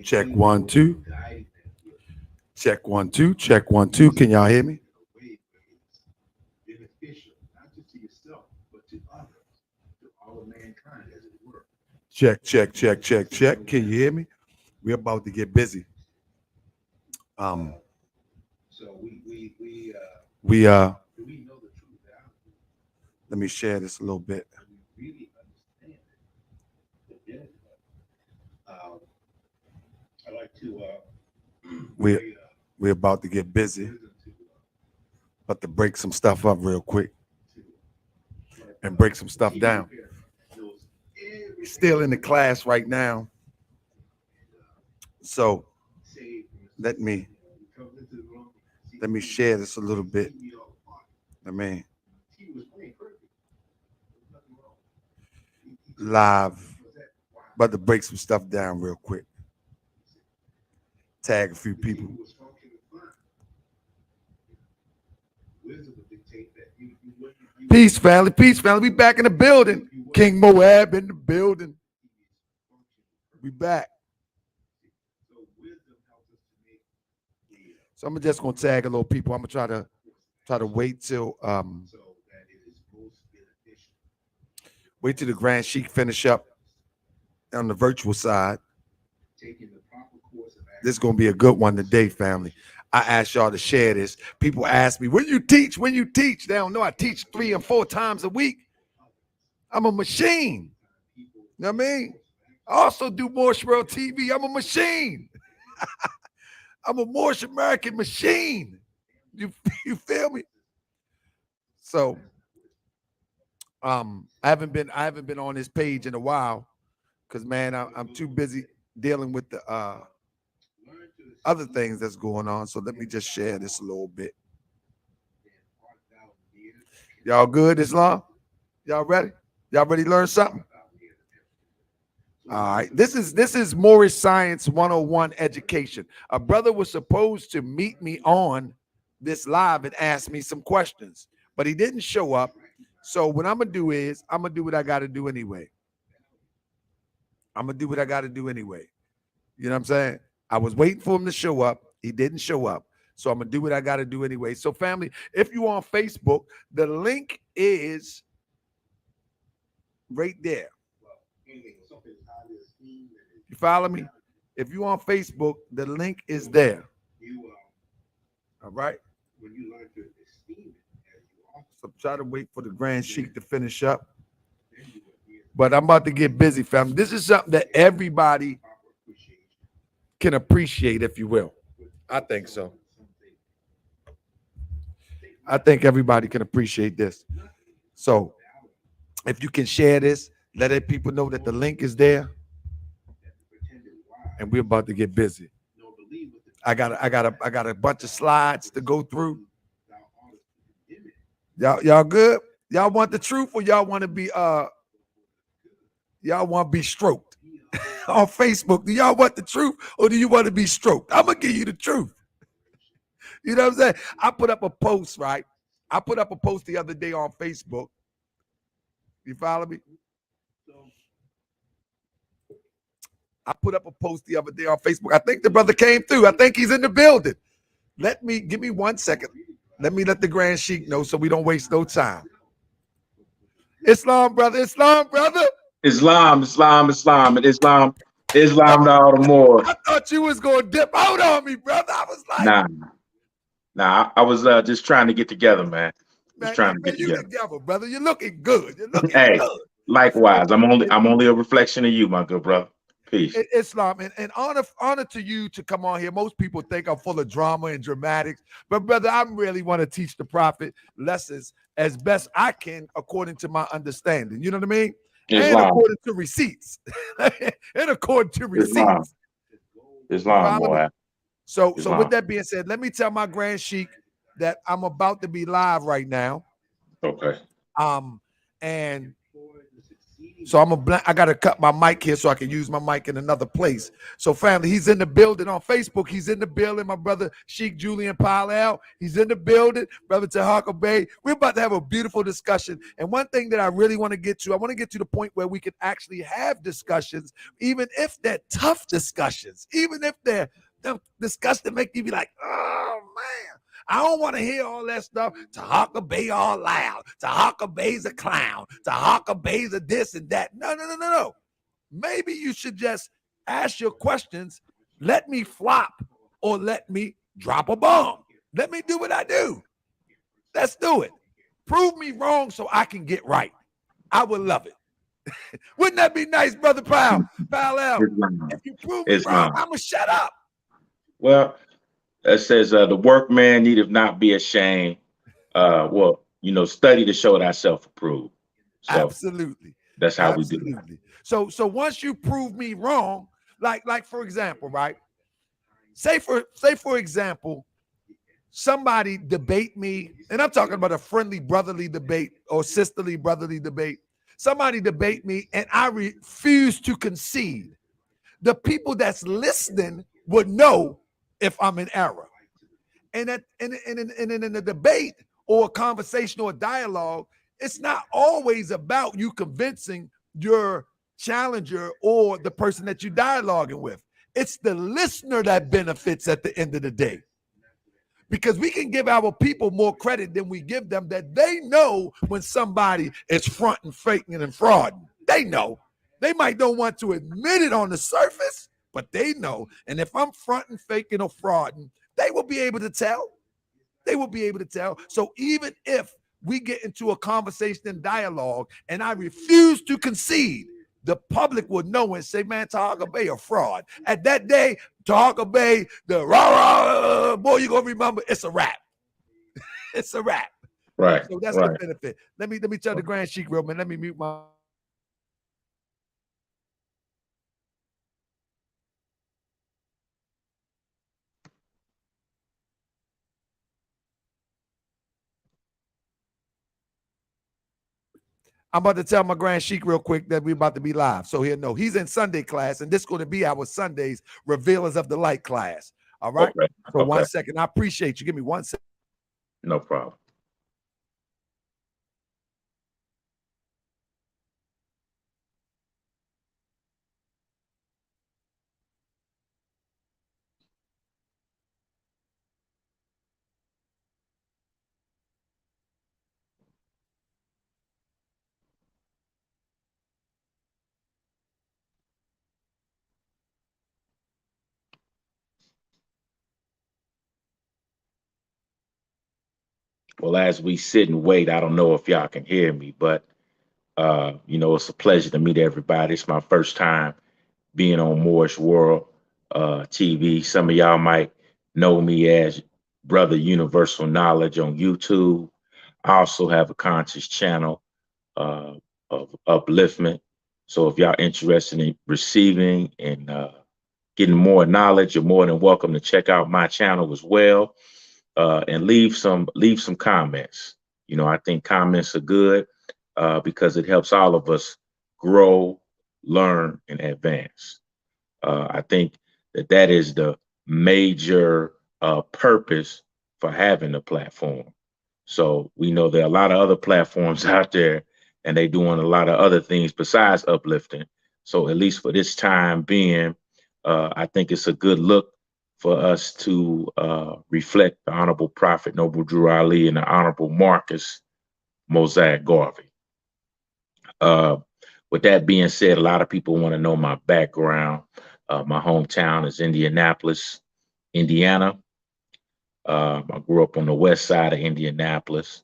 Check 1 2. Check 1 2. Check 1 2. Can y'all hear me? Check, check, check, check, check. Can you hear me? We're about to get busy. Um, we let me share this a little bit. We we're about to get busy, but to break some stuff up real quick and break some stuff down. Still in the class right now, so let me share this a little bit. I mean, live, about to break some stuff down real quick. Tag a few people. Peace, family. Peace, family. We back in the building. King Moab in the building. We back. So I'm just gonna tag a little people. I'm gonna try to wait till the Grand Sheik finish up on the virtual side. This is gonna be a good one today, family. I asked y'all to share this. People ask me, when you teach? When you teach? They don't know I teach 3 and 4 times a week. I'm a machine. You know what I mean? I also do Moorish World TV. I'm a machine. I'm a Moorish American machine. You feel me? So I haven't been on this page in a while because man, I'm too busy dealing with the other things that's going on. So let me just share this a little bit. Y'all good, Islam? Y'all ready? Y'all ready to learn something? All right. This is Moorish Science 101 education. A brother was supposed to meet me on this live and ask me some questions, but he didn't show up. So what I'm gonna do is I'm gonna do what I gotta do anyway. I'm gonna do what I gotta do anyway. You know what I'm saying? I was waiting for him to show up. He didn't show up. So I'm gonna do what I gotta do anyway. So family, if you're on Facebook, the link is right there. You follow me? If you're on Facebook, the link is there. All right. So try to wait for the Grand Sheik to finish up. But I'm about to get busy, family. This is something that everybody can appreciate, if you will. I think so. I think everybody can appreciate this. So if you can share this, let people know that the link is there. And we're about to get busy. I got a bunch of slides to go through. Y'all good? Y'all want the truth or y'all want to be stroked on Facebook? Do y'all want the truth or do you want to be stroked? I'm gonna give you the truth. You know what I'm saying? I put up a post, right? I put up a post the other day on Facebook. You follow me? I put up a post the other day on Facebook. I think the brother came through. I think he's in the building. Give me 1 second. Let me let the Grand Sheik know so we don't waste no time. Islam, brother. Islam, brother. Islam, all the more. I thought you was going to dip out on me, brother. I was like, nah. I was just trying to get together, man. Just trying to get together, brother. You're looking good. You're looking good. Likewise. I'm only a reflection of you, my good brother. Peace. Islam and honor to you to come on here. Most people think I'm full of drama and dramatics, but brother, I really want to teach the prophet lessons as best I can according to my understanding. You know what I mean? Islam. And according to receipts. Islam. So with that being said, let me tell my Grand Sheik that I'm about to be live right now. Okay. And So I gotta cut my mic here so I can use my mic in another place. So family, he's in the building on Facebook. He's in the building. My brother Sheik Julian Palau, he's in the building. Brother Tahaka Bay. We're about to have a beautiful discussion. And one thing that I really want to get to, I want to get to the point where we can actually have discussions, even if they're tough discussions, even if they're discussions that make you be like, oh man. I don't want to hear all that stuff. Tahaka Bay all loud. Tahaka Bay's a clown. Tahaka Bay's a this and that. No. Maybe you should just ask your questions. Let me flop or let me drop a bomb. Let me do what I do. Let's do it. Prove me wrong so I can get right. I would love it. Wouldn't that be nice, Brother Powell? If you prove me wrong, I'm going to shut up. Well, it says the workman needeth not be ashamed. Study to show thyself approved. So absolutely. That's how we do it. So once you prove me wrong, like for example, right? Say for example, somebody debate me, and I'm talking about a friendly brotherly debate or sisterly brotherly debate. Somebody debate me and I refuse to concede. The people that's listening would know if I'm in error. And in a debate or a conversation or a dialogue, it's not always about you convincing your challenger or the person that you're dialoguing with. It's the listener that benefits at the end of the day. Because we can give our people more credit than we give them, that they know when somebody is fronting, faking, and frauding. They know. They might don't want to admit it on the surface, but they know. And if I'm fronting, faking, or frauding, they will be able to tell. They will be able to tell. So even if we get into a conversation and dialogue and I refuse to concede, the public will know and say, man, Tahaka Bay a fraud. At that day, Tahaka Bay, the rah, boy, you're going to remember, it's a wrap. It's a wrap. Right. So that's the benefit. Let me tell the Grand Sheik real man. Let me mute my. I'm about to tell my Grand Sheik real quick that we're about to be live. So he'll know. He's in Sunday class, and this is going to be our Sundays Revealers of the Light class. All right? Okay. So 1 second. I appreciate you. Give me 1 second. No problem. Well, as we sit and wait, I don't know if y'all can hear me, but it's a pleasure to meet everybody. It's my first time being on Moorish World TV. Some of y'all might know me as Brother Universal Knowledge on YouTube. I also have a conscious channel of upliftment. So if y'all interested in receiving and getting more knowledge, you're more than welcome to check out my channel as well. And leave some comments. I think comments are good because it helps all of us grow, learn, and advance. I think that is the major purpose for having a platform. So we know there are a lot of other platforms out there, and they doing a lot of other things besides uplifting. So at least for this time being, I think it's a good look for us to reflect the Honorable Prophet Noble Drew Ali and the Honorable Marcus Mosaic Garvey. With that being said, a lot of people want to know my background. My hometown is Indianapolis, Indiana. I grew up on the west side of Indianapolis.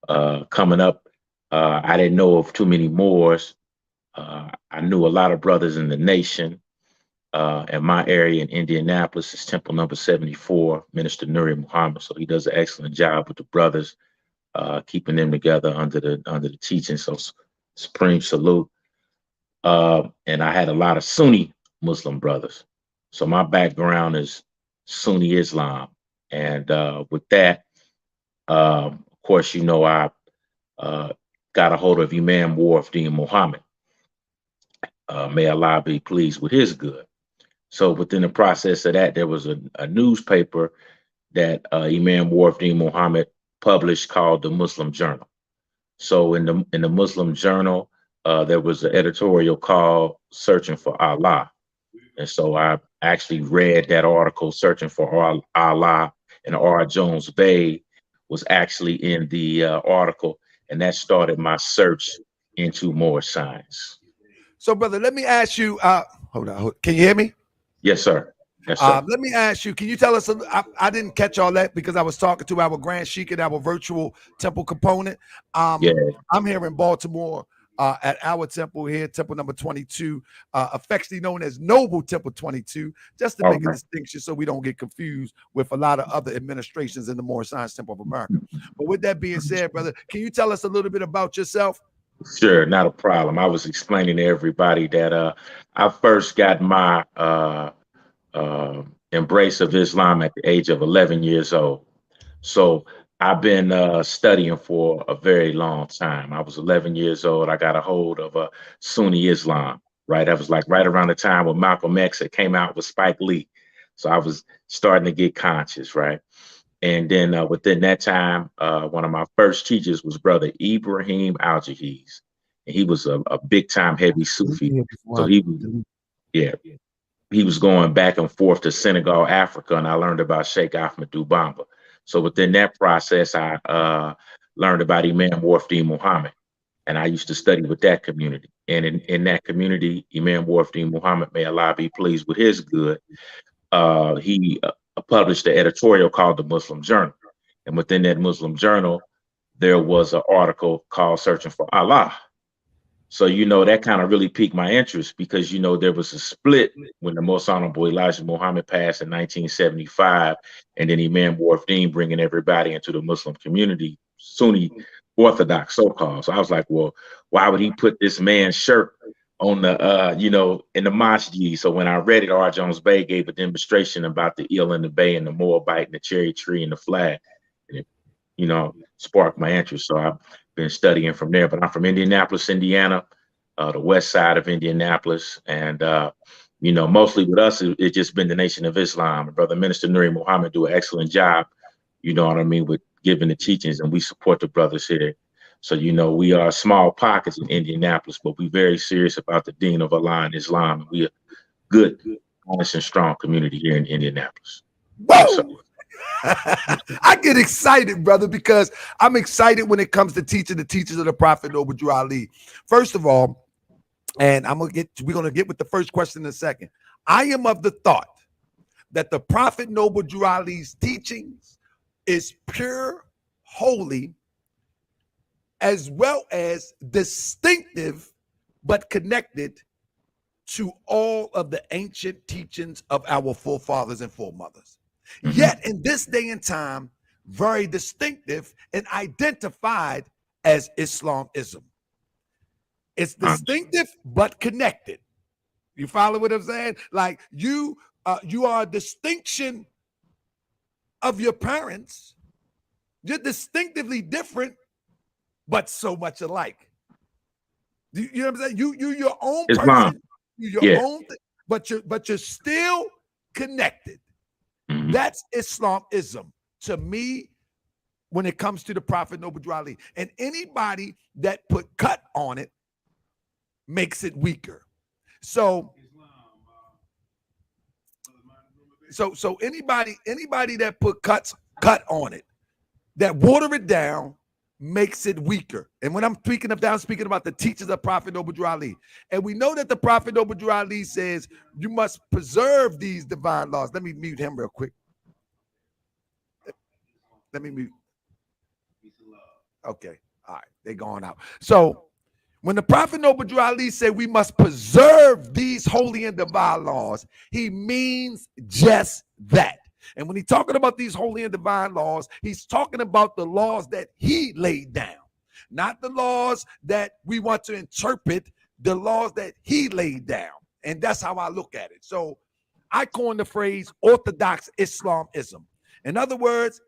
Coming up, I didn't know of too many Moors. I knew a lot of brothers in the nation. And my area in Indianapolis is Temple number 74, Minister Nuri Muhammad. So he does an excellent job with the brothers, keeping them together under the teaching. So supreme salute. And I had a lot of Sunni Muslim brothers. So my background is Sunni Islam. And with that, of course, I got a hold of Imam Wharf Muhammad. May Allah be pleased with his good. So within the process of that, there was a newspaper that Imam Wardine Muhammad published called the Muslim Journal. So in the Muslim Journal, there was an editorial called "Searching for Allah," and so I actually read that article, "Searching for Allah," and R. Jones Bay was actually in the article, and that started my search into Moorish science. So, brother, let me ask you. Hold on. Can you hear me? Yes, sir. Yes, sir. Let me ask you, can you tell us, I didn't catch all that because I was talking to our Grand Sheik and our virtual temple component. Yeah. I'm here in Baltimore at our temple here, temple number 22, affectionately known as Noble Temple 22, just to make a distinction so we don't get confused with a lot of other administrations in the Moorish Science Temple of America. But with that being said, brother, can you tell us a little bit about yourself? Sure, not a problem. I was explaining to everybody that I first got my embrace of Islam at the age of 11 years old. So I've been studying for a very long time. I was 11 years old. I got a hold of Sunni Islam, right? That was like right around the time when Malcolm X had came out with Spike Lee. So I was starting to get conscious, right? And then within that time, one of my first teachers was Brother Ibrahim Al-Jahiz. And he was a big time heavy Sufi. So yeah, he was going back and forth to Senegal, Africa, and I learned about Sheikh Ahmadou Bamba. So within that process, I learned about Imam Wardine Muhammad, and I used to study with that community. And in that community, Imam Wardine Muhammad, may Allah be pleased with his good, he published an editorial called the Muslim Journal. And within that Muslim Journal, there was an article called Searching for Allah. So, that kind of really piqued my interest because, there was a split when the Most Honorable Elijah Muhammad passed in 1975, and then Imam Wardine bringing everybody into the Muslim community, Sunni Orthodox so-called. So I was like, well, why would he put this man's shirt on the, in the masjid? So when I read it, R. Jones Bay gave a demonstration about the eel in the bay and the Moabite and the cherry tree and the flag. And it, sparked my interest. So I've been studying from there, but I'm from Indianapolis, Indiana, the west side of Indianapolis. And, mostly with us, it's just been the Nation of Islam. Brother Minister Nuri Muhammad do an excellent job, with giving the teachings, and we support the brothers here. So, we are small pockets in Indianapolis, but we're very serious about the deen of Allah and Islam. We are good, honest, and strong community here in Indianapolis. Whoa! Yes, I get excited, brother, because I'm excited when it comes to teaching the teachers of the Prophet Noble Drew Ali. First of all, and we're gonna get with the first question in a second. I am of the thought that the Prophet Noble Drew Ali's teachings is pure, holy, as well as distinctive, but connected to all of the ancient teachings of our forefathers and foremothers. Mm-hmm. Yet in this day and time, very distinctive and identified as Islamism. It's distinctive but connected. You follow what I'm saying? Like you are a distinction of your parents. You're distinctively different, but so much alike. You know what I'm saying? You're your own person. You're your own thing, but you're still connected. Mm-hmm. That's Islamism to me when it comes to the Prophet Noble Drew Ali. And anybody that put cut on it makes it weaker. So anybody that put cut on it, that water it down, makes it weaker. And when I'm speaking about the teachers of Prophet Noble Drew Ali. And we know that the Prophet Noble Drew Ali says you must preserve these divine laws. Let me mute him real quick. Let me mute. Okay. All right. They're going out. So when the Prophet Noble Drew Ali said we must preserve these holy and divine laws, he means just that. And when he's talking about these holy and divine laws, he's talking about the laws that he laid down, not the laws that we want to interpret, the laws that he laid down. And that's how I look at it. So I coined the phrase Orthodox Islamism. In other words,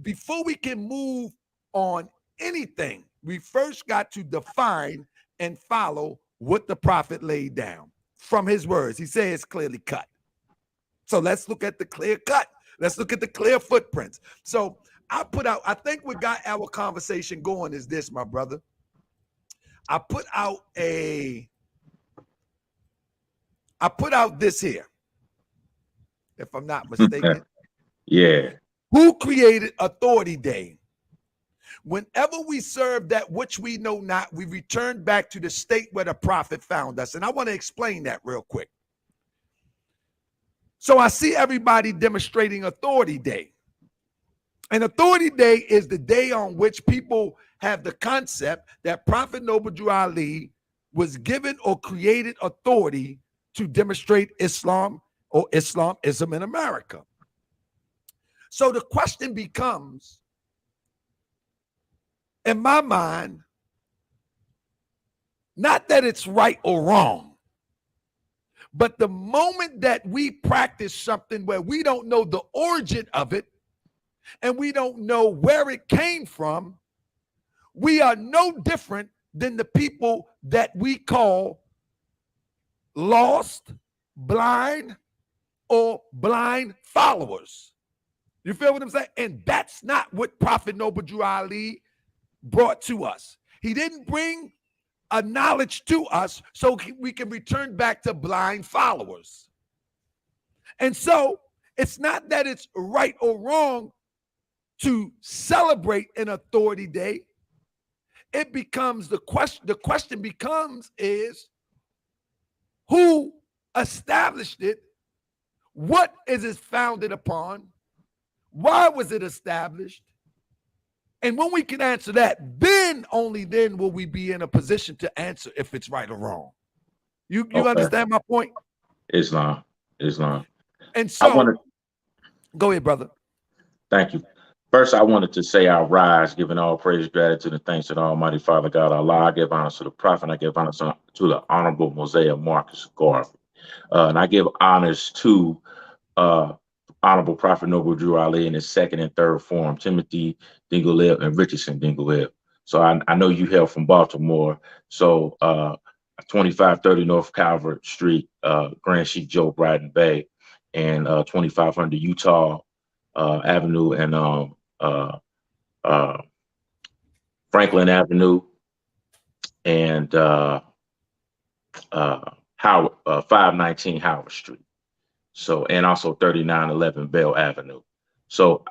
before we can move on anything, we first got to define and follow what the prophet laid down from his words. He says it's clearly cut. So let's look at the clear cut. Let's look at the clear footprints. So I put out, I think what got our conversation going is this, my brother. I put out this here, if I'm not mistaken. Yeah. Who created Authority Day? Whenever we serve that which we know not, we return back to the state where the prophet found us. And I want to explain that real quick. So I see everybody demonstrating Authority Day. And Authority Day is the day on which people have the concept that Prophet Noble Drew Ali was given or created authority to demonstrate Islam or Islamism in America. So the question becomes, in my mind, not that it's right or wrong, but the moment that we practice something where we don't know the origin of it and we don't know where it came from, we are no different than the people that we call lost, blind, or blind followers. You feel what I'm saying? And that's not what Prophet Noble Drew Ali brought to us. He didn't bring a knowledge to us so we can return back to blind followers. And so it's not that it's right or wrong to celebrate an Authority Day. It becomes the question becomes is who established it? What is it founded upon? Why was it established? And when we can answer that, then only then will we be in a position to answer if it's right or wrong. You Okay. understand my point? Islam. And so, go ahead, brother. Thank you. First, I wanted to say I rise, giving all praise, gratitude, and thanks to the Almighty Father God Allah. I give honor to the Prophet, and I give honor to the Honorable Mosiah Marcus Garvey. And I give honors to Honorable Prophet Noble Drew Ali in his second and third form, Timothy Dingleb and Richardson Dingleb. So I know you hail from Baltimore. So 2530 North Calvert Street, Grand Sheik Joe Bryden Bay, and 2500 Utah Avenue and Franklin Avenue, and Howard 519 Howard Street. So, and also 3911 Bell Avenue. So,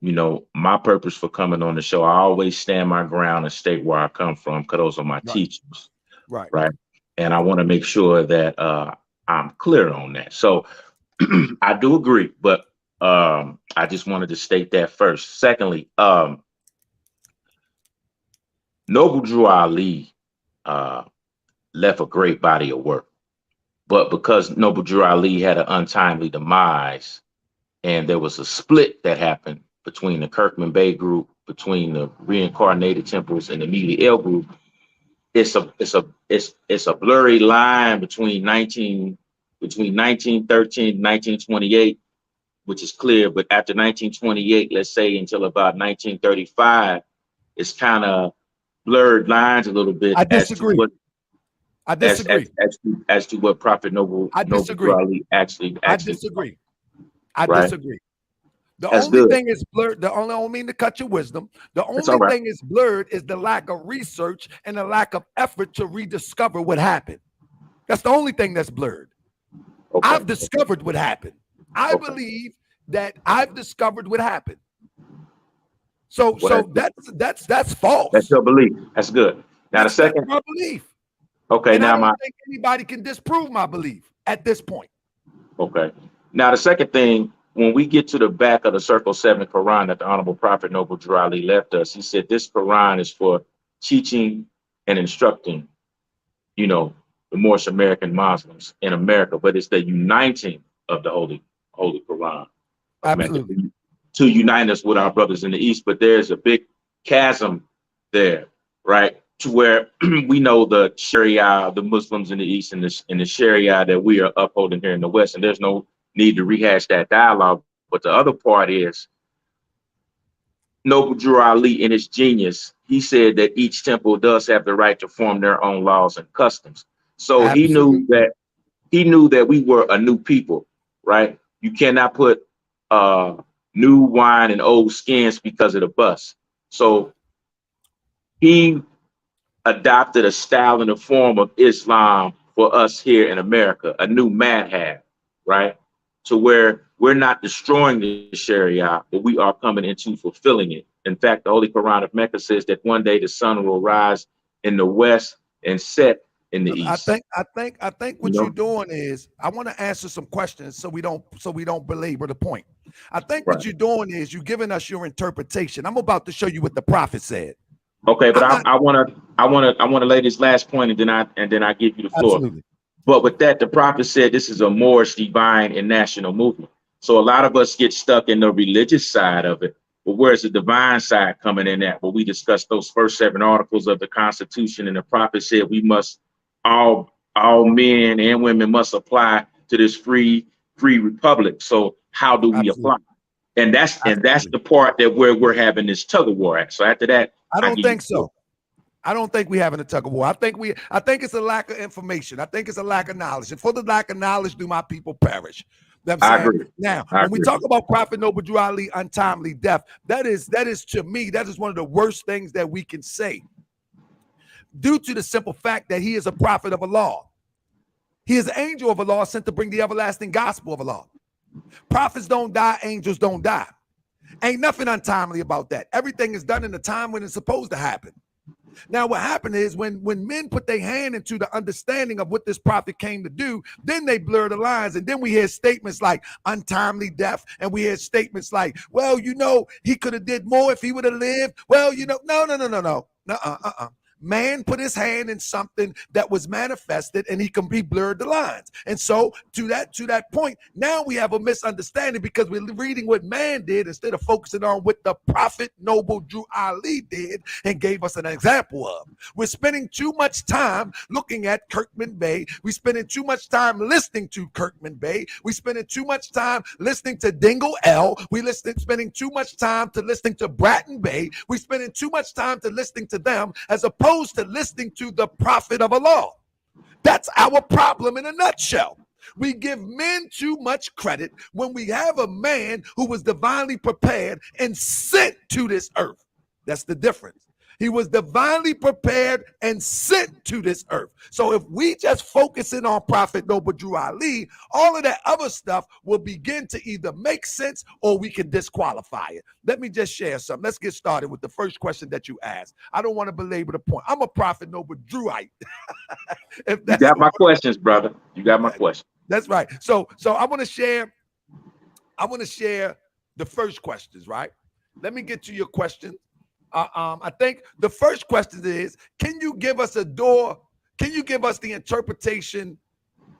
you know, my purpose for coming on the show, I always stand my ground and state where I come from, because those are my teachers. Right. And I want to make sure that I'm clear on that. So I do agree, but I just wanted to state that first. Secondly, Noble Drew Ali left a great body of work. But because Noble Drew Ali had an untimely demise, and there was a split that happened between the Kirkman Bay group, between the Reincarnated Temples and the Mealy L group, it's a blurry line between 1913 and 1928, which is clear. But after 1928, let's say until about 1935, it's kind of blurred lines a little bit. I disagree. I disagree. As to what Prophet Noble Drew Ali actually. I disagree. I disagree. The That's only good. thing is blurred. I don't mean to cut your wisdom. The only thing is blurred is the lack of research and the lack of effort to rediscover what happened. That's the only thing that's blurred. Okay. I've discovered what happened. I believe that I've discovered what happened. So that's false. That's your belief. That's good. Now the second, that's my belief. Okay, and now I don't think anybody can disprove my belief at this point. Okay. Now the second thing, when we get to the back of the Circle 7 Quran that the Honorable Prophet Noble Drew Ali left us, he said this Quran is for teaching and instructing, you know, the Moorish American Muslims in America, but it's the uniting of the Holy Quran. Absolutely. To unite us with our brothers in the East, but there's a big chasm there, right? To where we know the Sharia, the Muslims in the East, and the Sharia that we are upholding here in the West, and there's no need to rehash that dialogue. But the other part is Noble Drew Ali, in his genius, he said that each temple does have the right to form their own laws and customs. So Absolutely. he knew that we were a new people, right? You cannot put new wine in old skins because of the bus. So he adopted a style and a form of Islam for us here in America, a new madhab, right? To where we're not destroying the Sharia, but we are coming into fulfilling it. In fact, the Holy Quran of Mecca says that one day the sun will rise in the west and set in the I east. think I think You what you're know, doing is I want to answer some questions so we don't belabor the point. I think what right? you're doing is you're giving us your interpretation. I'm about to show you what the prophet said. Okay, but I'm not I wanna lay this last point, and then I give you the floor. absolutely But with that, the prophet said this is a Moorish divine and national movement. So a lot of us get stuck in the religious side of it. But where's the divine side coming in at? Where we discussed those first 7 articles of the Constitution, and the prophet said we must all men and women must apply to this free republic. So how do we apply? absolutely And that's absolutely. the part that where we're having this tug of war at. So after that, I I don't give you think the floor. so. I don't think we having a tug of war. I think it's a lack of information. I think it's a lack of knowledge. And for the lack of knowledge, do my people perish. You know what I'm I saying? agree. Now, I when we agree. talk about Prophet Noble Drew Ali untimely death, that is to me, that is one of the worst things that we can say, due to the simple fact that he is a prophet of Allah. He is an angel of Allah sent to bring the everlasting gospel of Allah. Prophets don't die, angels don't die. Ain't nothing untimely about that. Everything is done in the time when it's supposed to happen. Now, what happened is when men put their hand into the understanding of what this prophet came to do, then they blur the lines. And then we hear statements like untimely death. And we hear statements like, well, he could have did more if he would have lived. Well, no. Man put his hand in something that was manifested and he blurred the lines. And so to that point, now we have a misunderstanding because we're reading what man did instead of focusing on what the prophet Noble Drew Ali did and gave us an example of. We're spending too much time looking at Kirkman Bey. We're spending too much time listening to Kirkman Bey. We're spending too much time listening to Dingle L. Spending too much time to listening to Bratton Bey. We're spending too much time to listening to them as opposed to listening to the prophet of Allah. That's our problem in a nutshell. We give men too much credit when we have a man who was divinely prepared and sent to this earth. That's the difference. He was divinely prepared and sent to this earth. So if we just focus in on Prophet Noble Drew Ali, all of that other stuff will begin to either make sense or we can disqualify it. Let me just share something. Let's get started with the first question that you asked. I don't want to belabor the point. I'm a Prophet Noble Drewite. If You that's got my questions, brother. You got my questions. That's right. So I want to share the first questions, right? Let me get to your question. I think the first question is, can you give us the interpretation,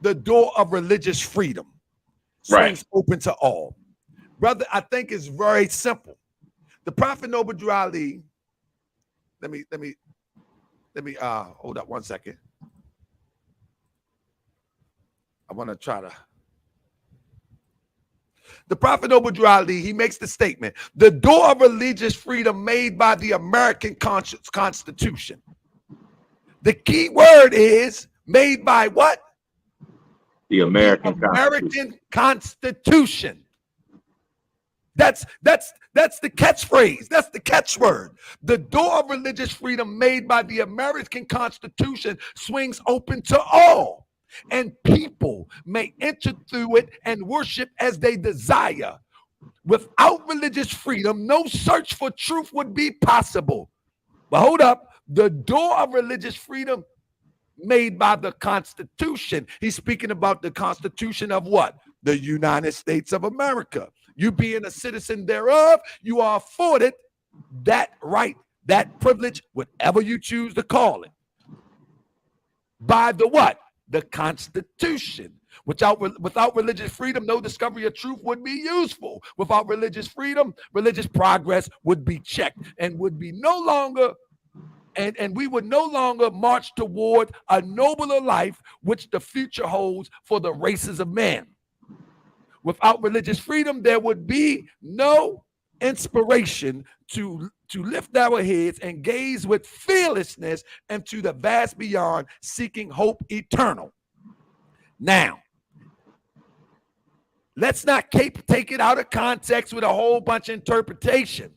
the door of religious freedom Right. swings open to all? Brother, I think it's very simple. The Prophet Noble Drew Ali, let me hold up one second. I want to try to. The Prophet Noble Drew Ali, he makes the statement, the door of religious freedom made by the American Constitution. The key word is made by what? The The American American Constitution. That's the catchphrase. That's the catchword. The door of religious freedom made by the American Constitution swings open to all, and people may enter through it and worship as they desire. Without religious freedom, no search for truth would be possible. But hold up, the door of religious freedom made by the Constitution. He's speaking about the Constitution of what? The United States of America. You being a citizen thereof, you are afforded that right, that privilege, whatever you choose to call it. By the what? The Constitution. Without religious freedom, no discovery of truth would be useful. Without religious freedom, religious progress would be checked and would be no longer, and we would no longer march toward a nobler life which the future holds for the races of man. Without religious freedom, there would be no inspiration to to lift our heads and gaze with fearlessness into the vast beyond, seeking hope eternal. Now, let's not take it out of context with a whole bunch of interpretation.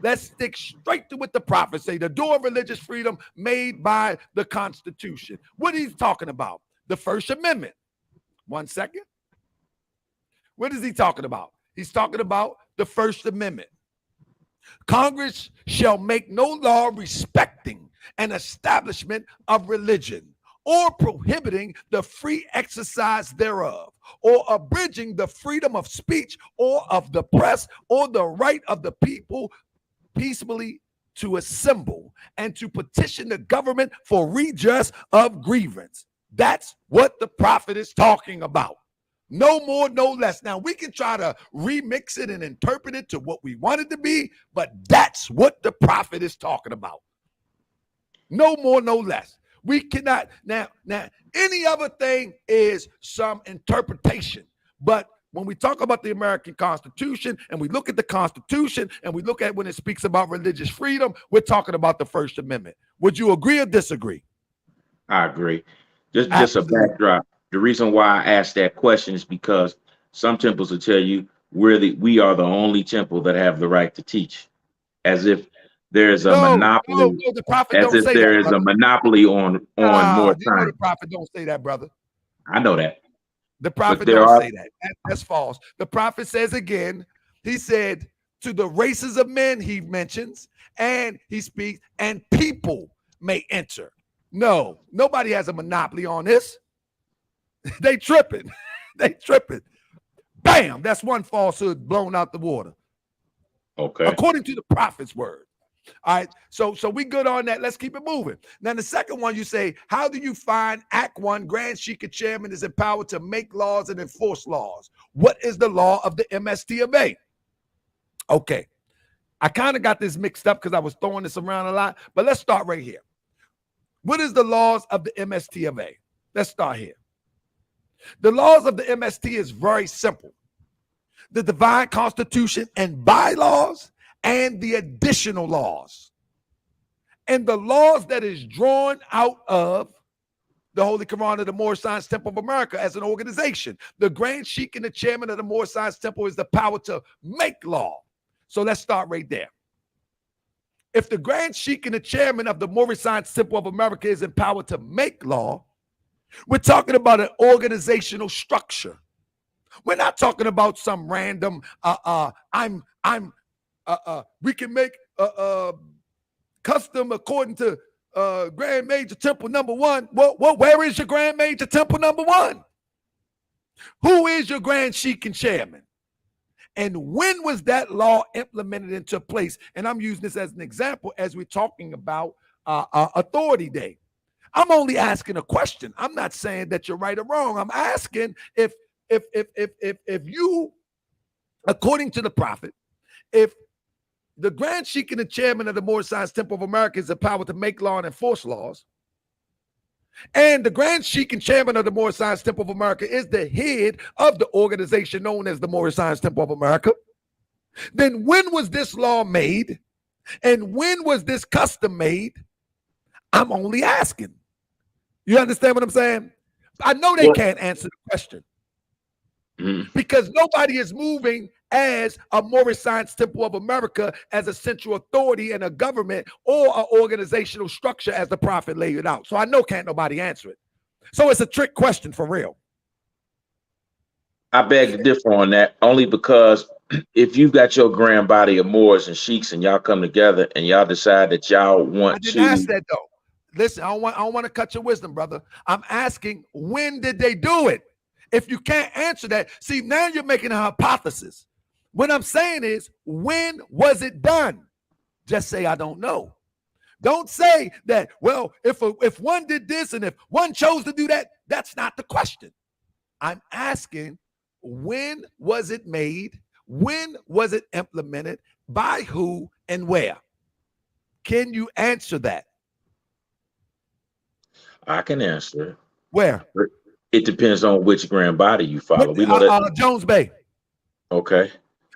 Let's stick straight to what the prophets say, the door of religious freedom made by the Constitution. What is he talking about? The First Amendment. 1 second. What is he talking about? He's talking about the First Amendment. Congress shall make no law respecting an establishment of religion or prohibiting the free exercise thereof, or abridging the freedom of speech or of the press, or the right of the people peaceably to assemble and to petition the government for redress of grievance. That's what the prophet is talking about. No more, no less. Now, we can try to remix it and interpret it to what we want it to be, but that's what the prophet is talking about. No more, no less. We cannot, now, any other thing is some interpretation. But when we talk about the American Constitution and we look at the Constitution and we look at when it speaks about religious freedom, we're talking about the First Amendment. Would you agree or disagree? I agree. Just a backdrop. The reason why I asked that question is because some temples will tell you we are the only temple that have the right to teach, as if there's a monopoly. No, the prophet as don't if say there that, is brother. a monopoly on more You know time. the prophet don't say that, brother. I know that. The prophet don't say that. That's false. The prophet says again, he said to the races of men, he mentions, and he speaks, and people may enter. No, nobody has a monopoly on this. They tripping. They tripping. Bam, that's one falsehood blown out the water. Okay. According to the prophet's word. All right, so we good on that. Let's keep it moving. Now, the second one, you say, how do you find Act 1, Grand Sheikh Chairman is empowered to make laws and enforce laws? What is the law of the MST of A? Okay, I kind of got this mixed up because I was throwing this around a lot, but let's start right here. What is the laws of the MST of A? Let's start here. The laws of the MST is very simple. The divine constitution and bylaws and the additional laws. And the laws that is drawn out of the Holy Quran of the Moorish Science Temple of America as an organization. The Grand Sheikh and the chairman of the Moorish Science Temple is the power to make law. So let's start right there. If the Grand Sheikh and the chairman of the Moorish Science Temple of America is empowered to make law, we're talking about an organizational structure. We're not talking about some random we can make custom according to Grand Major Temple number 1. Well, where is your Grand Major Temple number 1? Who is your Grand Sheikh and chairman? And when was that law implemented into place? And I'm using this as an example as we're talking about Authority Day. I'm only asking a question. I'm not saying that you're right or wrong. I'm asking if you, according to the prophet, if the Grand Sheikh and the chairman of the Moorish Science Temple of America is empowered to make law and enforce laws, and the Grand Sheikh and chairman of the Moorish Science Temple of America is the head of the organization known as the Moorish Science Temple of America, then when was this law made? And when was this custom made? I'm only asking. You understand what I'm saying? I know they can't answer the question because nobody is moving as a Moorish Science Temple of America as a central authority and a government or an organizational structure as the prophet laid it out. So I know can't nobody answer it. So it's a trick question for real. I beg to differ on that only because if you've got your grand body of Moors and Sheiks and y'all come together and y'all decide that y'all want to. I didn't ask that though. Listen, I don't want to cut your wisdom, brother. I'm asking, when did they do it? If you can't answer that, see, now you're making a hypothesis. What I'm saying is, when was it done? Just say, I don't know. Don't say that, well, if one did this and if one chose to do that, that's not the question. I'm asking, when was it made? When was it implemented? By who and where? Can you answer that? I can answer it. Where? It depends on which grand body you follow. We know that Jones Bay. Okay.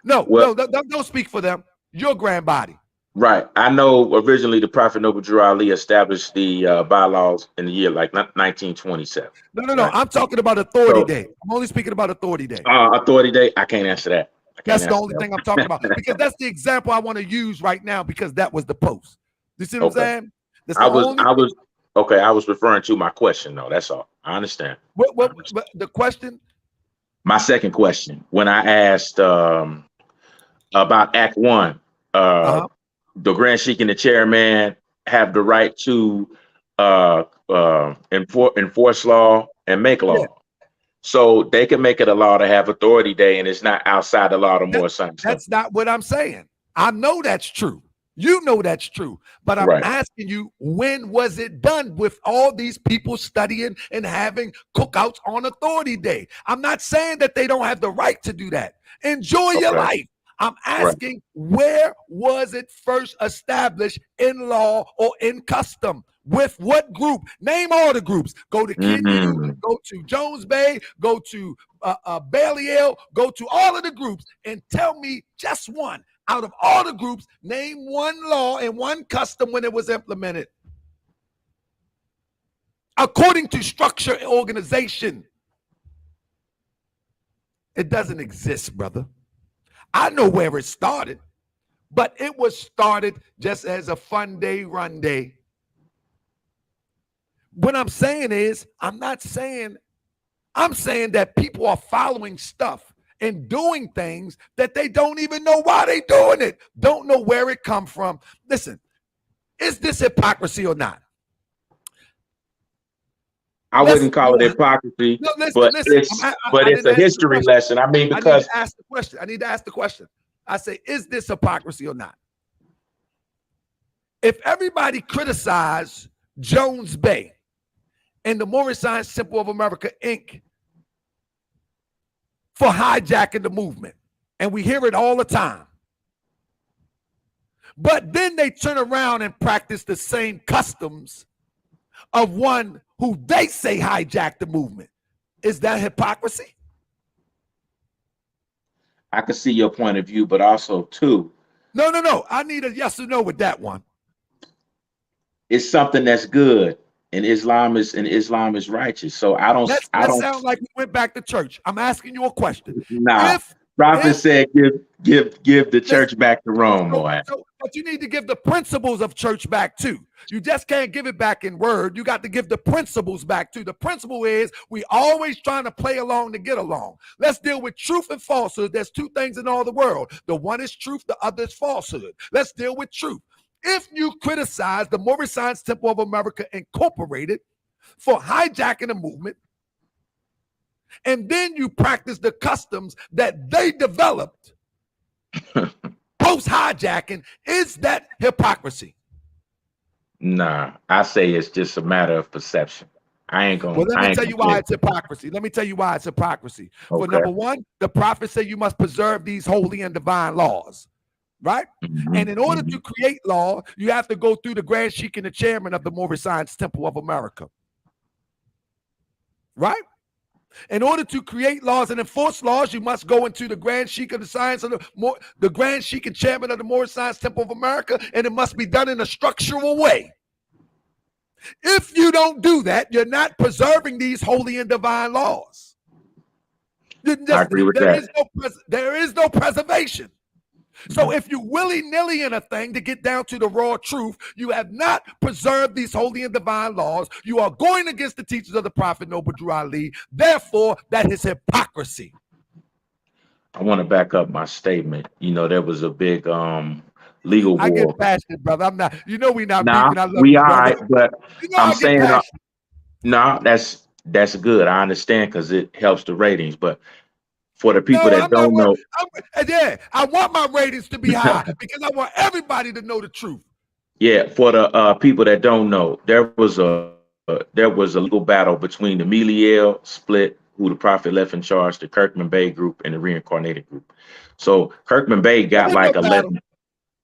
No, don't speak for them. Your grand body. Right. I know originally the Prophet Noble Drew Ali established the bylaws in the year like 1927. No. Right. I'm talking about Authority So Day. I'm only speaking about Authority Day. Authority Day, I can't answer that. I can't That's the answer only that. thing I'm talking about because that's the example I want to use right now because that was the post. You see what I'm Okay. saying? That's I the was only I thing. was okay. I was referring to my question though. That's all. I understand. But the question, My second question, when I asked about Act One, uh, uh-huh. the Grand Sheik and the Chairman have the right to enforce law and make Yeah, law. So they can make it a law to have Authority Day, and it's not outside the law to that, more science stuff. that's not what I'm saying. I know that's true. You know that's true. But I'm Right. asking you, when was it done with all these people studying and having cookouts on Authority Day? I'm not saying that they don't have the right to do that. Enjoy your Okay. life. I'm Right. asking, where was it first established in law or in custom? With what group? Name all the groups. Go to Kenyu, Mhm. go to Jones Bay, go to Baliel, go to all of the groups and tell me just one out of all the groups, name one law and one custom when it was implemented according to structure and organization. It doesn't exist, brother. I know where it started, but it was started just as a fun day, run day. What I'm saying is, I'm saying that people are following stuff and doing things that they don't even know why they're doing it, don't know where it come from. Listen, is this hypocrisy or not? I wouldn't call it hypocrisy, No, but listen. it's I didn't a ask the history question. lesson. I mean, I need to because ask the question. I need to ask the question. I say, is this hypocrisy or not? If everybody criticized Jones Bay and the Moorish Science Temple of America, Inc., for hijacking the movement, and we hear it all the time, but then they turn around and practice the same customs of one who they say hijacked the movement, is that hypocrisy? I can see your point of view, but also too, No. I need a yes or no with that one. it's something that's good, and Islam is righteous. So That sounds like we went back to church. I'm asking you a question. nah. If Prophet if said, give the listen, church back to Rome, boy. but you need to give the principles of church back too. You just can't give it back in word. You got to give the principles back too. The principle is we always trying to play along to get along. Let's deal with truth and falsehood. There's two things in all the world. The one is truth, the other is falsehood. Let's deal with truth. If you criticize the Moorish Science Temple of America Incorporated for hijacking a movement, and then you practice the customs that they developed post hijacking, is that hypocrisy? Nah, I say it's just a matter of perception. Well, let me tell you why Say it's hypocrisy. Let me tell you why it's hypocrisy. For okay. number one, the prophet said you must preserve these holy and divine laws, right? And in order to create law, you have to go through the Grand Sheik and the chairman of the Moorish Science Temple of America, right? In order to create laws and enforce laws, you must go into the Grand Sheik of the Science of the Grand Sheik and Chairman of the Moorish Science Temple of America, and it must be done in a structural way. If you don't do that, you're not preserving these holy and divine laws. I agree with that. There is no preservation. So if you willy-nilly in a thing to get down to the raw truth, you have not preserved these holy and divine laws. You are going against the teachings of the Prophet Noble Drew Ali. Therefore, that is hypocrisy. I want to back up my statement. You know, there was a big legal war. I get passionate, brother. I'm not, we not nah, beefing. I love we you, all brother. right, but I'm I get saying passionate. nah, that's good. I understand because it helps the ratings. But for the people No, that I'm not don't know, I want my ratings to be high because I want everybody to know the truth. yeah, for the people that don't know, there was a legal battle between the Meliel split, who the prophet left in charge, the Kirkman Bay group, and the reincarnated group. So Kirkman Bay got like 11.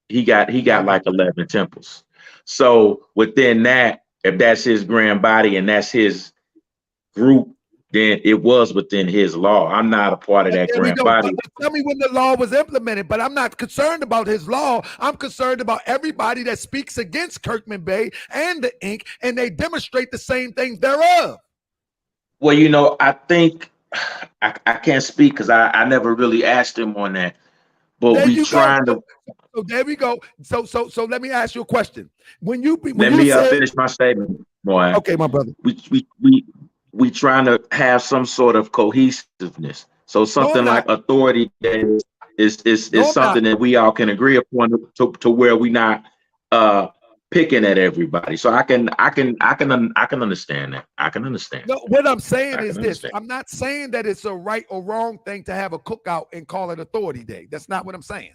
He got like 11 temples. So within that, if that's his grand body and that's his group, then it was within his law. I'm not a part of But that there we grand go. body. But tell me when the law was implemented. But I'm not concerned about his law. I'm concerned about everybody that speaks against Kirkman Bay and the Inc. and they demonstrate the same things thereof. Well, you know, I think I can't speak because I never really asked him on that. But There we you go. trying to So there we go. So let me ask you a question. When you let me said, finish my statement, boy. okay, my brother. We trying to have some sort of cohesiveness. So No, I'm something like not. authority that is No, I'm not. something that we all can agree upon to where we not picking at everybody. So I can understand that. I can understand. No, what I'm saying I is can this. understand. I'm not saying that it's a right or wrong thing to have a cookout and call it Authority Day. That's not what I'm saying.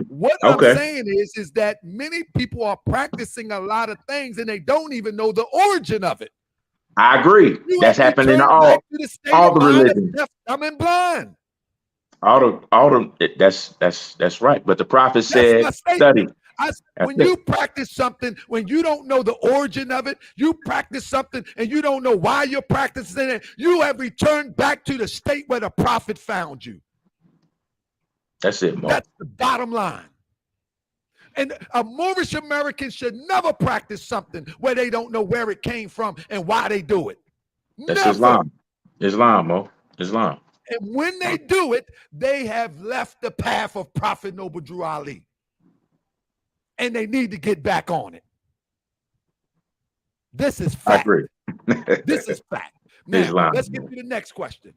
What I'm Okay. saying is that many people are practicing a lot of things and they don't even know the origin of it. I agree. You That's have happening in returned back to the state all of the mind of religions. deaf, dumb, and blind. All the that's right. But the prophet That's my said, study. statement. That's When it. you practice something, when you don't know the origin of it, you practice something and you don't know why you're practicing it, you have returned back to the state where the prophet found you. That's it, Mo. That's the bottom line. And a Moorish American should never practice something where they don't know where it came from and why they do it. That's Never. Islam. Islam, Mo. Islam. And when they do it, they have left the path of Prophet Noble Drew Ali. And they need to get back on it. This is I fact. agree. This is fact. Now, Islam. let's get to the next question.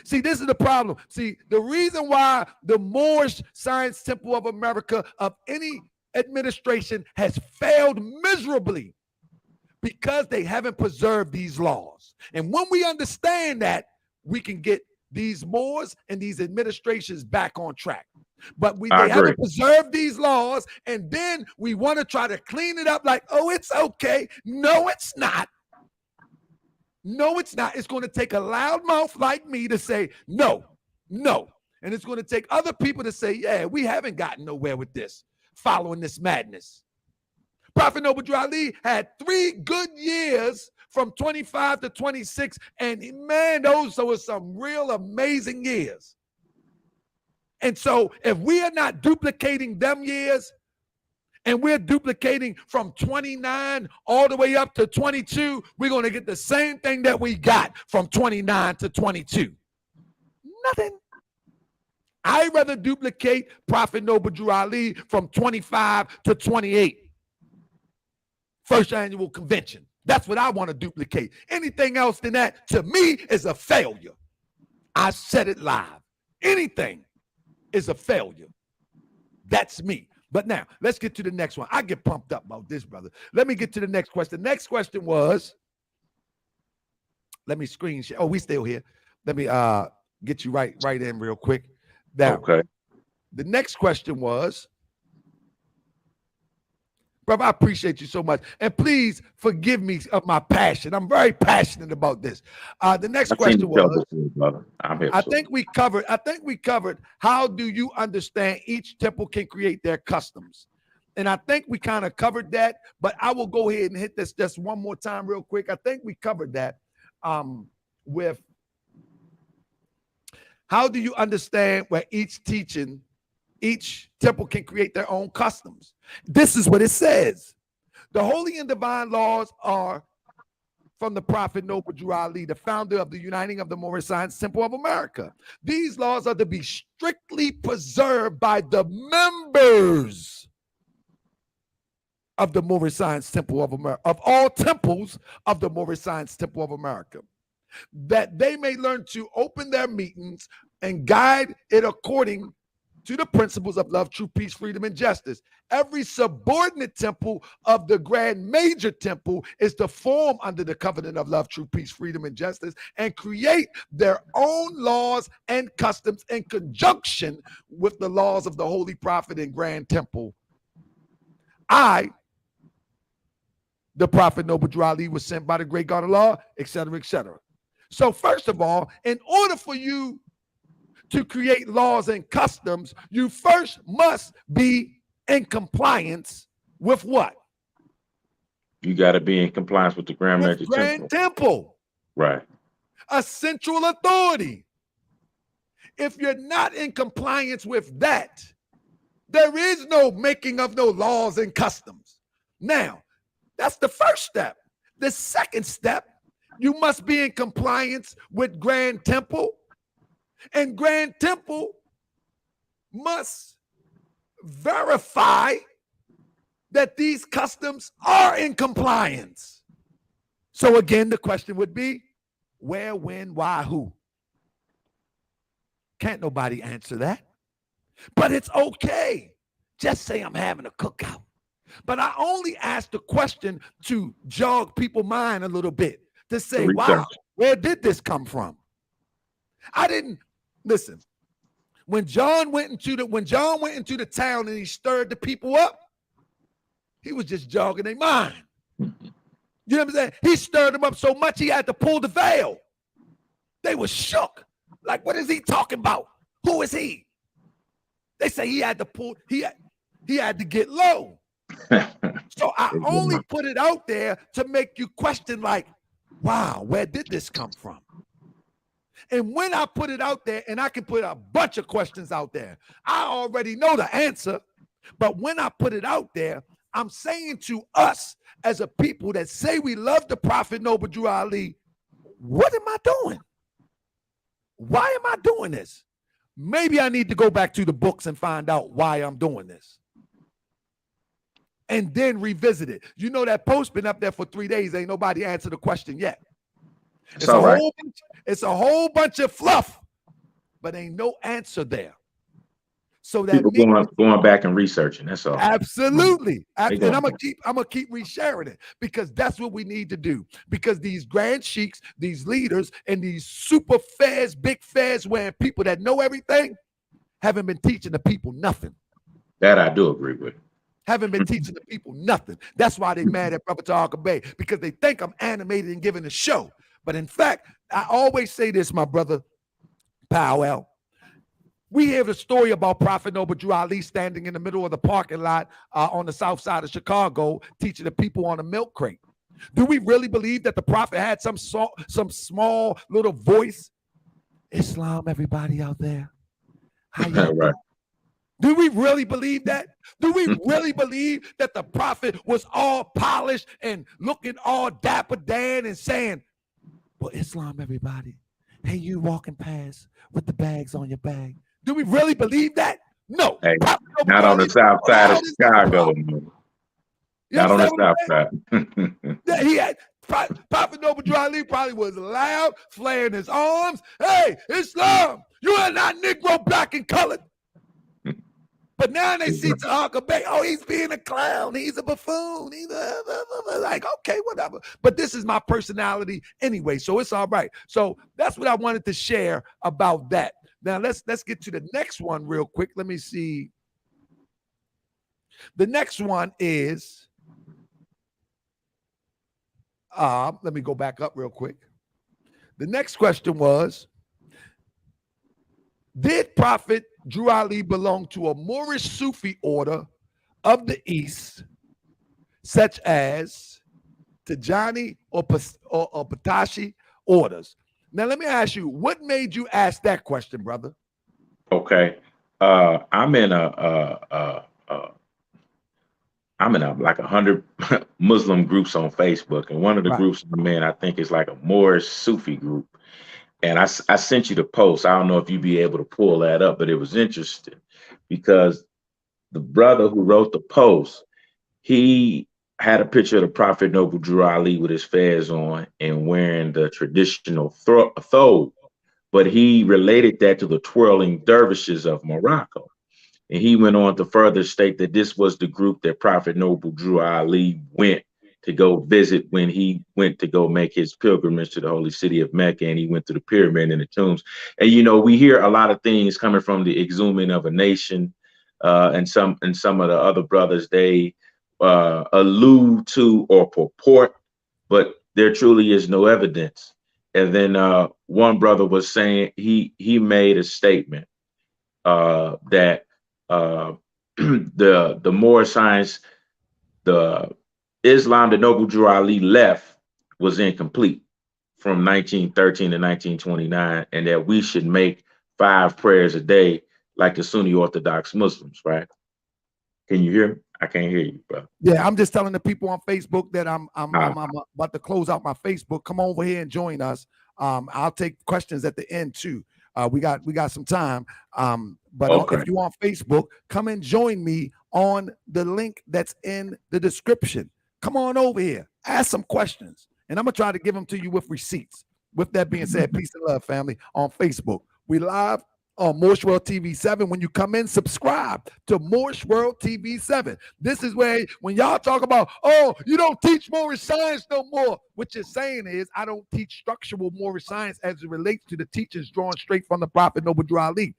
See, this is the problem. See, the reason why the Moorish Science Temple of America of any administration has failed miserably because they haven't preserved these laws. And when we understand that, we can get these Moors and these administrations back on track. But they haven't preserved these laws, and then we want to try to clean it up like, oh, it's okay. No, it's not. No, it's not. It's going to take a loudmouth like me to say, no, no. And it's going to take other people to say, yeah, we haven't gotten nowhere with this, following this madness. Prophet Noble Drew Ali had 3 good years from 25 to 26. And man, those were some real amazing years. And so if we are not duplicating them years, and we're duplicating from 29 all the way up to 22, we're going to get the same thing that we got from 29 to 22. Nothing. I'd rather duplicate Prophet Noble Drew Ali from 25 to 28. First annual convention. That's what I want to duplicate. Anything else than that, to me, is a failure. I said it live. Anything is a failure. That's me. But now, let's get to the next one. I get pumped up about this, brother. Let me get to the next question. The next question was, let me screen share. Oh, we still here. Let me get you right in real quick. Now, okay. The next question was, brother, I appreciate you so much. And please forgive me of my passion. I'm very passionate about this. The next question was, I think we covered how do you understand each temple can create their customs. And I think we kind of covered that, but I will go ahead and hit this just one more time real quick. I think we covered that with how do you understand where each temple can create their own customs. This is what it says. The holy and divine laws are from the Prophet Noble Drew Ali, the founder of the Uniting of the Moorish Science Temple of America. These laws are to be strictly preserved by the members of the Moorish Science Temple of America, of all temples of the Moorish Science Temple of America, that they may learn to open their meetings and guide it according to the principles of love, true peace, freedom, and justice. Every subordinate temple of the Grand Major Temple is to form under the covenant of love, true peace, freedom, and justice, and create their own laws and customs in conjunction with the laws of the Holy Prophet and Grand Temple. I, the Prophet Noble Drew Ali, was sent by the great God of law, etc., etc. So first of all, in order for you to create laws and customs, you first must be in compliance with what? You got to be in compliance with the Grand Major Grand Temple. Right. a central authority. If you're not in compliance with that, there is no making of no laws and customs. Now, that's the first step. The second step, you must be in compliance with Grand Temple, and Grand Temple must verify that these customs are in compliance. So again, the question would be, where, when, why, who? Can't nobody answer that. But it's okay. Just say I'm having a cookout. But I only asked the question to jog people's mind a little bit, to say, wow, where did this come from? I didn't listen. When John went into the town and he stirred the people up, he was just jogging their mind. You know what I'm saying? He stirred them up so much he had to pull the veil. They were shook. Like, what is he talking about? Who is he? They say he had to pull, he had to get low. So I only put it out there to make you question, like, wow, where did this come from? And when I put it out there, and I can put a bunch of questions out there, I already know the answer. But when I put it out there, I'm saying to us as a people that say we love the Prophet Noble Drew Ali, what am I doing? Why am I doing this? Maybe I need to go back to the books and find out why I'm doing this. And then revisit it. You know, that post been up there for 3 days. Ain't nobody answered the question yet. It's a whole bunch of fluff, but ain't no answer there. So that people going back and researching. That's all. Absolutely. And I'm gonna keep resharing it, because that's what we need to do. Because these grand sheiks, these leaders, and these super fairs, big fairs wearing people that know everything haven't been teaching the people nothing. That I do agree with. Haven't been teaching the people nothing. That's why they mad at Brother Talk Bay, because they think I'm animated and giving a show. But in fact, I always say this, my brother Powell. We hear the story about Prophet Noble Drew Ali standing in the middle of the parking lot on the south side of Chicago, teaching the people on a milk crate. Do we really believe that the Prophet had some small little voice? Islam, everybody out there. How you right. Do we really believe that? Do we really believe that the Prophet was all polished and looking all dapper Dan and saying, well, Islam, everybody. Hey, you walking past with the bags on your bag. Do we really believe that? No. Hey, not on the south side of Chicago. Not on the south side. Yeah, he had Prophet Noble Drew Ali probably was loud, flaring his arms. Hey, Islam, you are not Negro, black, and colored. But now they see Tahaka Bay, oh, he's being a clown. He's a buffoon. He's like, okay, whatever. But this is my personality anyway, so it's all right. So that's what I wanted to share about that. Now let's get to the next one real quick. Let me see. The next one is, let me go back up real quick. The next question was, did Prophet Drew Ali belong to a Moorish Sufi order of the East, such as Tijani or Patashi orders? Now, let me ask you, what made you ask that question, brother? Okay. I'm in like 100 Muslim groups on Facebook, and one of the groups I'm in, I think, is like a Moorish Sufi group. And I sent you the post. I don't know if you'd be able to pull that up, but it was interesting because the brother who wrote the post, he had a picture of the Prophet Noble Drew Ali with his fez on and wearing the traditional thobe, but he related that to the twirling dervishes of Morocco. And he went on to further state that this was the group that Prophet Noble Drew Ali went to go visit when he went to go make his pilgrimage to the holy city of Mecca, and he went to the pyramid and the tombs. And you know, we hear a lot of things coming from the exhuming of a nation, and some of the other brothers, they allude to or purport, but there truly is no evidence. And then one brother was saying he made a statement that the Moorish science, the Islam that Noble Drew Ali left was incomplete from 1913 to 1929, and that we should make 5 prayers a day like the Sunni Orthodox Muslims, right? Can you hear me? I can't hear you, bro. Yeah, I'm just telling the people on Facebook that I'm Ah, about to close out my Facebook. Come over here and join us. I'll take questions at the end too. We got some time. But okay. if you on Facebook, come and join me on the link that's in the description. Come on over here, ask some questions, and I'm gonna try to give them to you with receipts. With that being said, peace and love, family. On Facebook, we live on Moorish World TV 7. When you come in, subscribe to Moorish World TV 7. This is where, when y'all talk about, oh, you don't teach Moorish science no more, what you're saying is I don't teach structural Moorish science as it relates to the teachings drawn straight from the Prophet Noble Drew Ali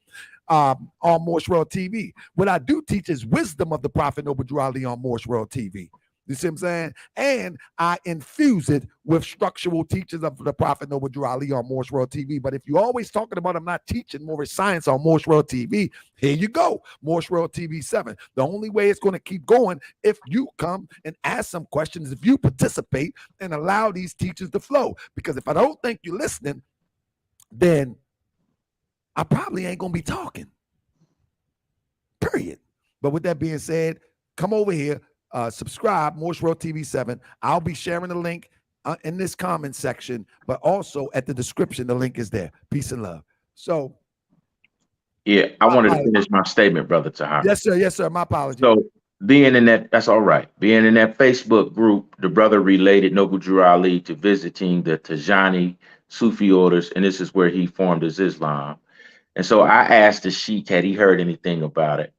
on Moorish World TV. What I do teach is wisdom of the Prophet Noble Drew Ali on Moorish World TV. You see what I'm saying? And I infuse it with structural teachings of the Prophet Noble Drew Ali on Moorish World TV. But if you're always talking about I'm not teaching Moorish science on Moorish World TV, here you go, Moorish World TV 7. The only way it's going to keep going if you come and ask some questions, if you participate and allow these teachers to flow. Because if I don't think you're listening, then I probably ain't going to be talking. Period. But with that being said, come over here. Subscribe, Moorish World TV 7. I'll be sharing the link in this comment section, but also at the description, the link is there. Peace and love. So, Yeah, I wanted to finish my statement, Brother Tahar. Yes, sir. Yes, sir. My apologies. So, being in that, that's all right. Being in that Facebook group, the brother related Noble Drew Ali to visiting the Tijani Sufi orders, and this is where he formed his Islam. And so I asked the sheikh, had he heard anything about it?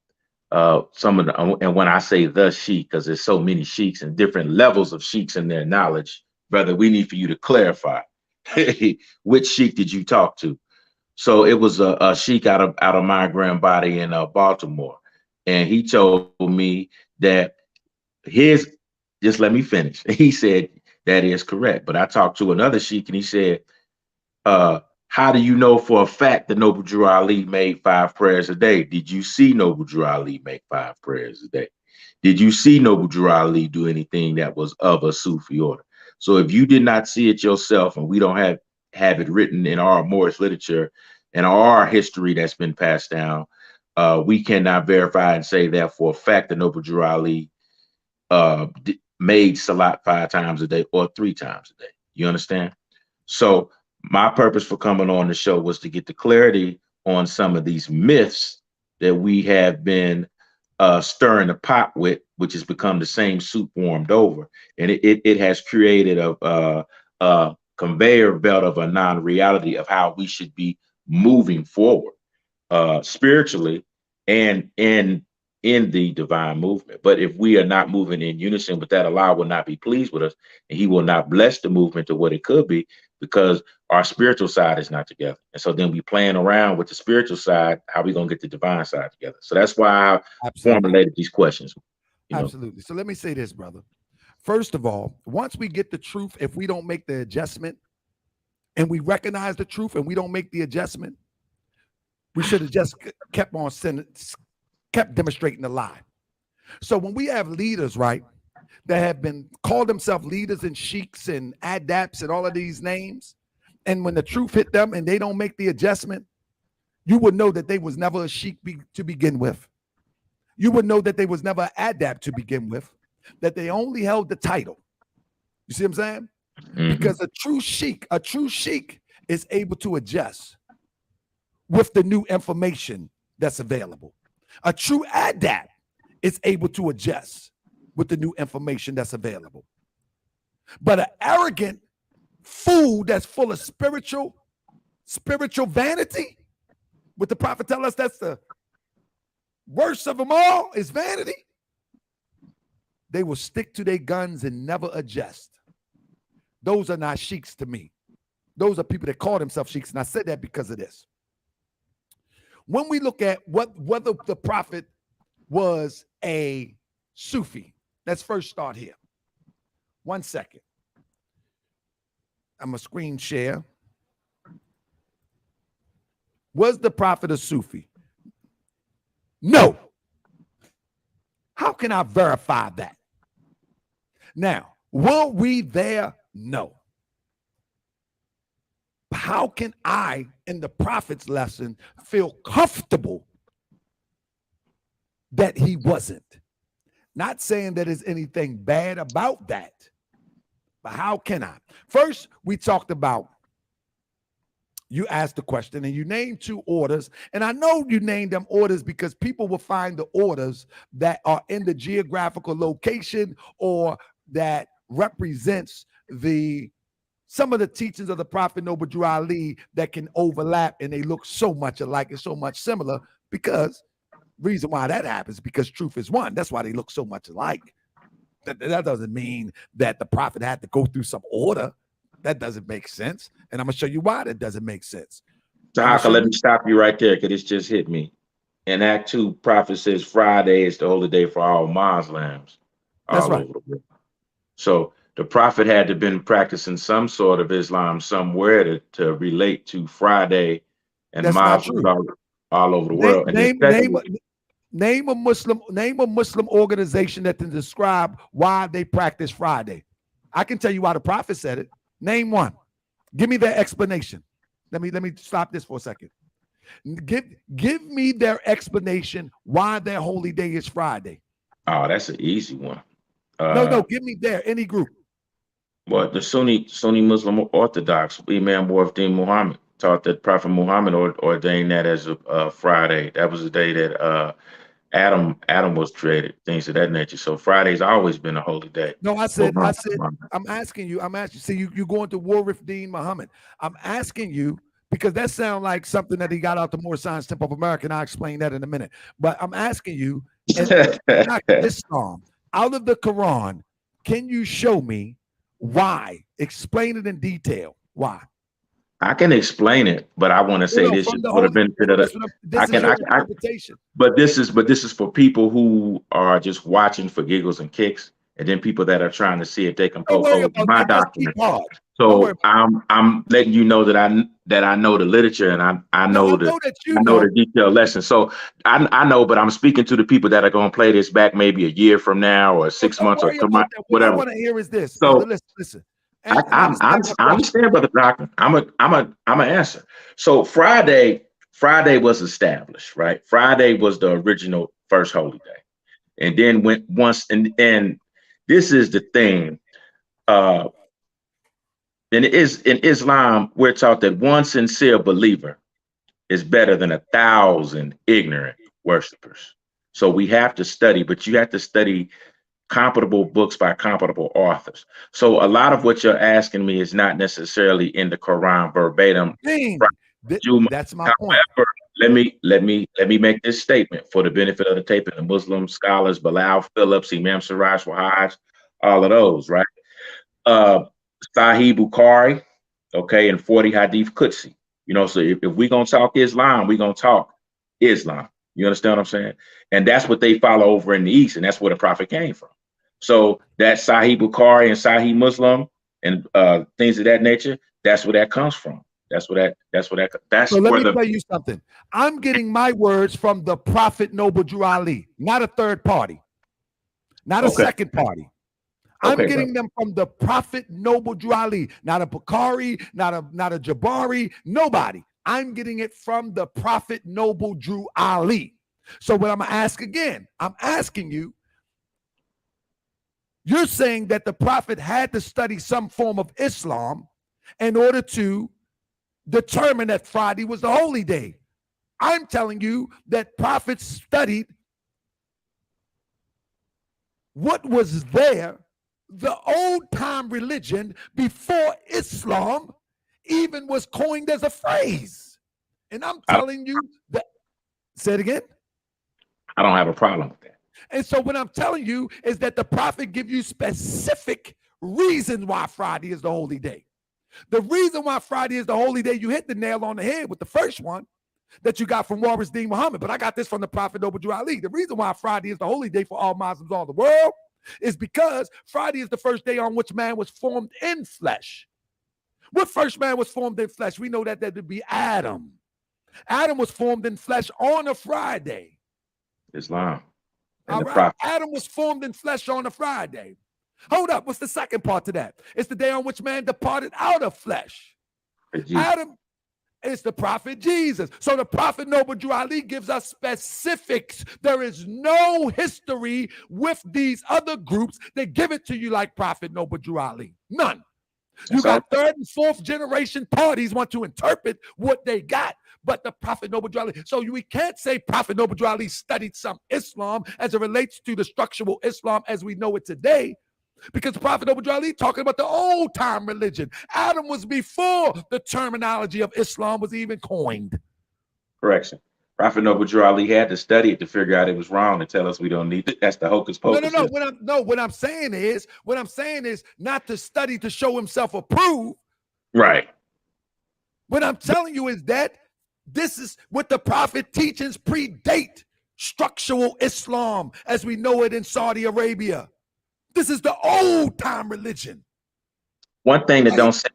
Some of the, and when I say the sheikh, because there's so many sheikhs and different levels of sheikhs in their knowledge, brother, we need for you to clarify which sheikh did you talk to? So it was a sheikh out of my grand body in Baltimore, and he told me that his, just let me finish. He said that is correct, but I talked to another sheikh and he said, how do you know for a fact that Noble Drew Ali made 5 prayers a day? Did you see Noble Drew Ali make 5 prayers a day? Did you see Noble Drew Ali do anything that was of a Sufi order? So if you did not see it yourself, and we don't have it written in our Moorish literature and our history that's been passed down, we cannot verify and say that for a fact that Noble Drew Ali made Salat 5 times a day or 3 times a day. You understand? So my purpose for coming on the show was to get the clarity on some of these myths that we have been stirring the pot with, which has become the same soup warmed over. And it has created a conveyor belt of a non-reality of how we should be moving forward spiritually and in the divine movement. But if we are not moving in unison with that, Allah will not be pleased with us, and he will not bless the movement to what it could be, because our spiritual side is not together. And so then we playing around with the spiritual side, how we gonna get the divine side together. So that's why I formulated these questions. Absolutely. So let me say this, brother. First of all, once we get the truth, if we don't make the adjustment and we recognize the truth and we don't make the adjustment, we should have just kept on kept demonstrating the lie. So when we have leaders, right, that have been called themselves leaders and sheiks and adapts and all of these names, and when the truth hit them and they don't make the adjustment, you would know that they was never a sheik to begin with. You would know that they was never an adapt to begin with, that they only held the title. You see what I'm saying? Mm-hmm. Because a true sheik is able to adjust with the new information that's available. A true adapt is able to adjust with the new information that's available. But an arrogant fool that's full of spiritual vanity, what the prophet tell us that's the worst of them all is vanity. They will stick to their guns and never adjust. Those are not sheiks to me. Those are people that call themselves sheiks. And I said that because of this. When we look at whether the prophet was a Sufi, let's first start here. 1 second. I'm a screen share. Was the prophet a Sufi? No. How can I verify that? Now, were we there? No. how can I, in the prophet's lesson, feel comfortable that he wasn't? Not saying that there's anything bad about that, but how can I? First, we talked about, you asked the question and you named 2 orders. And I know you named them orders because people will find the orders that are in the geographical location or that represents some of the teachings of the Prophet Noble Drew Ali that can overlap and they look so much alike and so much similar, because reason why that happens because truth is one. That's why they look so much alike. That doesn't mean that the prophet had to go through some order. That doesn't make sense. And I'm going to show you why that doesn't make sense. Tahaka, let me stop you right there because it's just hit me. In Act 2, prophet says Friday is the holy day for all Muslims all over the world. So the prophet had to have been practicing some sort of Islam somewhere to relate to Friday and Muslims all over the world. Name a Muslim organization that can describe why they practice Friday. I can tell you why the prophet said it. Name one. Give me their explanation. Let me stop this for a second. Give me their explanation why their holy day is Friday. Oh, that's an easy one. No, give me any group. Well, the Sunni Muslim Orthodox, Imam Muhammad Muhammad taught that Prophet Muhammad ordained that as a Friday. That was the day that Adam was created, things of that nature. So Friday's always been a holy day. No, I'm asking you. See, you going to Warifdeen Muhammad. I'm asking you because that sounds like something that he got out the Moorish Science Temple of America, and I'll explain that in a minute. But I'm asking you, Islam, out of the Quran, can you show me why? Explain it in detail. Why? I can explain it, but I want to say this is for the benefit of but this is for people who are just watching for giggles and kicks, and then people that are trying to see if they can poke holes in my doctrine. So I'm letting you know that I know the literature and I know the detailed lesson. So I know, but I'm speaking to the people that are going to play this back maybe a year from now or 6 months or whatever. What I want to hear is this. So listen. I understand, Brother Doctor. I'm a answer. So Friday was established, right? Friday was the original first holy day, and then and this is the thing. In Islam, we're taught that one sincere believer is better than 1,000 ignorant worshipers. So we have to study, but you have to study comparable books by comparable authors. So a lot of what you're asking me is not necessarily in the Quran verbatim. That's my point. However, let me make this statement for the benefit of the tape and the Muslim scholars, Bilal Phillips, Imam Siraj Wahaj, all of those, right? Sahih Bukhari, okay, and 40 Hadith Qudsi. So if we're gonna talk Islam, we're gonna talk Islam. You understand what I'm saying? And that's what they follow over in the East, and that's where the prophet came from. So that Sahih Bukhari and Sahih Muslim and things of that nature, that's where that comes from. So let me tell you something. I'm getting my words from the Prophet Noble Drew Ali, not a third party, not a second party. I'm getting them from the Prophet Noble Drew Ali, not a Bukhari, not a Jabari, nobody. I'm getting it from the Prophet Noble Drew Ali. So what I'm going to ask again, I'm asking you, you're saying that the prophet had to study some form of Islam in order to determine that Friday was the holy day. I'm telling you that prophets studied what was there, the old time religion before Islam even was coined as a phrase. And I'm telling you that, say it again. I don't have a problem with that. And so what I'm telling you is that the prophet give you specific reasons why Friday is the holy day. The reason why Friday is the holy day, you hit the nail on the head with the first one that you got from Warifdeen Muhammad, but I got this from the Prophet Noble Drew Ali. The reason why Friday is the holy day for all Muslims all the world is because Friday is the first day on which man was formed in flesh. What first man was formed in flesh? We know that would be Adam. Adam was formed in flesh on a Friday. Islam. All right. Adam was formed in flesh on a Friday. Hold up. What's the second part to that? It's the day on which man departed out of flesh. Adam is the prophet Jesus. So the prophet Noble Drew Ali gives us specifics. There is no history with these other groups that give it to you like prophet Noble Drew Ali. None. You got third and fourth generation parties want to interpret what they got, but the prophet Noble Drew Ali. So we can't say prophet Noble Drew Ali studied some Islam as it relates to the structural Islam as we know it today. Because the prophet Noble Drew Ali talking about the old time religion. Adam was before the terminology of Islam was even coined. Correction. Prophet Noble Drew Ali had to study it to figure out it was wrong and tell us we don't need it. That's the hocus pocus. What I'm saying is not to study to show himself approved. Right. What I'm telling you is that this is what the prophet teachings predate structural Islam as we know it in Saudi Arabia. This is the old time religion. One thing that don't say,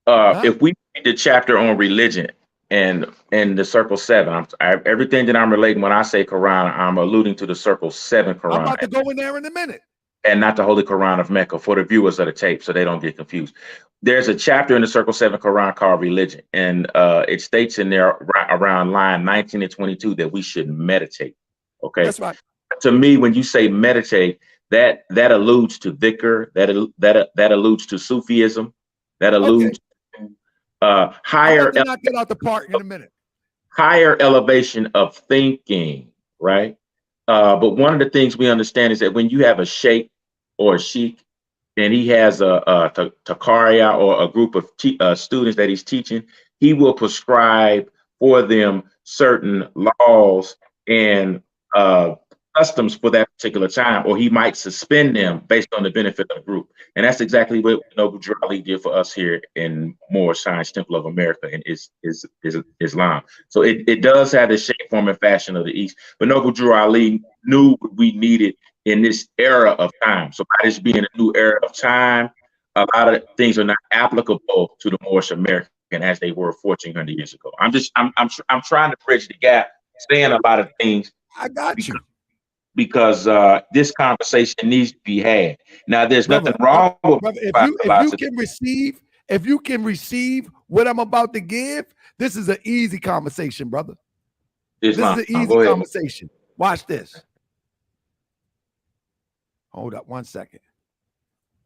if we read the chapter on religion and in the circle 7, everything that I'm relating when I say Quran, I'm alluding to the circle 7 Quran. I'm about to go in there in a minute. And not the Holy Quran of Mecca for the viewers of the tape, so they don't get confused. There's a chapter in the circle 7 Quran called religion, and it states in there around line 19 and 22 that we should meditate. Okay, that's right. To me, when you say meditate, that alludes to dhikr, that alludes to Sufism, that alludes to higher. I'll knock it out the park in a minute. Higher elevation of thinking, right? But one of the things we understand is that when you have a sheikh or a sheikh, and he has a taqariya or a group of students that he's teaching, he will prescribe for them certain laws and customs for that particular time, or he might suspend them based on the benefit of the group. And that's exactly what Noble Drew Ali did for us here in Moorish Science Temple of America and is Islam. So it does have the shape, form, and fashion of the East. But Noble Drew Ali knew what we needed in this era of time. So by this being a new era of time, a lot of things are not applicable to the Moorish American as they were 1,400 years ago. I'm trying to bridge the gap, saying a lot of things. I got you. Because this conversation needs to be had. Now, there's nothing wrong with if you can receive what I'm about to give, this is an easy conversation, brother. This is an easy conversation. Watch this. Hold up 1 second.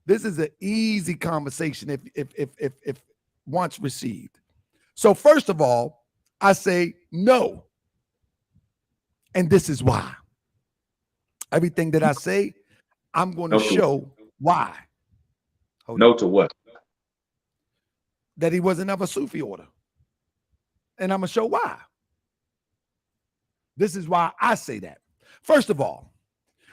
This is an easy conversation if once received. So first of all, I say no. And this is why. Everything that I say, I'm going to show why. No to what? That he wasn't of a Sufi order. And I'm going to show why. This is why I say that. First of all,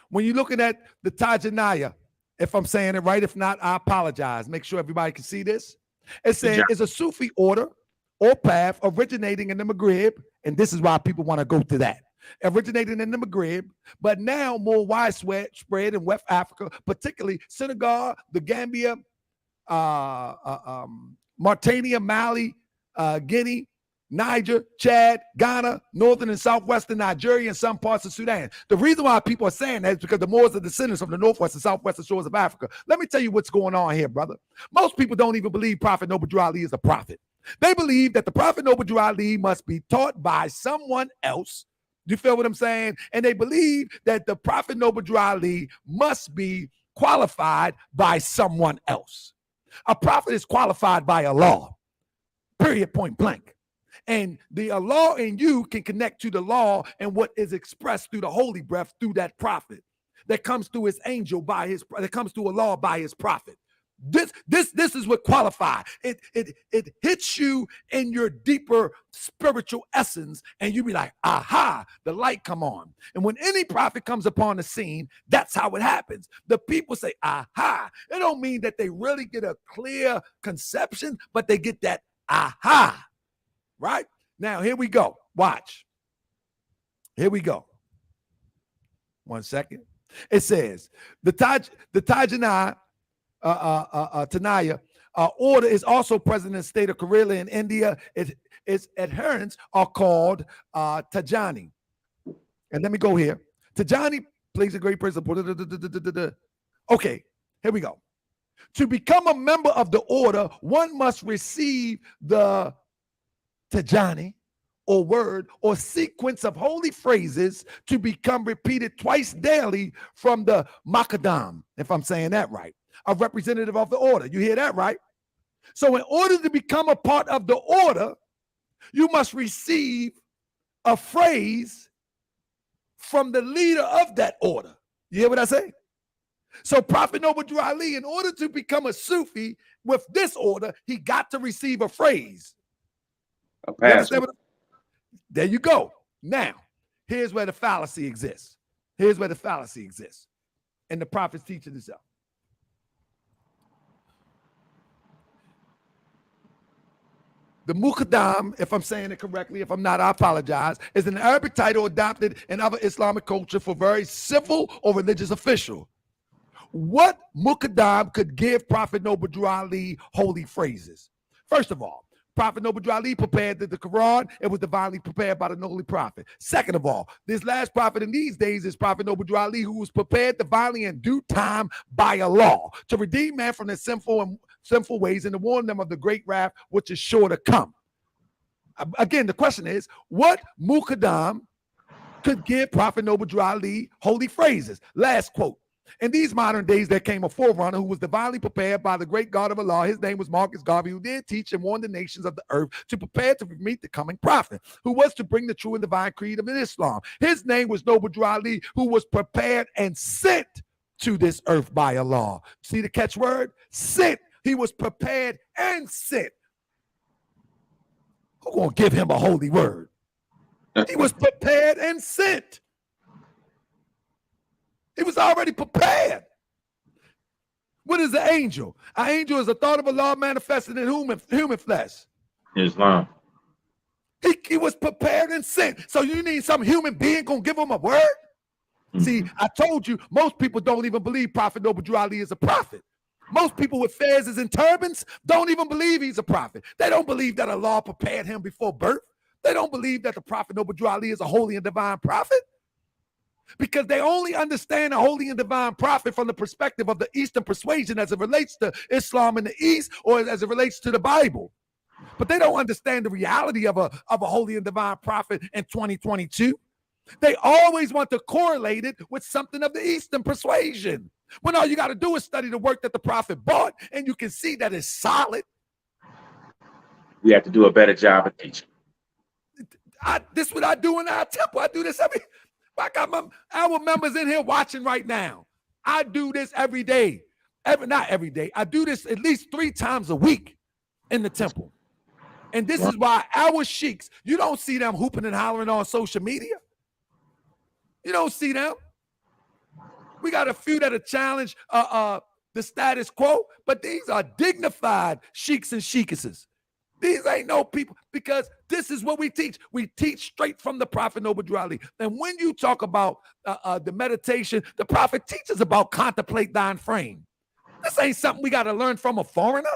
when you're looking at the Tajanaya, if I'm saying it right, if not, I apologize. Make sure everybody can see this. It says it's a Sufi order or path originating in the Maghrib, and this is why people want to go to that. Originating in the Maghrib, but now more widespread in West Africa, particularly Senegal, the Gambia, Mauritania, Mali, Guinea, Niger, Chad, Ghana, northern and southwestern Nigeria, and some parts of Sudan. The reason why people are saying that is because the Moors are descendants from the northwest and southwestern shores of Africa. Let me tell you what's going on here, brother. Most people don't even believe Prophet Noble Drew Ali is a prophet. They believe that the Prophet Noble Drew Ali must be taught by someone else. You feel what I'm saying? And they believe that the Prophet Noble Drew Ali must be qualified by someone else. A prophet is qualified by Allah, period, point blank. And the Allah in you can connect to the law and what is expressed through the holy breath through that prophet that comes through his angel that comes to Allah by his prophet. This is what qualifies. It hits you in your deeper spiritual essence, and you be like, aha, the light come on. And when any prophet comes upon the scene, that's how it happens. The people say, aha. It don't mean that they really get a clear conception, but they get that aha. Right? Now, here we go. Watch. Here we go. 1 second. It says, the Tajanaya order is also present in the state of Kerala in India. Its adherents are called Tajani. And let me go here. Tajani plays a great principle. Okay, here we go. To become a member of the order, one must receive the tajani, or word, or sequence of holy phrases to become repeated twice daily from the makadam, if I'm saying that right, a representative of the order. You hear that right? So in order to become a part of the order, you must receive a phrase from the leader of that order. You hear what I say? So Prophet Noble Drew Ali, in order to become a Sufi with this order, he got to receive a phrase. A You understand password. there you go. Now, here's where the fallacy exists. Here's where the fallacy exists. And the Prophet's teaching himself. The Muqaddam, if I'm saying it correctly, if I'm not, I apologize, is an Arabic title adopted in other Islamic culture for very civil or religious official. What Muqaddam could give Prophet Noble Drew Ali holy phrases? First of all, Prophet Noble Drew Ali prepared the Quran. It was divinely prepared by the Holy Prophet. Second of all, this last prophet in these days is Prophet Noble Drew Ali, who was prepared divinely in due time by Allah to redeem man from their sinful ways and to warn them of the great wrath which is sure to come. Again, the question is, what Muqaddam could give Prophet Noble Drew Ali holy phrases? Last quote. In these modern days, there came a forerunner who was divinely prepared by the great God of Allah. His name was Marcus Garvey, who did teach and warn the nations of the earth to prepare to meet the coming prophet, who was to bring the true and divine creed of Islam. His name was Noble Drew Ali, who was prepared and sent to this earth by Allah. See the catchword? Sent. He was prepared and sent. Who's going to give him a holy word? He was prepared and sent. He was already prepared. What is an angel? An angel is a thought of Allah manifested in human flesh. Islam. He was prepared and sent. So you need some human being going to give him a word? See, I told you, most people don't even believe Prophet Noble Drew Ali is a prophet. Most people with fezzes and turbans don't even believe he's a prophet. They don't believe that Allah prepared him before birth. They don't believe that the Prophet Noble Drew Ali is a holy and divine prophet. Because they only understand a holy and divine prophet from the perspective of the Eastern persuasion as it relates to Islam in the East or as it relates to the Bible. But they don't understand the reality of a holy and divine prophet in 2022. They always want to correlate it with something of the Eastern persuasion. When all you got to do is study the work that the prophet bought, and you can see that it's solid. We have to do a better job of teaching. This is what I do in our temple. I do this I got our members in here watching right now. I do this every day. Not every day. I do this at least 3 times a week in the temple. And this is why our sheiks, you don't see them hooping and hollering on social media. You don't see them. We got a few that are challenge the status quo, but these are dignified sheiks and sheikesses. These ain't no people, because this is what we teach. We teach straight from the Prophet Noble Drew Ali. And when you talk about the meditation, the Prophet teaches about contemplate thine frame. This ain't something we got to learn from a foreigner.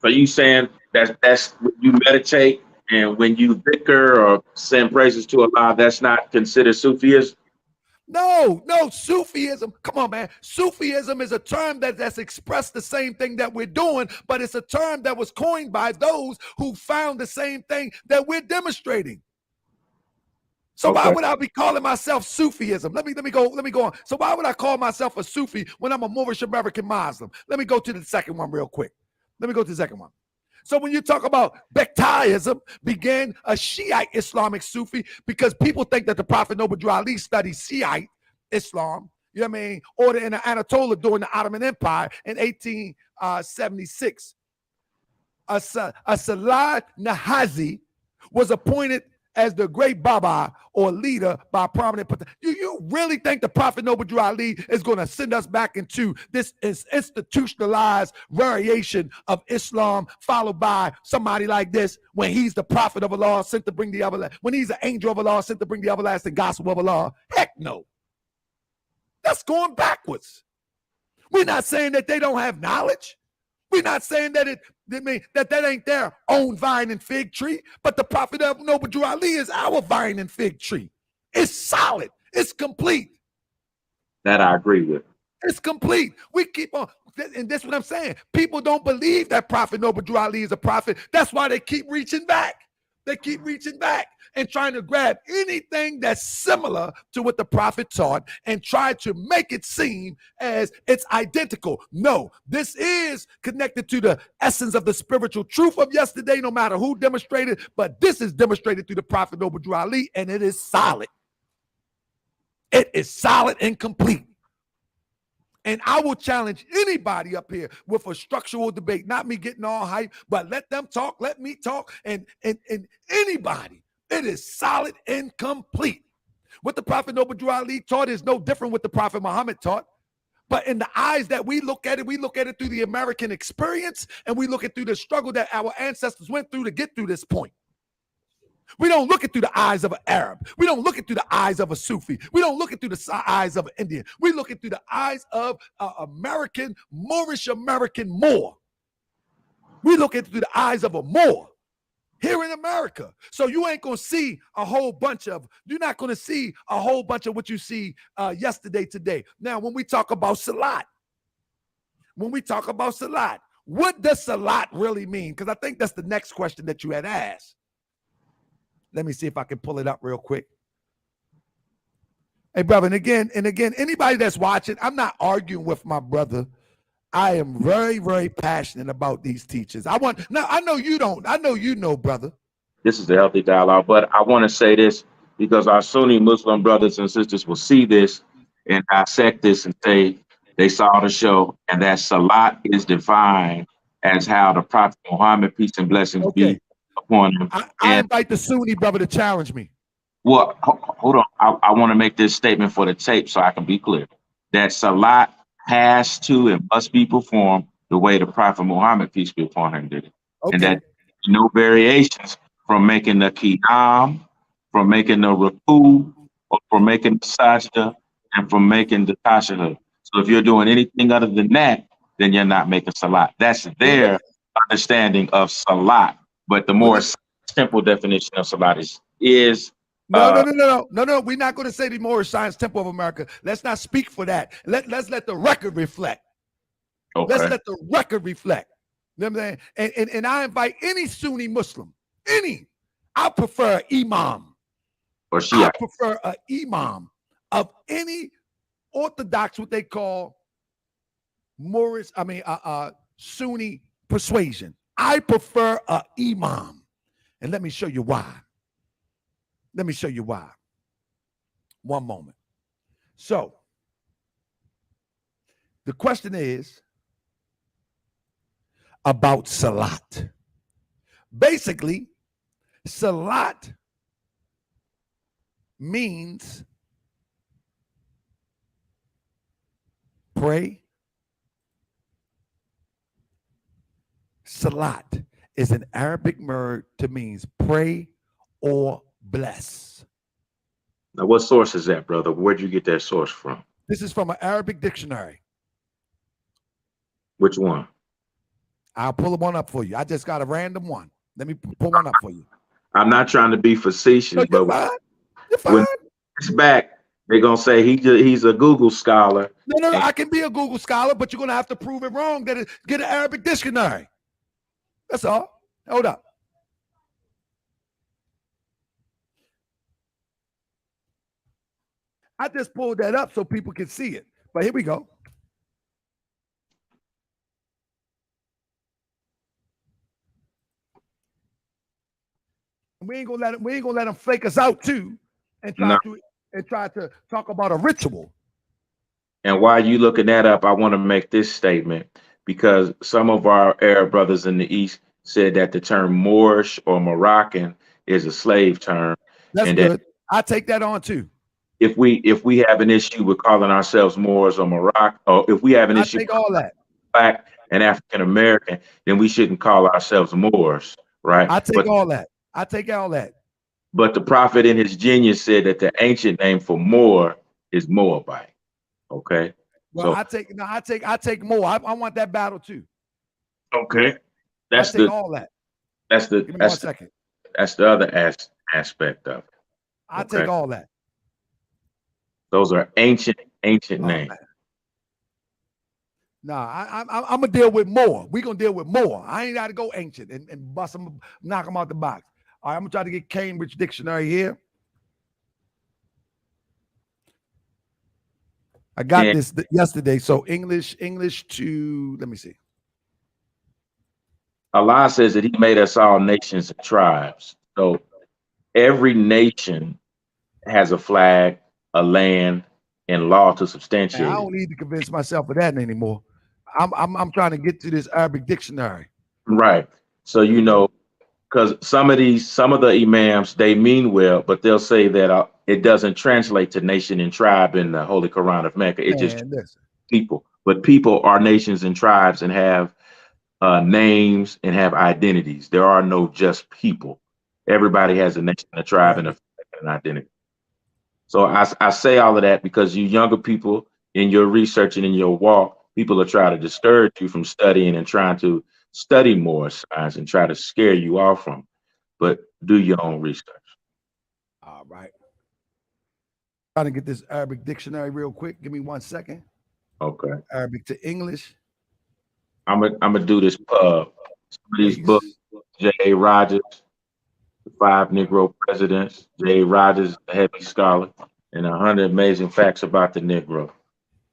So you saying that's when you meditate and when you dhikr or send praises to Allah, that's not considered Sufism? No, Sufism. Come on, man. Sufism is a term that's expressed the same thing that we're doing, but it's a term that was coined by those who found the same thing that we're demonstrating. So why would I be calling myself Sufism? Let me go on. So why would I call myself a Sufi when I'm a Moorish American Muslim? Let me go to the second one real quick. So when you talk about Bektaism, began a Shiite Islamic Sufi, because people think that the Prophet Noble Drew Ali studied Shiite Islam, you know what I mean, order in Anatolia during the Ottoman Empire in 1876. Salah Nahazi was appointed as the great Baba or leader by a prominent. You really think the Prophet Noble Drew Ali is going to send us back into this institutionalized variation of Islam, followed by somebody like this, when he's the prophet of Allah sent to bring the everlasting, when he's an angel of Allah sent to bring the everlasting gospel of Allah? Heck no. That's going backwards. We're not saying that they don't have knowledge. We're not saying that that ain't their own vine and fig tree, but the Prophet of Noble Drew Ali is our vine and fig tree. It's solid. It's complete. That I agree with. It's complete. We keep on, and that's what I'm saying. People don't believe that Prophet Noble Drew Ali is a prophet. That's why they keep reaching back. They keep reaching back and trying to grab anything that's similar to what the prophet taught and try to make it seem as it's identical. No, this is connected to the essence of the spiritual truth of yesterday, no matter who demonstrated, but this is demonstrated through the Prophet Noble Drew Ali, and it is solid. It is solid and complete. And I will challenge anybody up here with a structural debate, not me getting all hype, but let them talk, let me talk, and anybody. It is solid and complete. What the Prophet Noble Drew Ali taught is no different what the Prophet Muhammad taught. But in the eyes that we look at it through the American experience, and we look at it through the struggle that our ancestors went through to get through this point. We don't look it through the eyes of an Arab. We don't look it through the eyes of a Sufi. We don't look it through the eyes of an Indian. We look it through the eyes of an American, Moorish American Moor. We look it through the eyes of a Moor here in America. So you ain't going to see a whole bunch of, you're not going to see a whole bunch of what you see yesterday, today. Now, when we talk about Salat, what does Salat really mean? Because I think that's the next question that you had asked. Let me see if I can pull it up real quick. Hey, brother, and again, anybody that's watching, I'm not arguing with my brother. I am very, very passionate about these teachers. I know you don't. I know you know, brother. This is a healthy dialogue, but I want to say this because our Sunni Muslim brothers and sisters will see this and dissect this and say they saw the show, and that Salat is defined as how the Prophet Muhammad, peace and blessings be upon him. I invite the Sunni brother to challenge me. Well, hold on. I want to make this statement for the tape so I can be clear. That Salat has to and must be performed the way the Prophet Muhammad, peace be upon him, did it. Okay. And that no variations from making the Qiyam, from making the Ruku, or from making the Sajda, and from making the Tashahhud. So if you're doing anything other than that, then you're not making Salat. That's their understanding of Salat. But the more simple definition of Salat is No. We're not going to say the Moorish Science Temple of America. Let's not speak for that. Let's let the record reflect. Okay. Let's let the record reflect. You know what I'm saying? And I invite any Sunni Muslim, I prefer imam. Or Shia. I prefer an imam of any Orthodox, what they call Moorish, Sunni persuasion. I prefer an imam. And let me show you why. One moment. So, the question is about Salat. Basically, Salat means pray. Salat is an Arabic word that means pray or bless. Now, what source is that, brother? Where'd you get that source from? This is from an Arabic dictionary. Which one? I'll pull one up for you. I just got a random one. Let me pull one up for you. I'm not trying to be facetious, no, but you're fine. When it's back, they're gonna say he's a Google scholar. No, I can be a Google scholar, but you're gonna have to prove it wrong. Get an Arabic dictionary. That's all. Hold up. I just pulled that up so people can see it. But here we go. We ain't gonna let them flake us out too, and try to talk about a ritual. And while you looking that up, I want to make this statement because some of our Arab brothers in the East said that the term Moorish or Moroccan is a slave term. That's good. I take that on too. If we have an issue with calling ourselves Moors or Moroccan, or if we have an issue with all that Black and African American, then we shouldn't call ourselves Moors, right? I take all that. But the prophet in his genius said that the ancient name for Moor is Moabite. Okay. Well, so, I take more. I want that battle too. Okay. That's all that. Give me 1 second. That's the other aspect of it. I take all that. Those are ancient names. Nah, I'm gonna deal with more. We're gonna deal with more. I ain't gotta go ancient and bust them, knock them out the box. All right, I'm gonna try to get Cambridge Dictionary here. I got And this yesterday. So English to, let me see. Allah says that He made us all nations and tribes. So every nation has a flag, a land, and law to Man, I substantiate it. don't need to convince myself of that anymore. I'm trying to get to this Arabic dictionary. Right. So you know, because some of the imams they mean well, but they'll say that it doesn't translate to nation and tribe in the Holy Quran of Mecca. It just Man, listen. people. But people are nations and tribes and have names and have identities. There are no just people. Everybody has a nation, a tribe, and Arabic. an identity. So I say all of that because you younger people in your research and in your walk, people are trying to discourage you from studying and trying to study more science and try to scare you off from. But do your own research. All right. Trying to get this Arabic dictionary real quick. Give me 1 second. Okay. Arabic to English. I'm gonna do this pub. Some of these books, Base. J.A. Rogers, The Five Negro Presidents. J.A. Rogers, a heavy scholar, and 100 amazing facts about the Negro.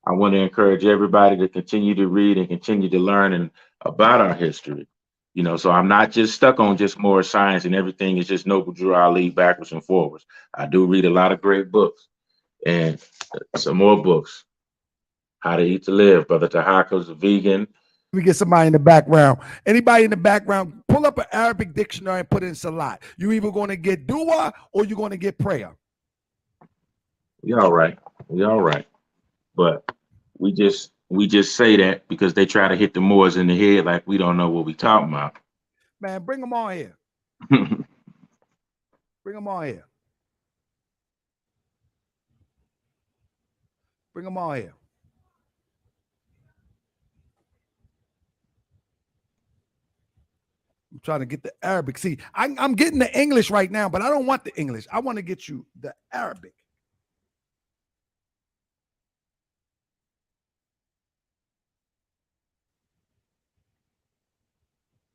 I want to encourage everybody to continue to read and continue to learn and about our history. You know, so I'm not just stuck on just more science and everything is just Noble Drew Ali backwards and forwards. I do read a lot of great books and some more books. How to Eat to Live, Brother Tahaka's a vegan. Let me get somebody in the background. Anybody in the background, pull up an Arabic dictionary and put in Salah. You either going to get dua or you're going to get prayer. We all right. We all right. But we just say that because they try to hit the Moors in the head like we don't know what we talking about. Man, bring them on here. Bring them on here. Bring them on here. I'm trying to get the Arabic. See, I'm getting the English right now, but I don't want the English. I want to get you the Arabic.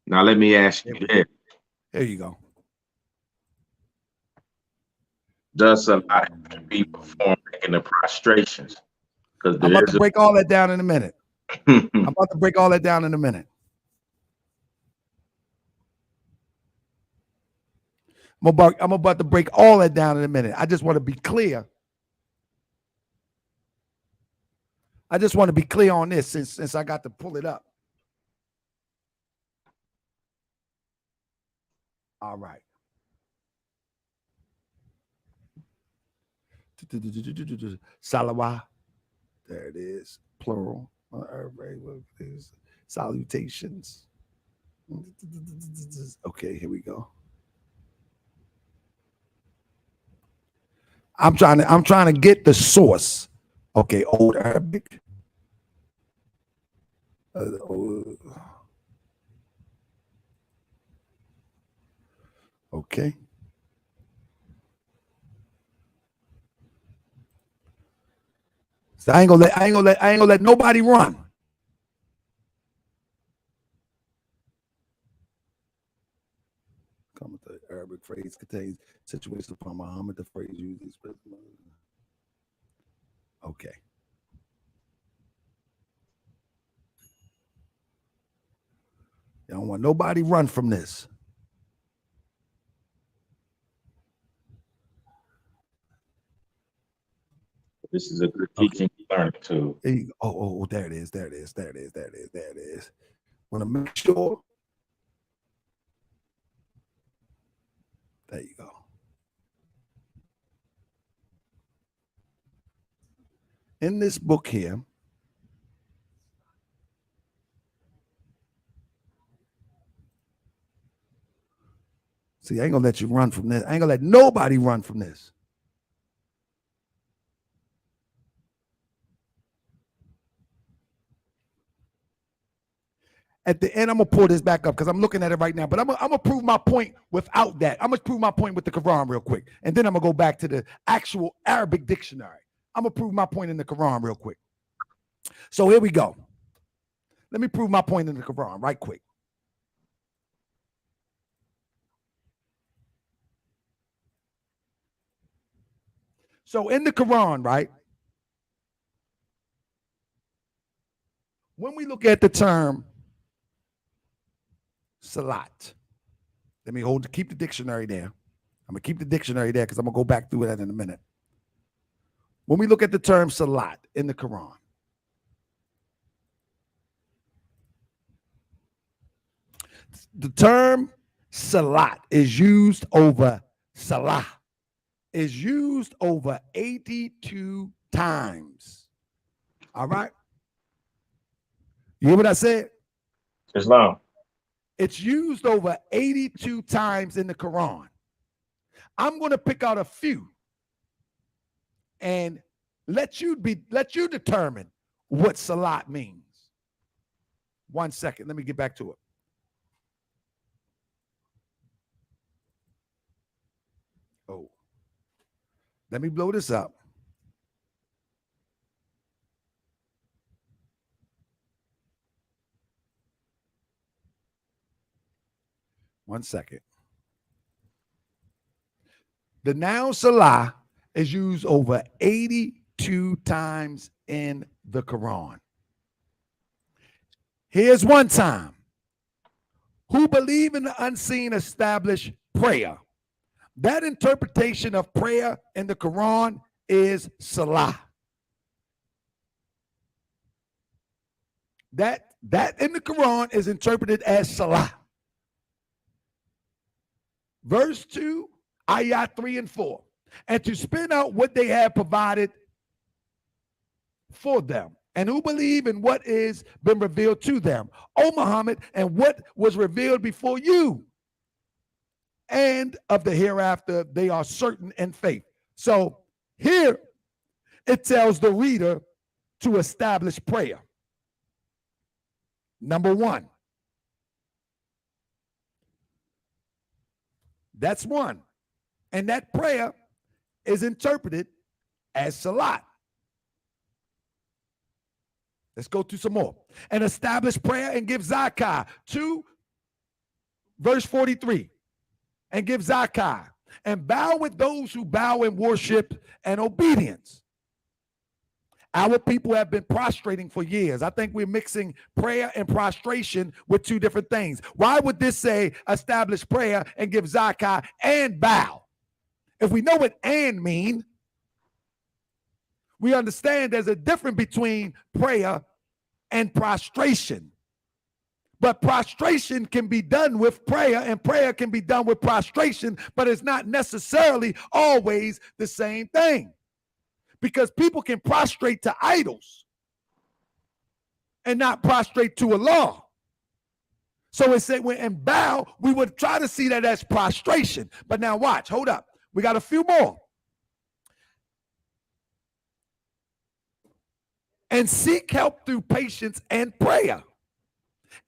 Now let me ask you this. There you go. Does a lot have to be performed in the prostrations? Because I'm about to break all that down in a minute. I'm about to break all that down in a minute. I'm about to break all that down in a minute. I just want to be clear. I just want to be clear on this since I got to pull it up. All right. Salah. There it is. Plural. Salutations. Okay, here we go. I'm trying to get the source. Okay, Old Arabic. Okay. So I ain't gonna let nobody run. Come with the Arabic phrase contains situations upon Muhammad. The phrase uses. Okay. I don't want nobody run from this. This is a good teaching learning tool. Oh, there it is. There it is. There it is. There it is. There it is. Want to make sure. There you go. In this book here, see, I ain't gonna let you run from this. I ain't gonna let nobody run from this. At the end, I'm gonna pull this back up because I'm looking at it right now. But I'm gonna prove my point without that. I'm gonna prove my point with the Quran real quick, and then I'm gonna go back to the actual Arabic dictionary. I'm gonna prove my point in the Quran real quick. So here we go. Let me prove my point in the Quran right quick. So in the Quran, right, when we look at the term salat, let me keep the dictionary there. I'm going to keep the dictionary there because I'm going to go back through that in a minute. When we look at the term salat in the Quran, the term salat is used over salah, is used over 82 times. All right? You hear what I said? Islam. It's used over 82 times in the Quran. I'm going to pick out a few and let you determine what salat means. 1 second. Let me get back to it. Oh, let me blow this up. One second. The noun salah is used over 82 times in the Quran. Here's one time. Who believe in the unseen establish prayer. That interpretation of prayer in the Quran is salah. That in the Quran is interpreted as salah. Verse 2, ayat 3 and 4. And to spin out what they have provided for them, and who believe in what is been revealed to them, O Muhammad, and what was revealed before you. And of the hereafter, they are certain in faith. So here it tells the reader to establish prayer. Number one. That's one. And that prayer is interpreted as salat. Let's go through some more. And establish prayer and give zakah. 2, verse 43. And give zakah. And bow with those who bow in worship and obedience. Our people have been prostrating for years. I think we're mixing prayer and prostration with two different things. Why would this say establish prayer and give zakah and bow? If we know what and mean, we understand there's a difference between prayer and prostration. But prostration can be done with prayer, and prayer can be done with prostration, but it's not necessarily always the same thing. Because people can prostrate to idols and not prostrate to Allah. So it said when and bow, we would try to see that as prostration. But now watch, hold up. We got a few more. And seek help through patience and prayer.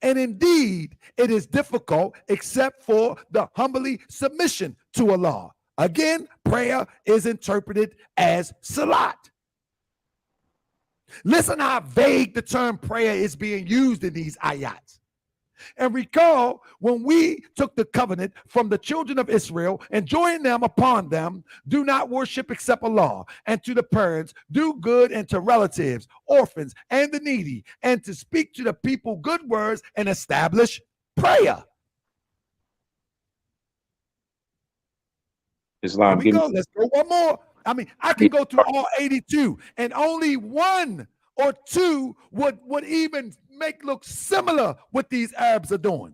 And indeed, it is difficult except for the humbly submission to Allah. Again, prayer is interpreted as salat. Listen how vague the term prayer is being used in these ayats. And recall when we took the covenant from the children of Israel and joined them upon them, do not worship except Allah, and to the parents, do good, and to relatives, orphans, and the needy, and to speak to the people good words and establish prayer. Islam. Here we go. Let's go one more. I mean, I can go through all 82, and only one or two would even make look similar what these Arabs are doing.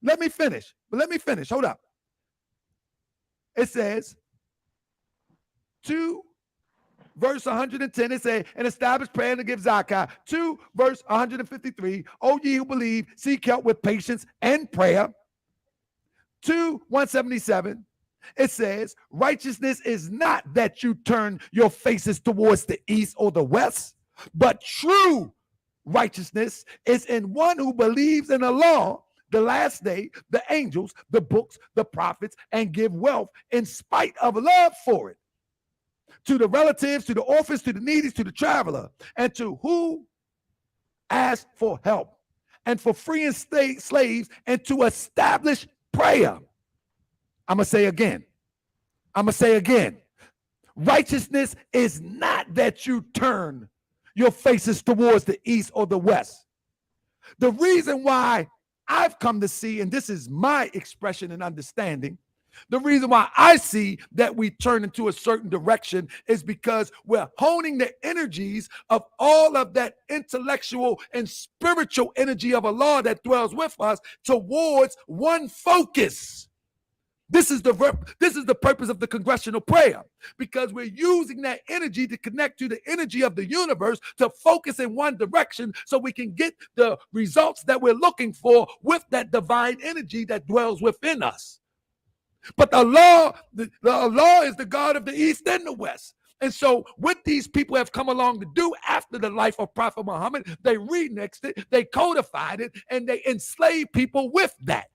Let me finish. Hold up. It says 2 verse 110, it says, and establish prayer and give zakah. 2 verse 153, O ye who believe, seek help with patience and prayer. 2 177, it says, righteousness is not that you turn your faces towards the east or the west, but true righteousness is in one who believes in Allah, the last day, the angels, the books, the prophets, and give wealth in spite of love for it. To the relatives, to the orphans, to the needy, to the traveler, and to who ask for help. and for freeing slaves and to establish prayer. I'm going to say again. Righteousness is not that you turn your faces towards the east or the west. The reason why I've come to see, and this is my expression and understanding, the reason why I see that we turn into a certain direction is because we're honing the energies of all of that intellectual and spiritual energy of Allah that dwells with us towards one focus. This is the purpose of the congressional prayer, because we're using that energy to connect to the energy of the universe to focus in one direction so we can get the results that we're looking for with that divine energy that dwells within us. But Allah is the God of the East and the West. And so what these people have come along to do after the life of Prophet Muhammad, they remixed it, they codified it, and they enslaved people with that.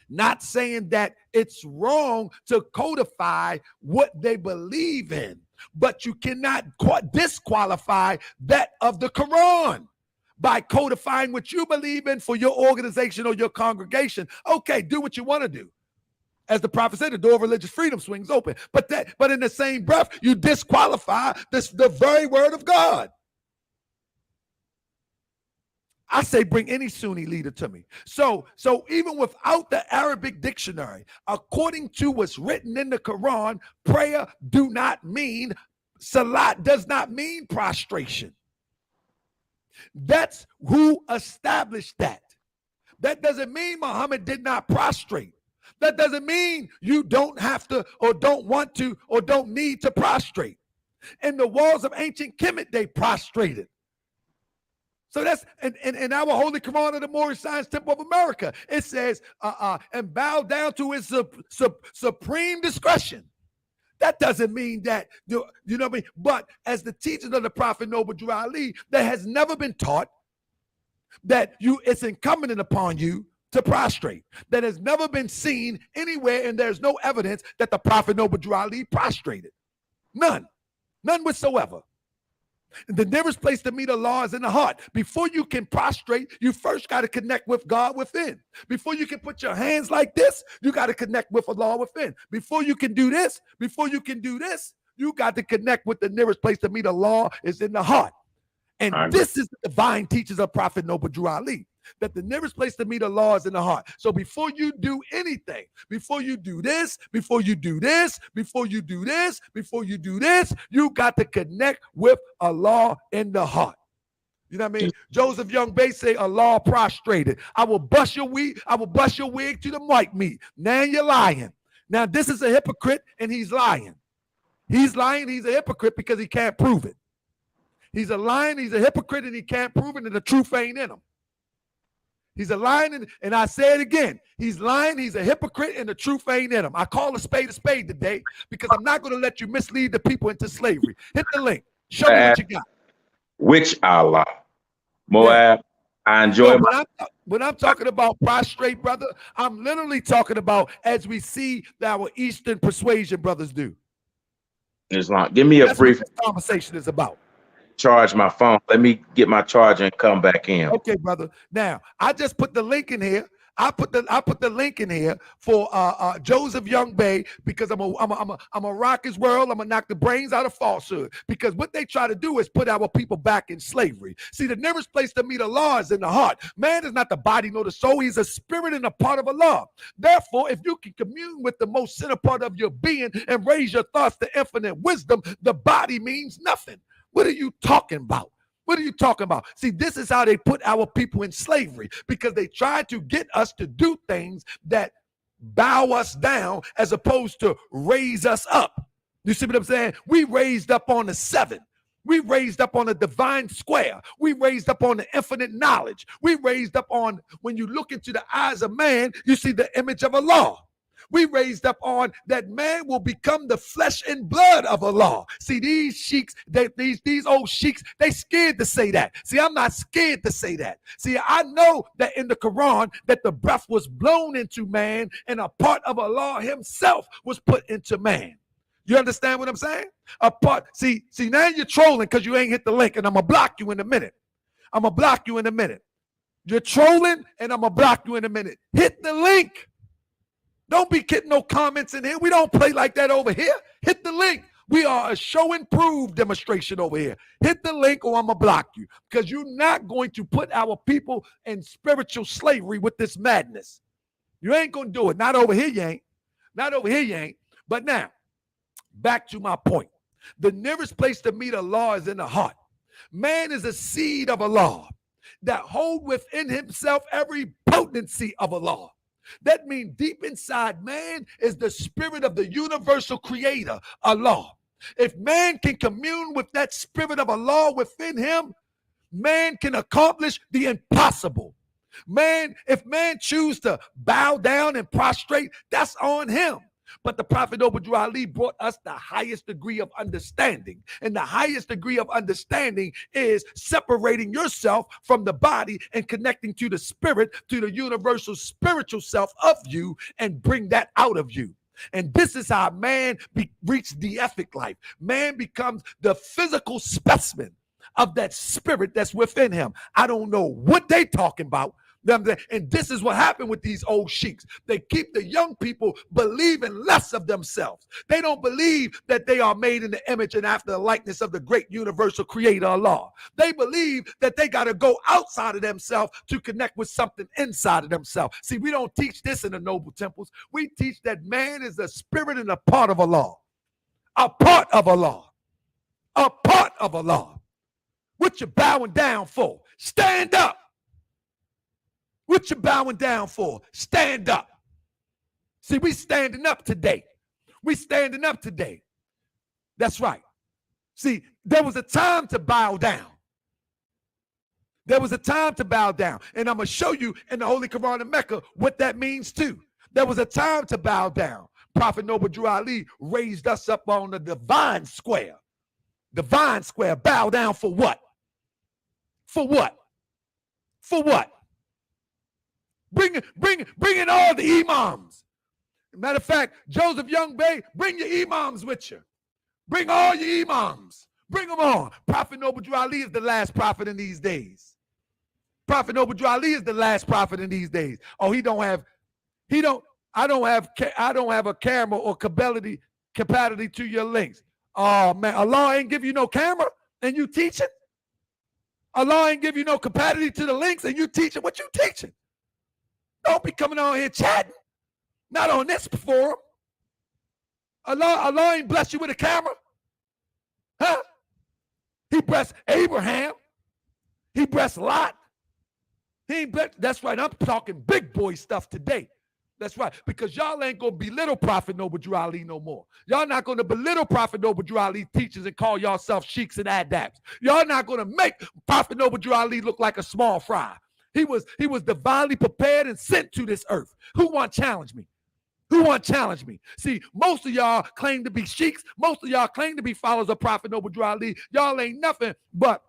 Not saying that it's wrong to codify what they believe in, but you cannot disqualify that of the Quran by codifying what you believe in for your organization or your congregation. Okay, do what you want to do. As the prophet said, the door of religious freedom swings open. But in the same breath, you disqualify the very word of God. I say bring any Sunni leader to me. So even without the Arabic dictionary, according to what's written in the Quran, prayer salat does not mean prostration. That's who established that. That doesn't mean Muhammad did not prostrate. That doesn't mean you don't have to or don't want to or don't need to prostrate. In the walls of ancient Kemet, they prostrated. So that's in our Holy Quran of the Moorish Science Temple of America. It says, and bow down to his supreme discretion. That doesn't mean that, you know what I mean? But as the teachings of the Prophet Noble Drew Ali, that has never been taught that it's incumbent upon you to prostrate. That has never been seen anywhere, and there's no evidence that the Prophet Noble Drew Ali prostrated. None whatsoever. The nearest place to meet Allah is in the heart. Before you can prostrate, you first got to connect with God within. Before you can put your hands like this, you got to connect with Allah within. Before you can do this, you got to connect with the nearest place to meet Allah is in the heart. And this is the divine teachings of Prophet Noble Drew Ali, that the nearest place to meet Allah is in the heart. So before you do anything, before you do this, you got to connect with Allah in the heart. You know what I mean? Joseph Young Bay say Allah prostrated. I will bust your wig to the white meat. Now you're lying. Now this is a hypocrite and he's lying. He's lying, he's a hypocrite because he can't prove it. He's a lion, he's a hypocrite, and he can't prove it, and the truth ain't in him. He's a lion, and I say it again. He's lying, he's a hypocrite, and the truth ain't in him. I call a spade today because I'm not going to let you mislead the people into slavery. Hit the link. Show me what you got. Which Allah? Moab, I enjoy when I'm talking about prostrate, brother, I'm literally talking about as we see that our Eastern persuasion brothers do. Islam. Give me a brief. What this conversation is about. Charge my phone. Let me get my charger and come back in. Okay, brother. Now I just put the link in here. I put the link in here for Joseph Young Bay because I'm a rock his world. I'm gonna knock the brains out of falsehood, because what they try to do is put our people back in slavery. See, the nearest place to meet Allah is in the heart. Man is not the body nor the soul. He's a spirit and a part of Allah. Therefore, if you can commune with the most center part of your being and raise your thoughts to infinite wisdom, the body means nothing. What are you talking about? What are you talking about? See, this is how they put our people in slavery, because they try to get us to do things that bow us down as opposed to raise us up. You see what I'm saying? We raised up on the seven. We raised up on the divine square. We raised up on the infinite knowledge. We raised up on, when you look into the eyes of man, you see the image of Allah. We raised up on that man will become the flesh and blood of Allah. See, these sheiks, these old sheiks, they scared to say that. See, I'm not scared to say that. See, I know that in the Quran that the breath was blown into man and a part of Allah himself was put into man. You understand what I'm saying? A part. See, now you're trolling because you ain't hit the link, and I'm going to block you in a minute. You're trolling, and I'm going to block you in a minute. Hit the link. Don't be getting no comments in here. We don't play like that over here. Hit the link. We are a show and prove demonstration over here. Hit the link or I'm going to block you, because you're not going to put our people in spiritual slavery with this madness. You ain't going to do it. Not over here, you ain't. Not over here, you ain't. But now, back to my point. The nearest place to meet Allah is in the heart. Man is a seed of Allah that hold within himself every potency of Allah. That means deep inside man is the spirit of the universal creator, Allah. If man can commune with that spirit of Allah within him, man can accomplish the impossible. Man, if man choose to bow down and prostrate, that's on him. But the Prophet Noble Ali brought us the highest degree of understanding. And the highest degree of understanding is separating yourself from the body and connecting to the spirit, to the universal spiritual self of you, and bring that out of you. And this is how man reaches the ethic life. Man becomes the physical specimen of that spirit that's within him. I don't know what they talking about. And this is what happened with these old sheiks. They keep the young people believing less of themselves. They don't believe that they are made in the image and after the likeness of the great universal creator Allah. They believe that they got to go outside of themselves to connect with something inside of themselves. See, we don't teach this in the noble temples. We teach that man is a spirit and a part of Allah. A part of Allah. A part of Allah. What you bowing down for? Stand up. What you bowing down for? Stand up. See, we standing up today. We standing up today. That's right. See, there was a time to bow down. There was a time to bow down. And I'm going to show you in the Holy Quran in Mecca what that means too. There was a time to bow down. Prophet Noble Drew Ali raised us up on the divine square. Divine square. Bow down for what? For what? For what? Bring in all the imams. Matter of fact, Joseph Young Bey, bring your imams with you. Bring all your imams. Bring them on. Prophet Noble Drew Ali is the last prophet in these days. Prophet Noble Drew Ali is the last prophet in these days. Oh, I don't have a camera or capacity to your links. Oh man, Allah ain't give you no camera and you teaching? Allah ain't give you no capacity to the links and you teaching? What you teaching? Don't be coming on here chatting. Not on this forum. Allah ain't blessed you with a camera. Huh? He blessed Abraham. He blessed Lot. He ain't blessed. That's right. I'm talking big boy stuff today. That's right. Because y'all ain't going to belittle Prophet Noble Drew Ali no more. Y'all not going to belittle Prophet Noble Drew Ali teachers and call yourself sheiks and adapts. Y'all not going to make Prophet Noble Drew Ali look like a small fry. He was divinely prepared and sent to this earth. Who want to challenge me? Who want to challenge me? See, most of y'all claim to be sheiks. Most of y'all claim to be followers of Prophet Noble Drew Ali. Y'all ain't nothing but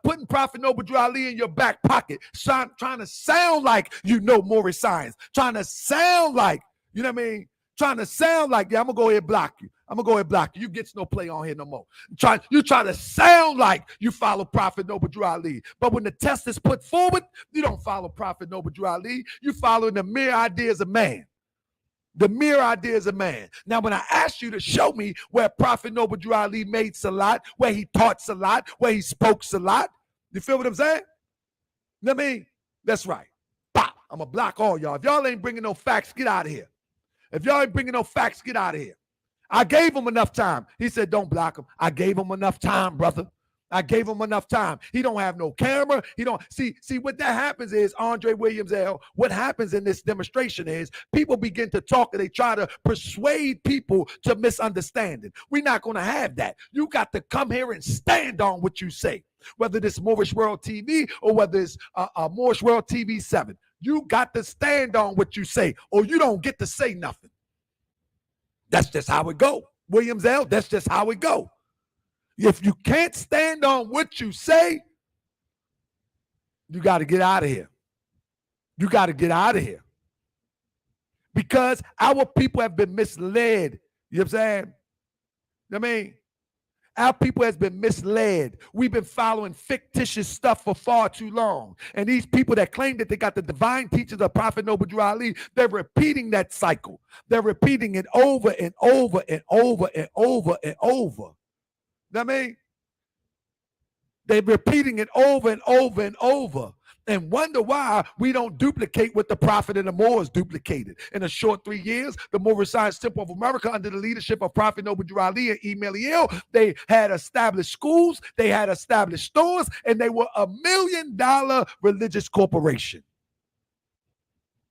putting Prophet Noble Drew Ali in your back pocket, trying to sound like you know Moorish science, trying to sound like, you know what I mean? Trying to sound like, yeah, I'm going to go ahead and block you. I'm going to go ahead and block you. You get no play on here no more. You try to sound like you follow Prophet Noble Drew Ali. But when the test is put forward, you don't follow Prophet Noble Drew Ali. You follow the mere ideas of man. The mere ideas of man. Now, when I asked you to show me where Prophet Noble Drew Ali made Salat, where he taught Salat, where he spoke Salat, you feel what I'm saying? You know what I mean? That's right. Bop. I'm going to block all y'all. If y'all ain't bringing no facts, get out of here. If y'all ain't bringing no facts, get out of here. I gave him enough time. He said, don't block him. I gave him enough time, brother. I gave him enough time. He don't have no camera. He don't see what that happens is, Andre Williams L. What happens in this demonstration is people begin to talk and they try to persuade people to misunderstanding. We're not going to have that. You got to come here and stand on what you say, whether this Moorish World TV or whether it's Moorish World TV 7. You got to stand on what you say, or you don't get to say nothing. That's just how it go. Williams L., that's just how it go. If you can't stand on what you say, you got to get out of here. You got to get out of here. Because our people have been misled. You know what I'm saying? I mean, Our people has been misled. We've been following fictitious stuff for far too long. And these people that claim that they got the divine teachings of Prophet Noble Drew Ali, they're repeating that cycle. They're repeating it over and over and over and over and over. You know what I mean? They're repeating it over and over and over, and wonder why we don't duplicate what the Prophet and the Moors duplicated. In a short 3 years, the Moorish Science Temple of America, under the leadership of Prophet Noble Drew Ali and Emeliel, they had established schools, they had established stores, and they were $1 million religious corporation.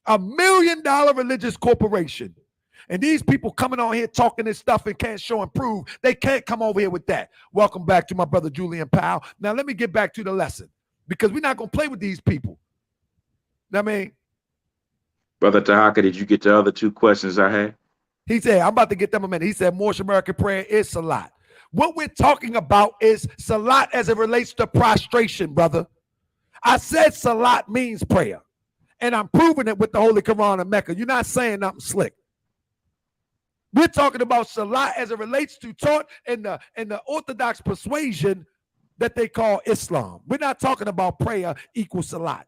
$1 million religious corporation. And these people coming on here talking this stuff and can't show and prove, they can't come over here with that. Welcome back to my brother Julian Powell. Now let me get back to the lesson, because we're not going to play with these people. I mean, Brother Tahaka, did you get the other two questions I had? He said, I'm about to get them a minute. He said, Moorish American prayer is Salat. What we're talking about is Salat as it relates to prostration, brother. I said Salat means prayer, and I'm proving it with the Holy Quran of Mecca. You're not saying nothing slick. We're talking about Salat as it relates to taught in the Orthodox persuasion that they call Islam. We're not talking about prayer equals Salat.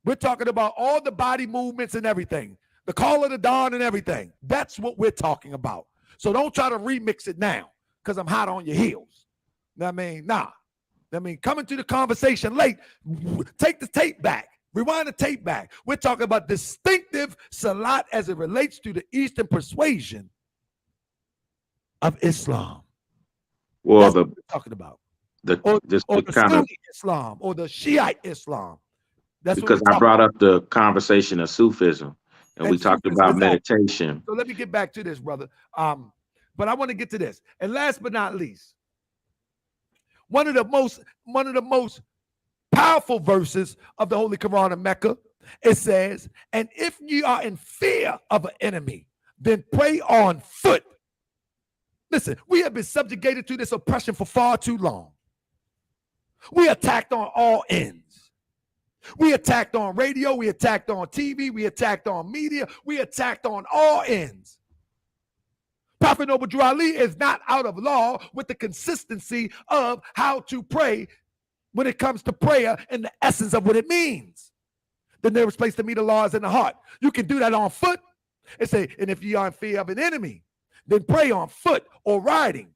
We're talking about all the body movements and everything, the call of the dawn and everything. That's what we're talking about. So don't try to remix it now, because I'm hot on your heels. I mean, nah. I mean, coming to the conversation late, take the tape back. Rewind the tape back. We're talking about distinctive Salat as it relates to the Eastern persuasion of Islam. Well, that's what we're talking about. Or the Sunni Islam or the Shiite Islam. That's because I brought up the conversation of Sufism, and we talked about meditation. So let me get back to this, brother. But I want to get to this. And last but not least, one of the most powerful verses of the Holy Quran of Mecca, it says, and if ye are in fear of an enemy, then pray on foot. Listen, we have been subjugated to this oppression for far too long. We attacked on all ends. We attacked on radio, we attacked on TV, we attacked on media, we attacked on all ends. Prophet Noble Drew Ali is not out of law with the consistency of how to pray when it comes to prayer and the essence of what it means. The nearest place to meet Allah is in the heart. You can do that on foot. It say, and if ye are in fear of an enemy, then pray on foot or riding.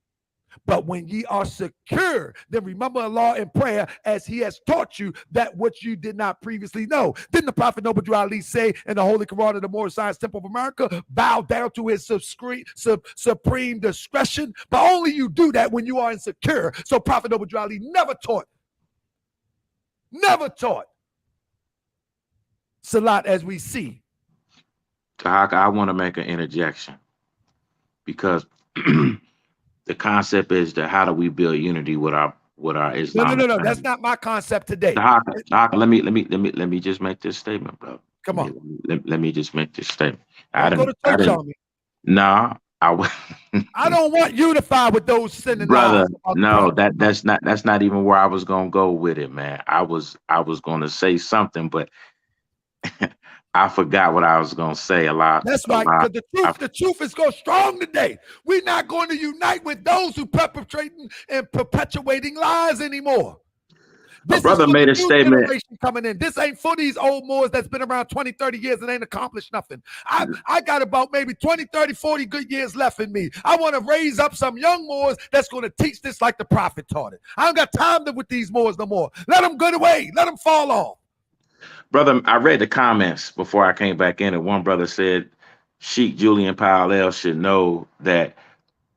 But when ye are secure, then remember Allah in prayer as he has taught you that which you did not previously know. Didn't the Prophet Noble Drew Ali say in the Holy Quran of the Moorish Science Temple of America, bow down to his supreme discretion? But only you do that when you are insecure. So Prophet Noble Drew Ali never taught Salat as we see. Tahaka, I want to make an interjection, because the concept is that how do we build unity with our Islam? No. That's not my concept today. Tahaka, let me just make this statement, bro. Come on. Let me just make this statement. I don't want unified with those sinning brother. No, that's not even where I was gonna go with it, man. I was gonna say something, but I forgot what I was gonna say. That's right. Because the truth is going strong today. We're not going to unite with those who perpetrating and perpetuating lies anymore. My brother made a statement coming in. This ain't for these old Moors that's been around 20, 30 years and ain't accomplished nothing. I got about maybe 20, 30, 40 good years left in me. I want to raise up some young Moors that's going to teach this like the Prophet taught it. I don't got time with these Moors no more. Let them go away. Let them fall off. Brother, I read the comments before I came back in, and one brother said Sheikh Julian Powell should know that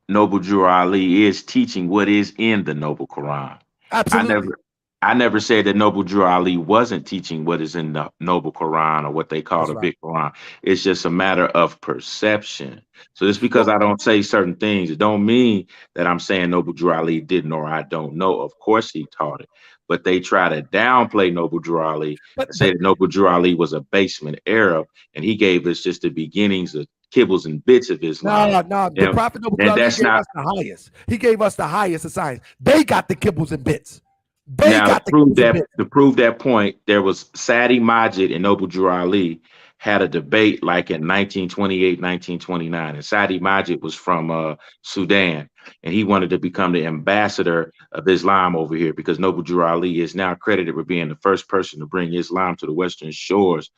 Noble Drew Ali is teaching what is in the Noble Quran. Absolutely. I never said that Noble Drew Ali wasn't teaching what is in the Noble Quran, or what they call the Big Quran. It's just a matter of perception. So just because I don't say certain things, it don't mean that I'm saying Noble Drew Ali didn't, or I don't know. Of course he taught it. But they try to downplay Noble Drew Ali and say that Noble Drew Ali was a basement Arab, and he gave us just the beginnings of kibbles and bits of Islam. No. The Prophet Noble Drew Ali gave us the highest. He gave us the highest of science. They got the kibbles and bits. To prove that point, there was Sadi Majid and Noble Drew Ali had a debate like in 1928, 1929. And Saudi Majid was from Sudan, and he wanted to become the ambassador of Islam over here because Noble Drew Ali is now credited with being the first person to bring Islam to the Western shores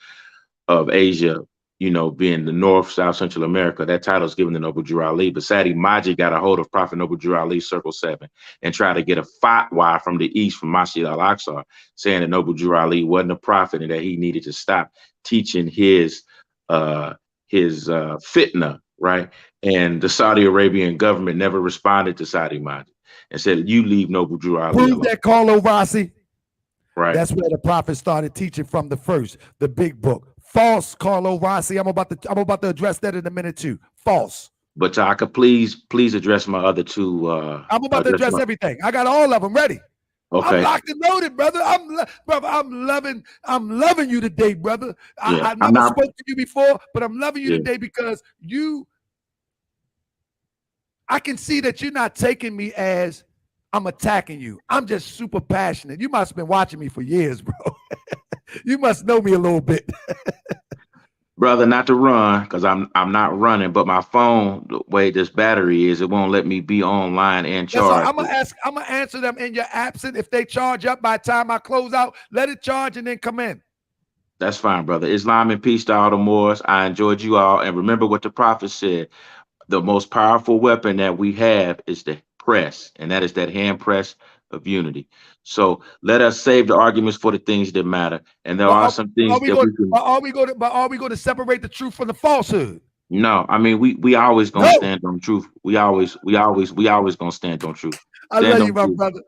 of Asia, being the North, South, Central America. That title is given to Noble Drew Ali. But Saudi Majid got a hold of Prophet Noble Drew Ali's Circle 7 and tried to get a fatwa from the East, from Masjid al-Aqsa, saying that Noble Drew Ali wasn't a prophet and that he needed to stop teaching his fitna, right? And the Saudi Arabian government never responded to Saudi Majid and said, you leave Noble Drew Ali alone. That Carlo Rossi. Right. That's where the prophet started teaching from the first, the big book. False, Carlo Rossi. I'm about to address that in a minute too. False. But I could please address my other two. I'm about to address everything. I got all of them ready. Okay. I'm locked and loaded, brother. I'm loving you today, brother. I never spoke to you before, but I'm loving you today because I can see that you're not taking me as I'm attacking you. I'm just super passionate. You must have been watching me for years, bro. You must know me a little bit. Brother, not to run, because I'm not running, but my phone, the way this battery is, it won't let me be online and charge. I'm gonna answer them in your absence. If they charge up by the time I close out, let it charge and then come in. That's fine, brother. Islam and peace to all the Moors. I enjoyed you all. And remember what the prophet said. The most powerful weapon that we have is the press, and that is that hand press of unity. So let us save the arguments for the things that matter. And there are some things that we can. But are we going to separate the truth from the falsehood? No, I mean we always gonna stand on truth. We always gonna stand on truth. I love you, my brother.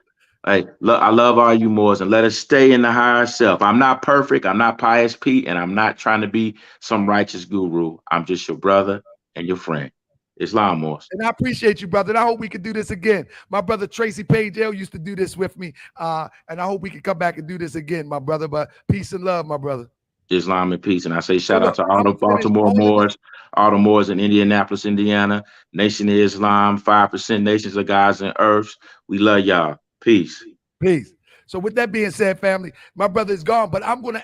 Hey, look, I love all you Moors, and let us stay in the higher self. I'm not perfect. I'm not Pious Pete, and I'm not trying to be some righteous guru. I'm just your brother and your friend. Islam Moors. And I appreciate you, brother. And I hope we can do this again. My brother Tracy Page L used to do this with me. And I hope we can come back and do this again, my brother. But peace and love, my brother. Islam and peace. And I say shout out to all the Baltimore Moors, all the Moors in Indianapolis, Indiana, Nation of Islam, 5% Nations of Gods and Earths. We love y'all. Peace. Peace. So with that being said, family, my brother is gone, but I'm gonna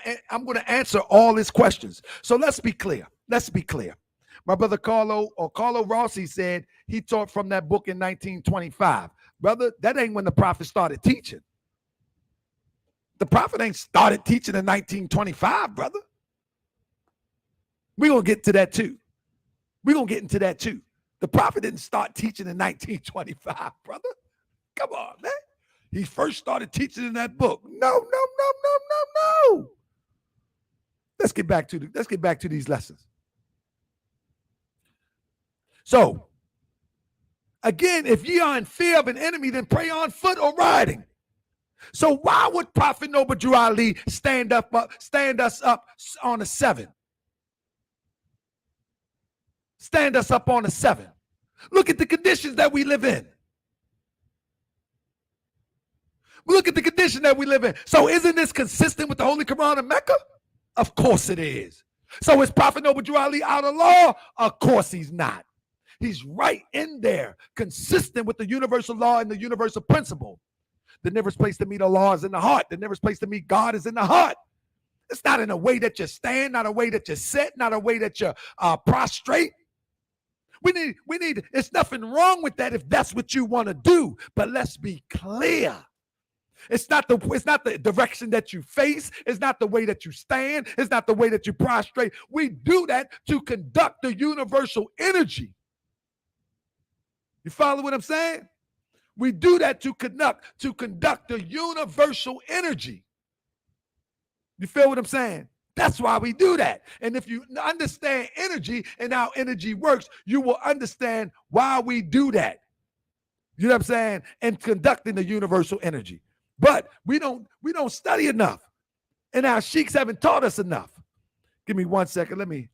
answer all his questions. So let's be clear. My brother Carlo Rossi said he taught from that book in 1925. Brother, that ain't when the prophet started teaching. The prophet ain't started teaching in 1925, brother. We're going to get to that too. We're going to get into that too. The prophet didn't start teaching in 1925, brother. Come on, man. He first started teaching in that book. No. Let's get back to these lessons. So, again, if ye are in fear of an enemy, then pray on foot or riding. So why would Prophet Noble Drew Ali stand us up on a 7? Stand us up on a 7. Look at the conditions that we live in. Look at the condition that we live in. So isn't this consistent with the Holy Quran of Mecca? Of course it is. So is Prophet Noble Drew Ali out of law? Of course he's not. He's right in there, consistent with the universal law and the universal principle. The nearest place to meet Allah is in the heart. The nearest place to meet God is in the heart. It's not in a way that you stand, not a way that you sit, not a way that you prostrate. We need, it's nothing wrong with that if that's what you want to do. But let's be clear. It's not the direction that you face. It's not the way that you stand. It's not the way that you prostrate. We do that to conduct the universal energy. You follow what I'm saying? We do that to conduct the universal energy. You feel what I'm saying? That's why we do that. And if you understand energy and how energy works, you will understand why we do that. You know what I'm saying? And conducting the universal energy. But we don't study enough. And our sheiks haven't taught us enough. Give me 1 second. Let me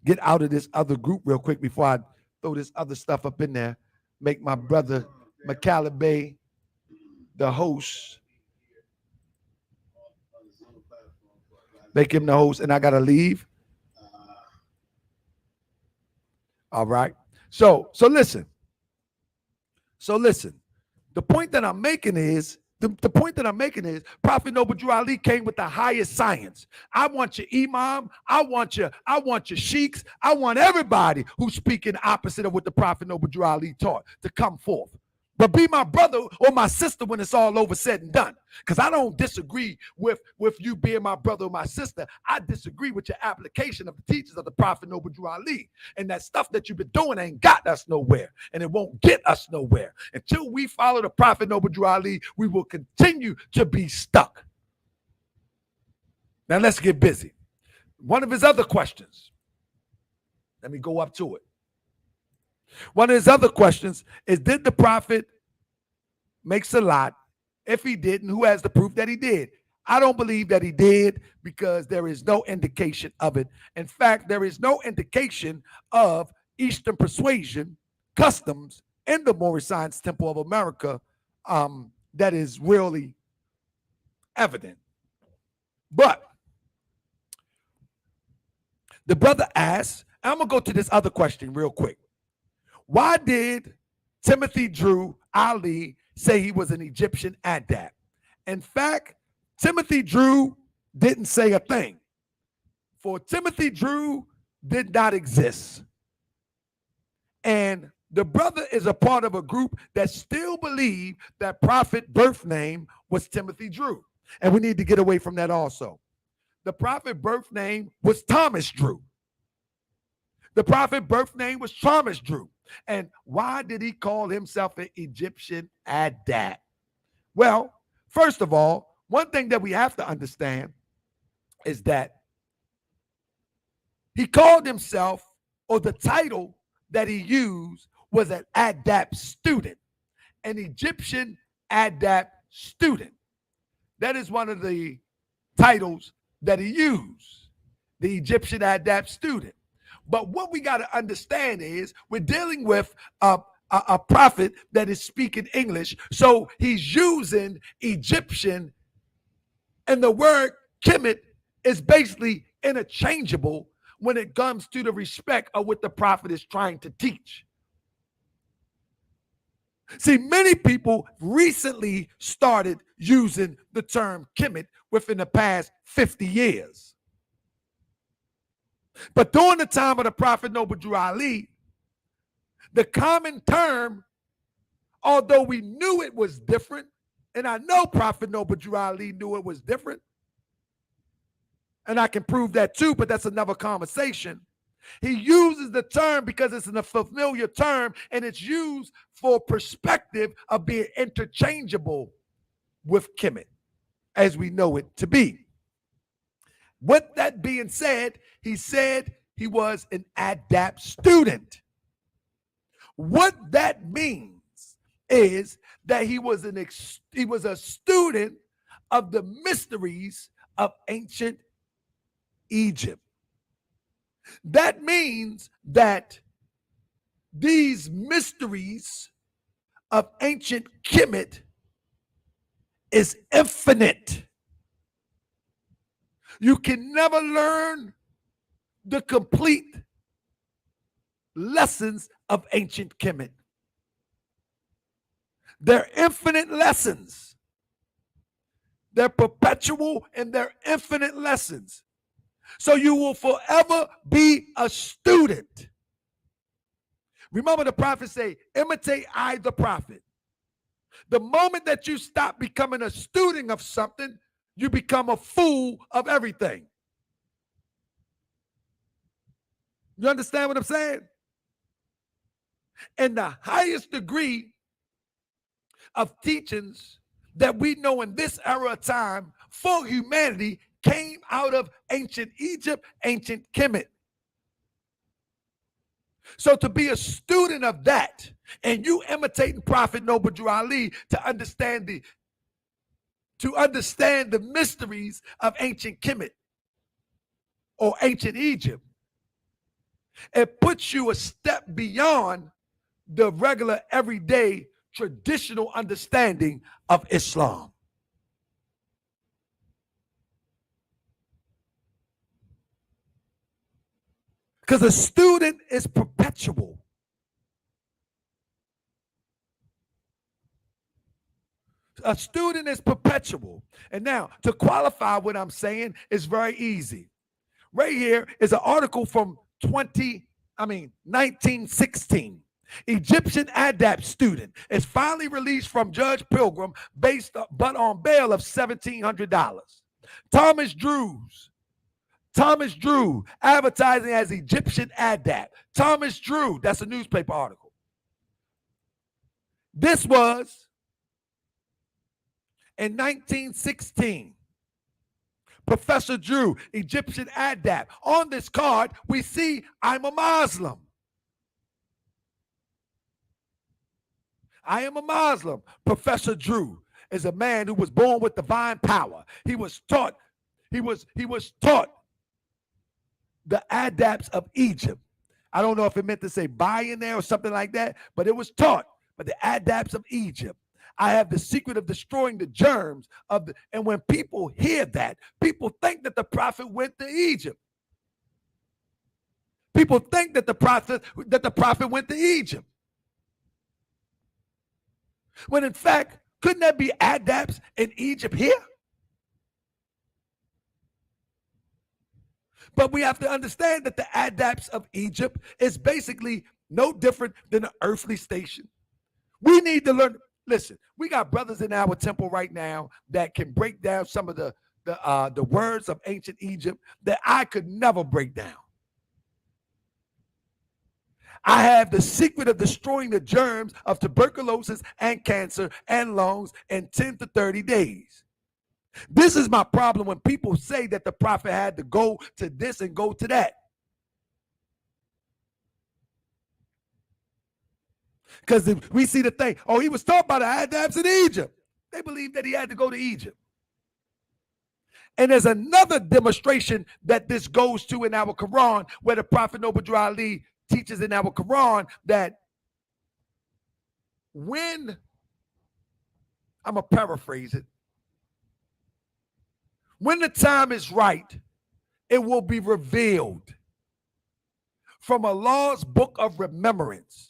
get out of this other group real quick before I throw this other stuff up in there. Make my brother Macalibay the host. Make him the host, and I gotta leave. All right. So listen. The point that I'm making is The point that I'm making is Prophet Noble Drew Ali came with the highest science. I want your imam, I want your sheiks, I want everybody who's speaking opposite of what the Prophet Noble Drew Ali taught to come forth. But be my brother or my sister when it's all over, said and done. Because I don't disagree with you being my brother or my sister. I disagree with your application of the teachings of the Prophet Noble Drew Ali. And that stuff that you've been doing ain't got us nowhere. And it won't get us nowhere. Until we follow the Prophet Noble Drew Ali, we will continue to be stuck. Now let's get busy. One of his other questions. Let me go up to it. One of his other questions is, did the Prophet make Salat? If he didn't, who has the proof that he did? I don't believe that he did because there is no indication of it. In fact, there is no indication of Eastern persuasion, customs in the Moorish Science Temple of America that is really evident. But the brother asks, I'm going to go to this other question real quick. Why did Timothy Drew Ali say he was an Egyptian adept? In fact, Timothy Drew didn't say a thing. For Timothy Drew did not exist. And the brother is a part of a group that still believe that Prophet birth name was Timothy Drew. And we need to get away from that also. The Prophet birth name was Thomas Drew. The Prophet birth name was Thomas Drew. And why did he call himself an Egyptian adept? Well, first of all, one thing that we have to understand is that he called himself, or the title that he used was an adept student, an Egyptian adept student. That is one of the titles that he used, the Egyptian adept student. But what we got to understand is we're dealing with a prophet that is speaking English. So he's using Egyptian, and the word Kemet is basically interchangeable when it comes to the respect of what the prophet is trying to teach. See, many people recently started using the term Kemet within the past 50 years. But during the time of the Prophet Noble Drew Ali, the common term, although we knew it was different, and I know Prophet Noble Drew Ali knew it was different, and I can prove that too, but that's another conversation. He uses the term because it's a familiar term, and it's used for perspective of being interchangeable with Kemet, as we know it to be. With that being said, he said he was an adept student. What that means is that he was a student of the mysteries of ancient Egypt. That means that these mysteries of ancient Kemet is infinite. You can never learn the complete lessons of ancient Kemet. They're infinite lessons. They're perpetual and they're infinite lessons. So you will forever be a student. Remember the prophet say, imitate I the prophet. The moment that you stop becoming a student of something, you become a fool of everything. You understand what I'm saying? And the highest degree of teachings that we know in this era of time for humanity came out of ancient Egypt, ancient Kemet. So to be a student of that, and you imitating Prophet Noble Drew Ali to understand the mysteries of ancient Kemet or ancient Egypt, it puts you a step beyond the regular, everyday, traditional understanding of Islam. Because a student is perpetual. A student is perpetual. And now, to qualify what I'm saying is very easy. Right here is an article from 1916. Egyptian adapt student is finally released from Judge Pilgrim but on bail of $1,700. Thomas Drew, advertising as Egyptian adapt. Thomas Drew, that's a newspaper article. This was in 1916. Professor Drew, Egyptian adapt. On this card, we see I'm a Muslim. I am a Muslim. Professor Drew is a man who was born with divine power. He was taught the adapts of Egypt. I don't know if it meant to say by in there or something like that, but it was taught by the adapts of Egypt. I have the secret of destroying the germs of the, and when people hear that, people think that the prophet went to Egypt. People think that the prophet went to Egypt. When in fact, couldn't there be adapts in Egypt here? But we have to understand that the adapts of Egypt is basically no different than an earthly station. We need to learn. Listen, we got brothers in our temple right now that can break down some of the words of ancient Egypt that I could never break down. I have the secret of destroying the germs of tuberculosis and cancer and lungs in 10 to 30 days. This is my problem when people say that the prophet had to go to this and go to that. Because we see the thing, oh, he was taught by the adapts in Egypt. They believe that he had to go to Egypt. And there's another demonstration that this goes to in our Quran, where the Prophet Noble Ali teaches in our Quran that when, I'm going to paraphrase it, when the time is right, it will be revealed from Allah's book of remembrance.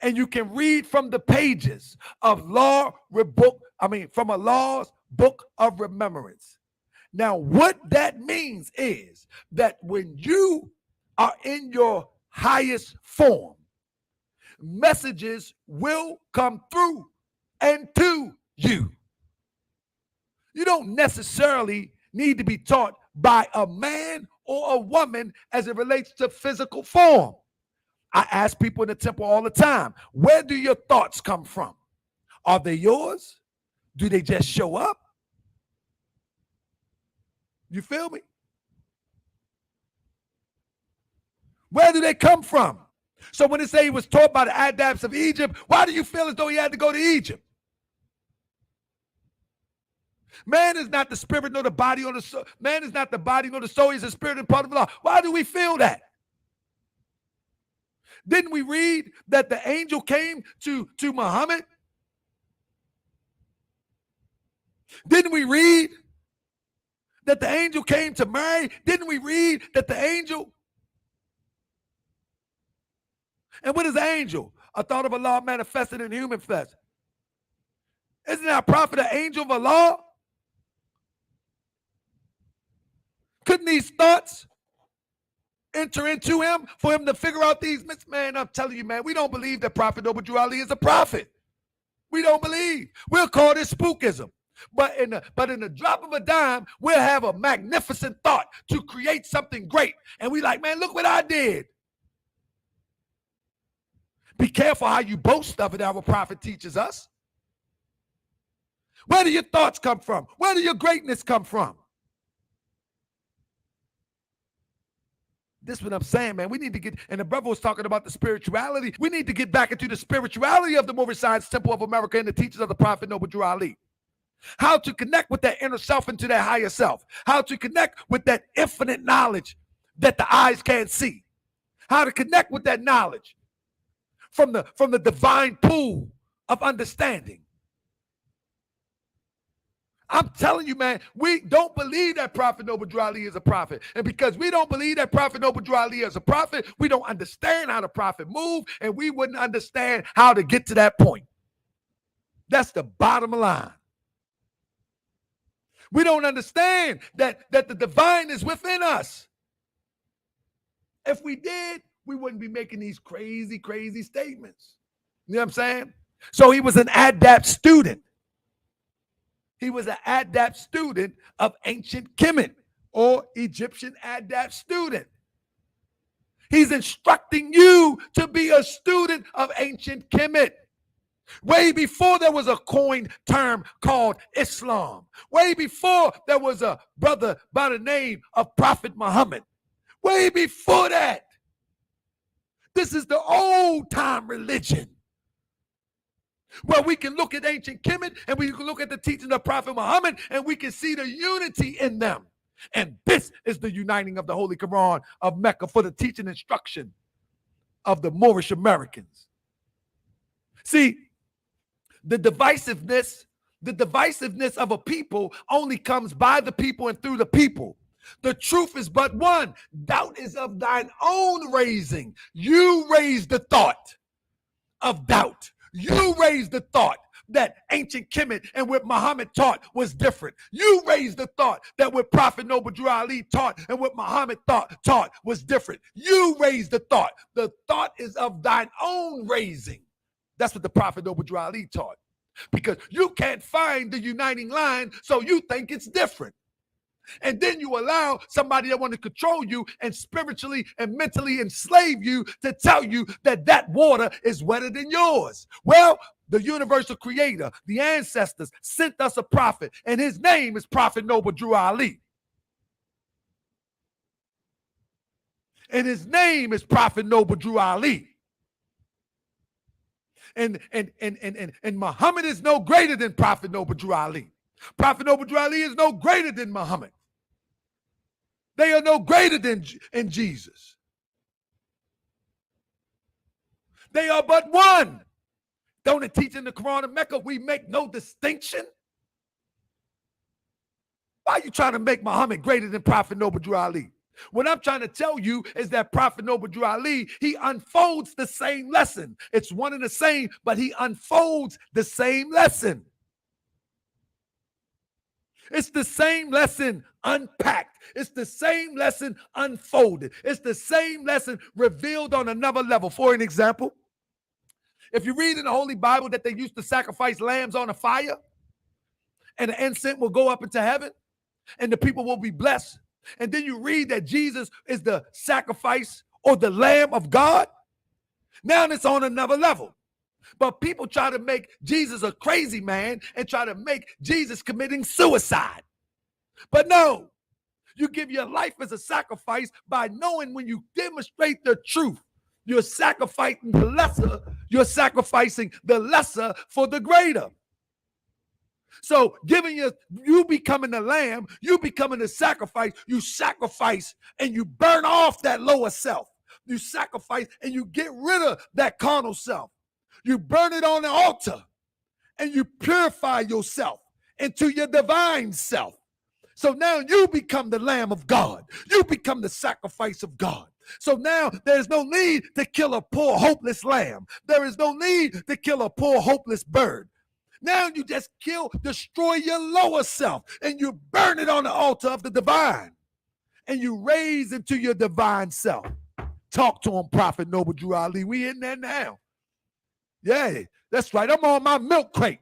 And you can read from the pages of from Allah's book of remembrance. Now, what that means is that when you are in your highest form, messages will come through and to you. You don't necessarily need to be taught by a man or a woman as it relates to physical form. I ask people in the temple all the time, where do your thoughts come from? Are they yours? Do they just show up? You feel me? Where do they come from? So when they say he was taught by the adapts of Egypt, why do you feel as though he had to go to Egypt? Man is not the spirit nor the body or the soul. Man is not the body nor the soul. He's a spirit and part of the law. Why do we feel that? Didn't we read that the angel came to Muhammad? Didn't we read that the angel came to Mary? Didn't we read that the angel? And what is the angel? A thought of Allah manifested in human flesh. Isn't our prophet an angel of Allah? Couldn't these thoughts enter into him for him to figure out these? Man, I'm telling you, man, we don't believe that Prophet Noble Ali is a prophet. We don't believe. We'll call this spookism. But in the drop of a dime, we'll have a magnificent thought to create something great. And we like, man, look what I did. Be careful how you boast of it, our prophet teaches us. Where do your thoughts come from? Where do your greatness come from? This is what I'm saying, man. We need to get, and the brother was talking about the spirituality. We need to get back into the spirituality of the Moorish Science Temple of America and the teachings of the Prophet Noble Ali. How to connect with that inner self into that higher self. How to connect with that infinite knowledge that the eyes can't see. How to connect with that knowledge from the divine pool of understanding. I'm telling you, man, we don't believe that Prophet Noble Ali is a prophet. And because we don't believe that Prophet Noble Ali is a prophet, we don't understand how the prophet moved, and we wouldn't understand how to get to that point. That's the bottom line. We don't understand that the divine is within us. If we did, we wouldn't be making these crazy, crazy statements. You know what I'm saying? So he was an adept student. He was an adept student of ancient Kemet, or Egyptian adept student. He's instructing you to be a student of ancient Kemet. Way before there was a coined term called Islam. Way before there was a brother by the name of Prophet Muhammad. Way before that. This is the old time religion, where we can look at ancient Kemet and we can look at the teaching of Prophet Muhammad and we can see the unity in them. And this is the uniting of the Holy Quran of Mecca for the teaching and instruction of the Moorish Americans. See, the divisiveness of a people only comes by the people and through the people. The truth is but one. Doubt is of thine own raising. You raised the thought of doubt. You raised the thought that ancient Kemet and what Muhammad taught was different. You raised the thought that what Prophet Noble Drew Ali taught and what Muhammad taught was different. You raised the thought. The thought is of thine own raising. That's what the Prophet Noble Drew Ali taught. Because you can't find the uniting line, so you think it's different. And then you allow somebody that want to control you and spiritually and mentally enslave you to tell you that that water is wetter than yours. Well, the universal creator, the ancestors, sent us a prophet, and his name is Prophet Noble Drew Ali. And his name is Prophet Noble Drew Ali. And Muhammad is no greater than Prophet Noble Drew Ali. Prophet Noble Drew Ali is no greater than Muhammad. They are no greater than Jesus. They are but one. Don't it teach in the Quran of Mecca we make no distinction? Why are you trying to make Muhammad greater than Prophet Noble Drew Ali? What I'm trying to tell you is that Prophet Noble Drew Ali, he unfolds the same lesson. It's one and the same, but he unfolds the same lesson. It's the same lesson unpacked. It's the same lesson unfolded. It's the same lesson revealed on another level. For an example, if you read in the Holy Bible that they used to sacrifice lambs on a fire, and the incense will go up into heaven, and the people will be blessed. And then you read that Jesus is the sacrifice or the Lamb of God. Now it's on another level. But people try to make Jesus a crazy man and try to make Jesus committing suicide. But no, you give your life as a sacrifice by knowing when you demonstrate the truth, you're sacrificing the lesser, for the greater. So you becoming the lamb, you becoming the sacrifice, you sacrifice and you burn off that lower self. You sacrifice and you get rid of that carnal self. You burn it on the altar and you purify yourself into your divine self. So now you become the Lamb of God. You become the sacrifice of God. So now there's no need to kill a poor, hopeless lamb. There is no need to kill a poor, hopeless bird. Now you just destroy your lower self and you burn it on the altar of the divine and you raise into your divine self. Talk to him, Prophet Noble Drew Ali. We in there now. Yeah, that's right. I'm on my milk crate.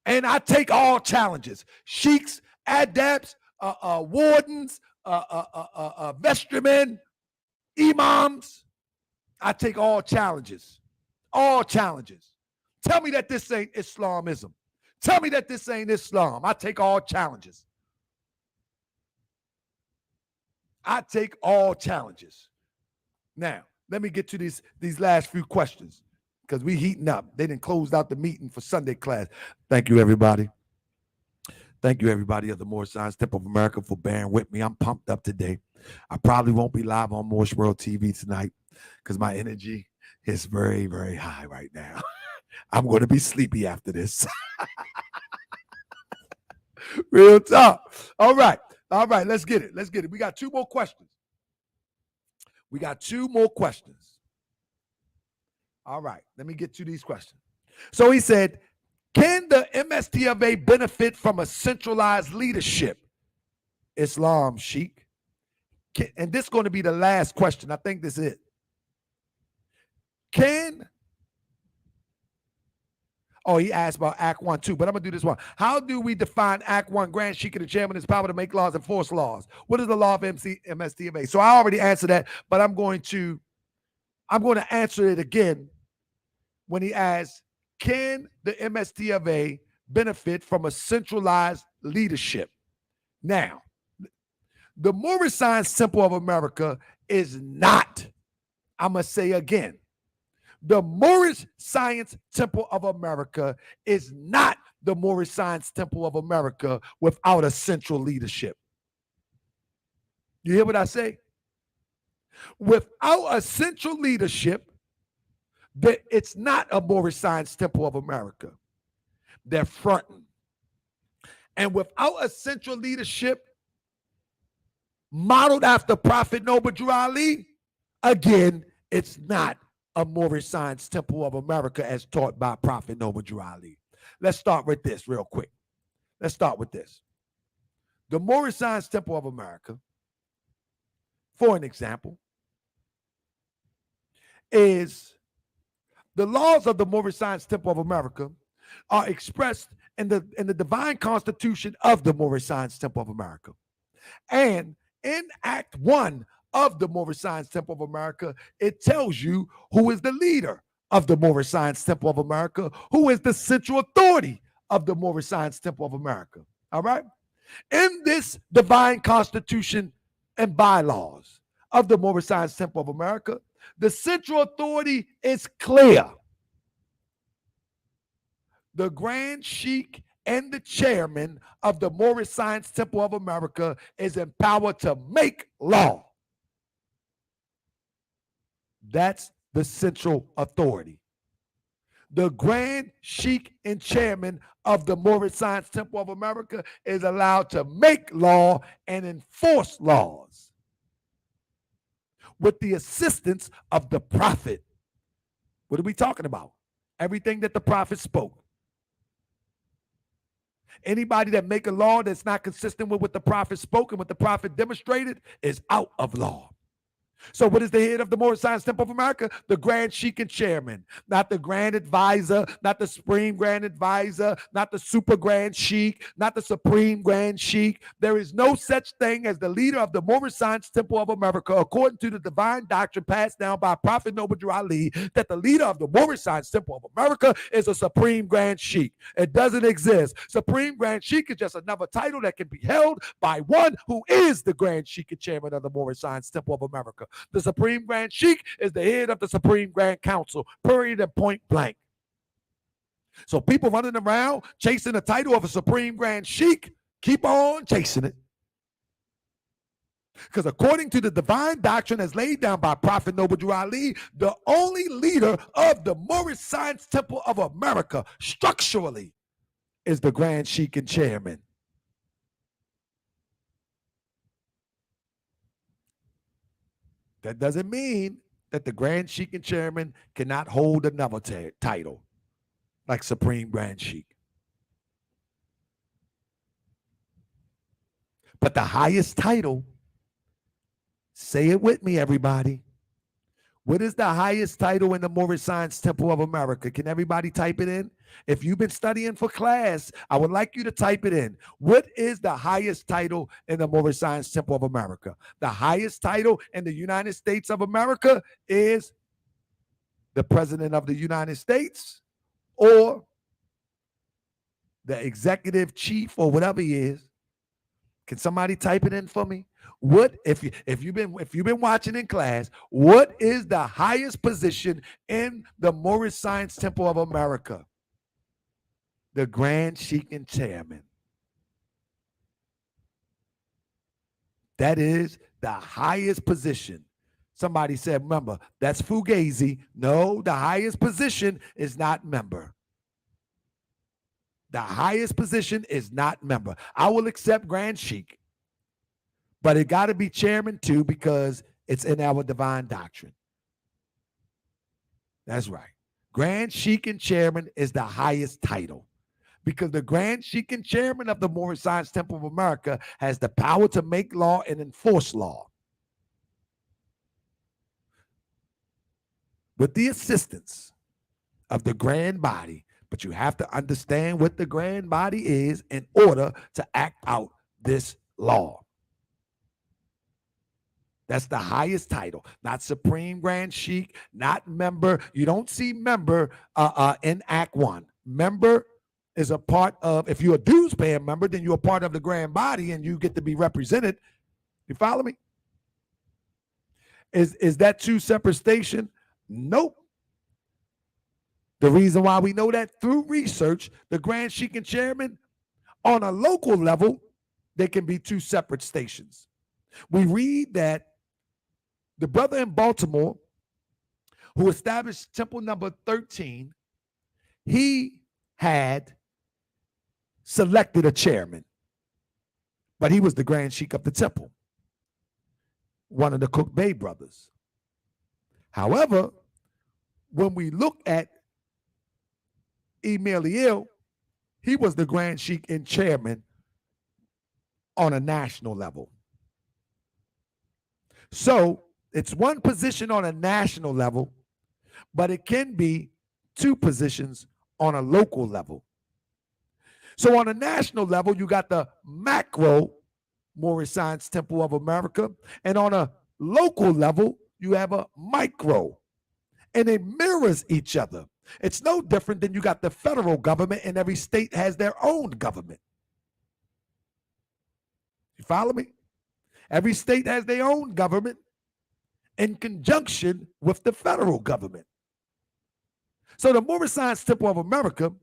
And I take all challenges. Sheiks, adepts, wardens, vestrymen, imams. I take all challenges. All challenges. Tell me that this ain't Islamism. Tell me that this ain't Islam. I take all challenges. I take all challenges. Now, let me get to these last few questions because we heating up. They done closed out the meeting for Sunday class. Thank you, everybody. Thank you, everybody of the Moorish Science Temple of America, for bearing with me. I'm pumped up today. I probably won't be live on Moorish World TV tonight because my energy is very, very high right now. I'm going to be sleepy after this. Real talk. All right. Let's get it. We got two more questions. All right. Let me get to these questions. So he said, Can the MST benefit from a centralized leadership? Islam, Sheikh. And this is going to be the last question. I think this is it. He asked about Act 1 too, but I'm going to do this one. How do we define Act 1? Grand Sheikh and the chairman has power to make laws and enforce laws. What is the law of MST? So I already answered that, but I'm going to answer it again when he asks, can the MST benefit from a centralized leadership? Now, the Moorish Science Temple of America is not, I'm going to say again, the Moorish Science Temple of America is not the Moorish Science Temple of America without a central leadership. You hear what I say? Without a central leadership, it's not a Moorish Science Temple of America. They're fronting. And without a central leadership modeled after Prophet Noble Drew Ali, again, it's not a Moorish Science Temple of America as taught by Prophet Noble Drew Ali. Let's start with this real quick. Let's start with this. The Moorish Science Temple of America, for an example, is the laws of the Moorish Science Temple of America are expressed in the divine constitution of the Moorish Science Temple of America. And in Act 1 of the Moorish Science Temple of America, it tells you who is the leader of the Moorish Science Temple of America, who is the central authority of the Moorish Science Temple of America. All right? In this divine constitution and bylaws of the Moorish Science Temple of America, the central authority is clear. The Grand Sheikh and the chairman of the Moorish Science Temple of America is empowered to make law. That's the central authority. The Grand Sheikh and chairman of the Moorish Science Temple of America is allowed to make law and enforce laws with the assistance of the prophet. What are we talking about? Everything that the prophet spoke. Anybody that make a law that's not consistent with what the prophet spoke and what the prophet demonstrated is out of law. So what is the head of the Moorish Science Temple of America? The Grand Sheikh and chairman, not the Grand Advisor, not the Supreme Grand Advisor, not the Super Grand Sheikh, not the Supreme Grand Sheikh. There is no such thing as the leader of the Moorish Science Temple of America, according to the divine doctrine passed down by Prophet Noble Drew Ali, that the leader of the Moorish Science Temple of America is a Supreme Grand Sheikh. It doesn't exist. Supreme Grand Sheikh is just another title that can be held by one who is the Grand Sheikh and chairman of the Moorish Science Temple of America. The Supreme Grand Sheikh is the head of the Supreme Grand Council, period and point blank. So people running around chasing the title of a Supreme Grand Sheikh, keep on chasing it. Because according to the divine doctrine as laid down by Prophet Noble Drew Ali, the only leader of the Moorish Science Temple of America structurally is the Grand Sheikh and chairman. That doesn't mean that the Grand Sheikh and chairman cannot hold another title like Supreme Grand Sheikh. But the highest title, say it with me, everybody. What is the highest title in the Moorish Science Temple of America? Can everybody type it in? If you've been studying for class, I would like you to type it in. What is the highest title in the Moorish Science Temple of America? The highest title in the United States of America is the President of the United States or the executive chief or whatever he is. Can somebody type it in for me? What if you've been watching in class, what is the highest position in the Moorish Science Temple of America? The Grand Sheikh and chairman. That is the highest position. Somebody said member. That's Fugazi. No, the highest position is not member. The highest position is not member. I will accept Grand Sheikh, but it got to be chairman too because it's in our divine doctrine. That's right. Grand Sheikh and chairman is the highest title. because the Grand Sheik and chairman of the Moorish Science Temple of America has the power to make law and enforce law. With the assistance of the grand body, but you have to understand what the grand body is in order to act out this law. That's the highest title, not Supreme Grand Sheik, not member. You don't see member in Act 1. Member is a part of, if you're a dues paying member, then you're a part of the grand body and you get to be represented. You follow me? Is that two separate stations? Nope. The reason why we know that through research, the Grand Sheik and chairman, on a local level, they can be two separate stations. We read that the brother in Baltimore who established temple number 13, he had selected a chairman, but he was the Grand Sheik of the temple, one of the Cook Bay brothers. However, when we look at Emeliel, he was the Grand Sheik and chairman on a national level. So it's one position on a national level, but it can be two positions on a local level. So on a national level, you got the macro Moorish Science Temple of America, and on a local level, you have a micro, and it mirrors each other. It's no different than you got the federal government, and every state has their own government. You follow me? Every state has their own government in conjunction with the federal government. So the Moorish Science Temple of America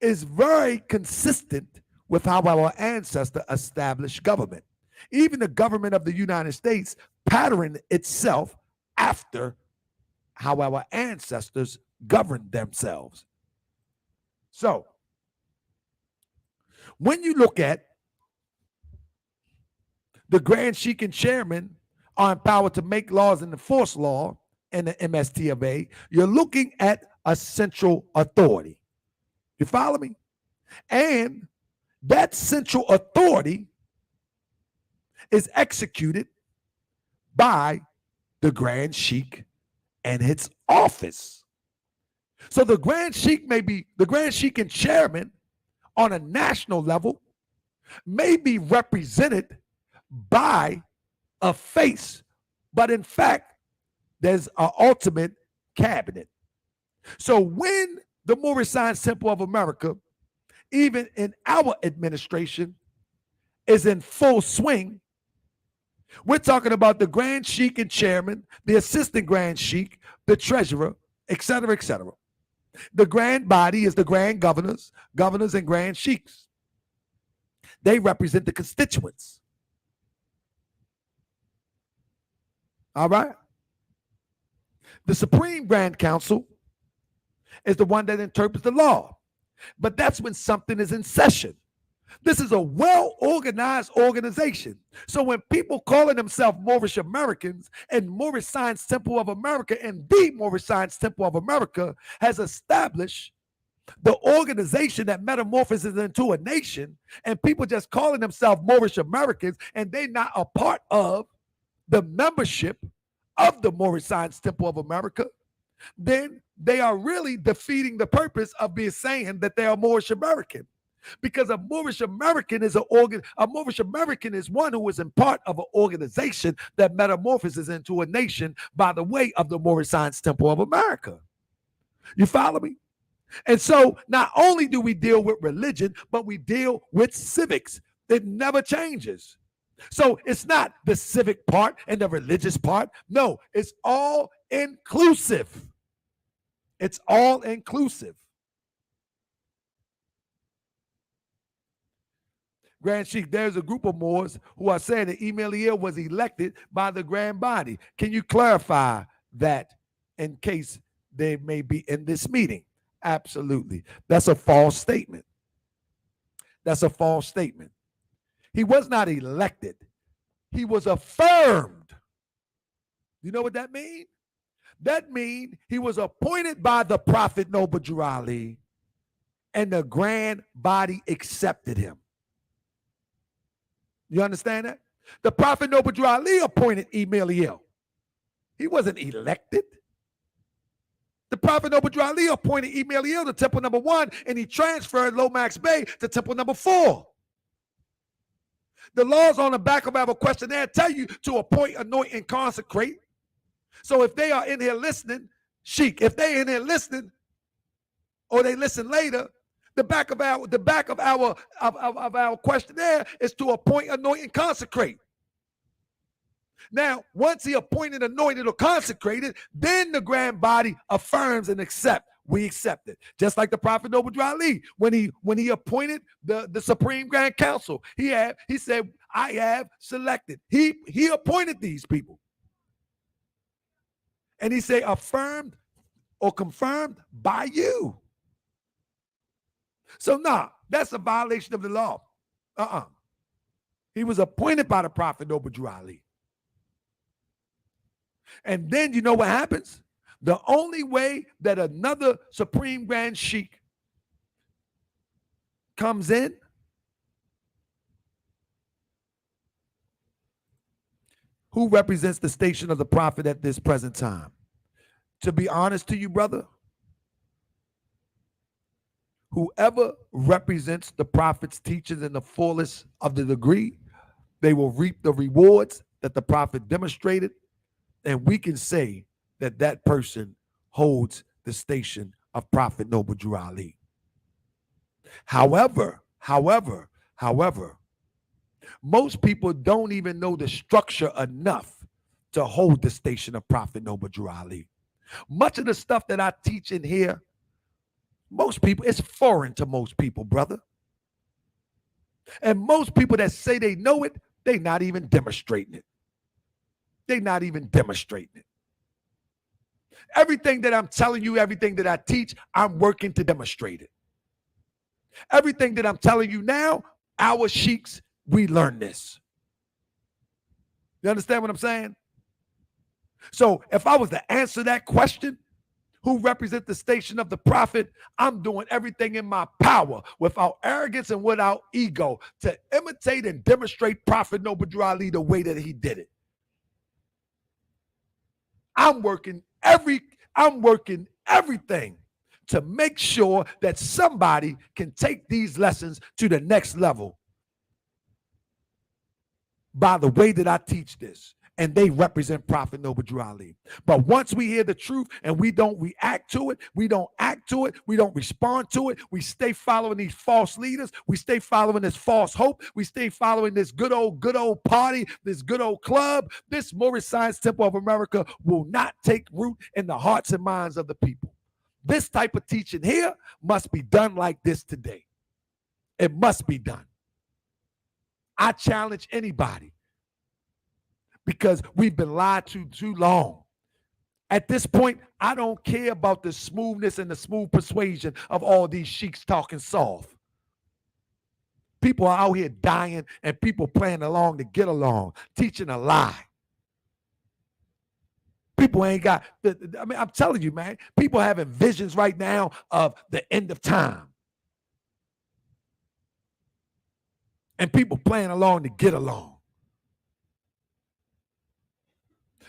is very consistent with how our ancestor established government. Even the government of the United States patterned itself after how our ancestors governed themselves. So, when you look at the Grand Sheik and chairman are empowered to make laws and enforce law in the MST of A, you're looking at a central authority. You follow me? And that central authority is executed by the Grand Sheik and its office. So the Grand Sheik and chairman on a national level may be represented by a face, but in fact, there's an ultimate cabinet. So when the Moorish Science Temple of America, even in our administration, is in full swing, we're talking about the Grand Sheik and chairman, the assistant Grand Sheik, the treasurer, et cetera, et cetera. The grand body is the grand governors and Grand Sheiks. They represent the constituents. All right? The Supreme Grand Council is the one that interprets the law. But that's when something is in session. This is a well-organized organization. So when people calling themselves Moorish Americans and Moorish Science Temple of America and the Moorish Science Temple of America has established the organization that metamorphoses into a nation, and people just calling themselves Moorish Americans and they're not a part of the membership of the Moorish Science Temple of America, then they are really defeating the purpose of being saying that they are Moorish American. Because a Moorish American is one who is in part of an organization that metamorphoses into a nation by the way of the Moorish Science Temple of America. You follow me? And so not only do we deal with religion, but we deal with civics. It never changes. So it's not the civic part and the religious part. No, it's all inclusive. It's all inclusive. Grand Sheik, there's a group of Moors who are saying that Emeliel was elected by the grand body. Can you clarify that in case they may be in this meeting? Absolutely. That's a false statement. That's a false statement. He was not elected. He was affirmed. You know what that means? That means he was appointed by the Prophet Noble Drew Ali. and the grand body accepted him. You understand that? The Prophet Noble Drew Ali appointed Emilio. He wasn't elected. The Prophet Noble Drew Ali appointed Emilio to temple number 1, and he transferred Lomax Bey to temple number 4. The laws on the back of our questionnaire tell you to appoint, anoint, and consecrate. So if they are in here listening, Sheik, if they in here listening, or they listen later, the back of our questionnaire is to appoint, anoint, and consecrate. Now, once he appointed, anointed, or consecrated, then the grand body affirms and accepts. We accept it. Just like the Prophet Noble Drew Ali, when he appointed the Supreme Grand Council, he said, I have selected. He appointed these people. And he said, affirmed or confirmed by you. So that's a violation of the law. He was appointed by the Prophet Noble Drew Ali. And then you know what happens? The only way that another Supreme Grand Sheikh comes in who represents the station of the Prophet at this present time. To be honest to you, brother, whoever represents the Prophet's teachings in the fullest of the degree, they will reap the rewards that the Prophet demonstrated, and we can say that that person holds the station of Prophet Noble Drew Ali. However, most people don't even know the structure enough to hold the station of Prophet Noble Drew Ali. Much of the stuff that I teach in here, most people, it's foreign to most people, brother. And most people that say they know it, they not even demonstrating it. They're not even demonstrating it. Everything that I'm telling you, everything that I teach, I'm working to demonstrate it. Everything that I'm telling you now, our sheiks, we learn this. You understand what I'm saying? So if I was to answer that question, who represent the station of the Prophet, I'm doing everything in my power without arrogance and without ego to imitate and demonstrate Prophet Noble Drew Ali the way that he did it. I'm working everything to make sure that somebody can take these lessons to the next level by the way that I teach this. And they represent Prophet Noble Drew Ali. But once we hear the truth and we don't react to it, we don't act to it, we don't respond to it, we stay following these false leaders, we stay following this false hope, we stay following this good old party, this good old club, this Moorish Science Temple of America will not take root in the hearts and minds of the people. This type of teaching here must be done like this today. It must be done. I challenge anybody, because we've been lied to too long. At this point, I don't care about the smoothness and the smooth persuasion of all these sheiks talking soft. People are out here dying and people playing along to get along, teaching a lie. People ain't got, I'm telling you, man, people having visions right now of the end of time. And people playing along to get along.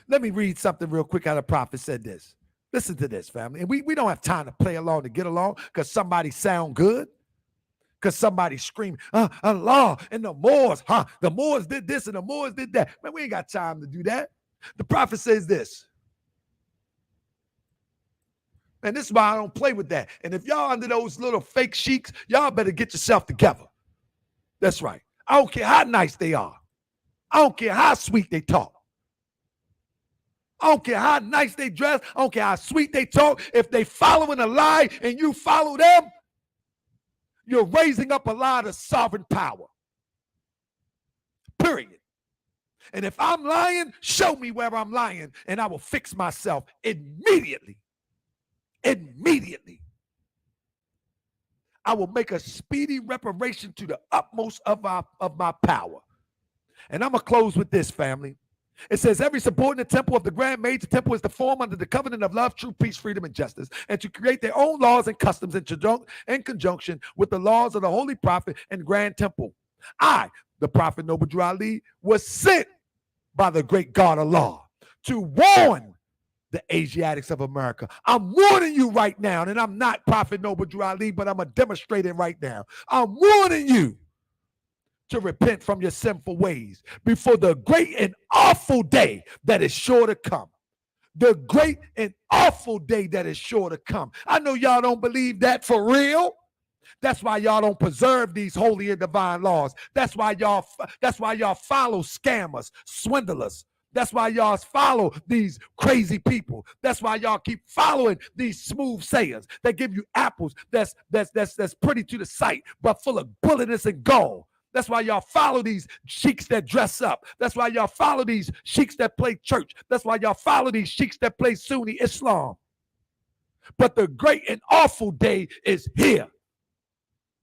Let me read something real quick how the Prophet said this. Listen to this, family. And we don't have time to play along to get along because somebody sound good, because somebody scream, Allah, and the Moors, the Moors did this and the Moors did that. Man, we ain't got time to do that. The Prophet says this. And this is why I don't play with that. And if y'all under those little fake sheiks, y'all better get yourself together. That's right. I don't care how nice they are. I don't care how sweet they talk. I don't care how nice they dress. I don't care how sweet they talk. If they following a lie and you follow them, you're raising up a lot of sovereign power. Period. And if I'm lying, show me where I'm lying, and I will fix myself immediately. Immediately. I will make a speedy reparation to the utmost of my power. And I'm going to close with this, family. It says every subordinate temple of the grand major temple is to form under the covenant of love, true peace, freedom, and justice, and to create their own laws and customs in conjunction with the laws of the holy prophet and grand temple. I, the prophet Noble Drew Ali, was sent by the great God Allah to warn the Asiatics of America. I'm warning you right now, and I'm not Prophet Noble Drew Ali, but I'm going to demonstrate it right now. I'm warning you to repent from your sinful ways before the great and awful day that is sure to come. The great and awful day that is sure to come. I know y'all don't believe that for real. That's why y'all don't preserve these holy and divine laws. That's why y'all follow scammers, swindlers. That's why y'all follow these crazy people. That's why y'all keep following these smooth sayers that give you apples that's pretty to the sight, but full of bulletness and gold. That's why y'all follow these sheiks that dress up. That's why y'all follow these sheiks that play church. That's why y'all follow these sheiks that play Sunni Islam. But the great and awful day is here.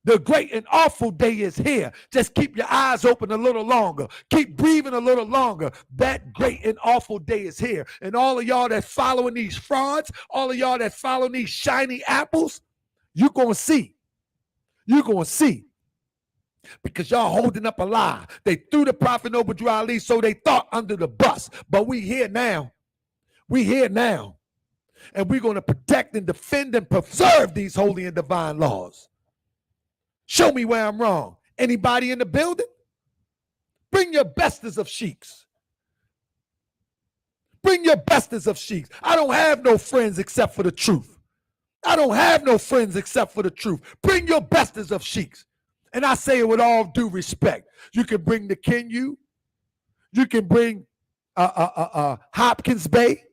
The great and awful day is here. Just keep your eyes open a little longer. Keep breathing a little longer. That great and awful day is here. And all of y'all that's following these frauds, all of y'all that following these shiny apples, you're going to see. You're going to see. Because y'all holding up a lie. They threw the Prophet Noble Drew Ali, so they thought, under the bus. But we here now. We here now. And we're going to protect and defend and preserve these holy and divine laws. Show me where I'm wrong. Anybody in the building? Bring your bestest of sheiks. Bring your bestest of sheiks. I don't have no friends except for the truth. I don't have no friends except for the truth. Bring your bestest of sheiks. And I say it with all due respect. You can bring the Kenyu. You can bring Hopkins Bay.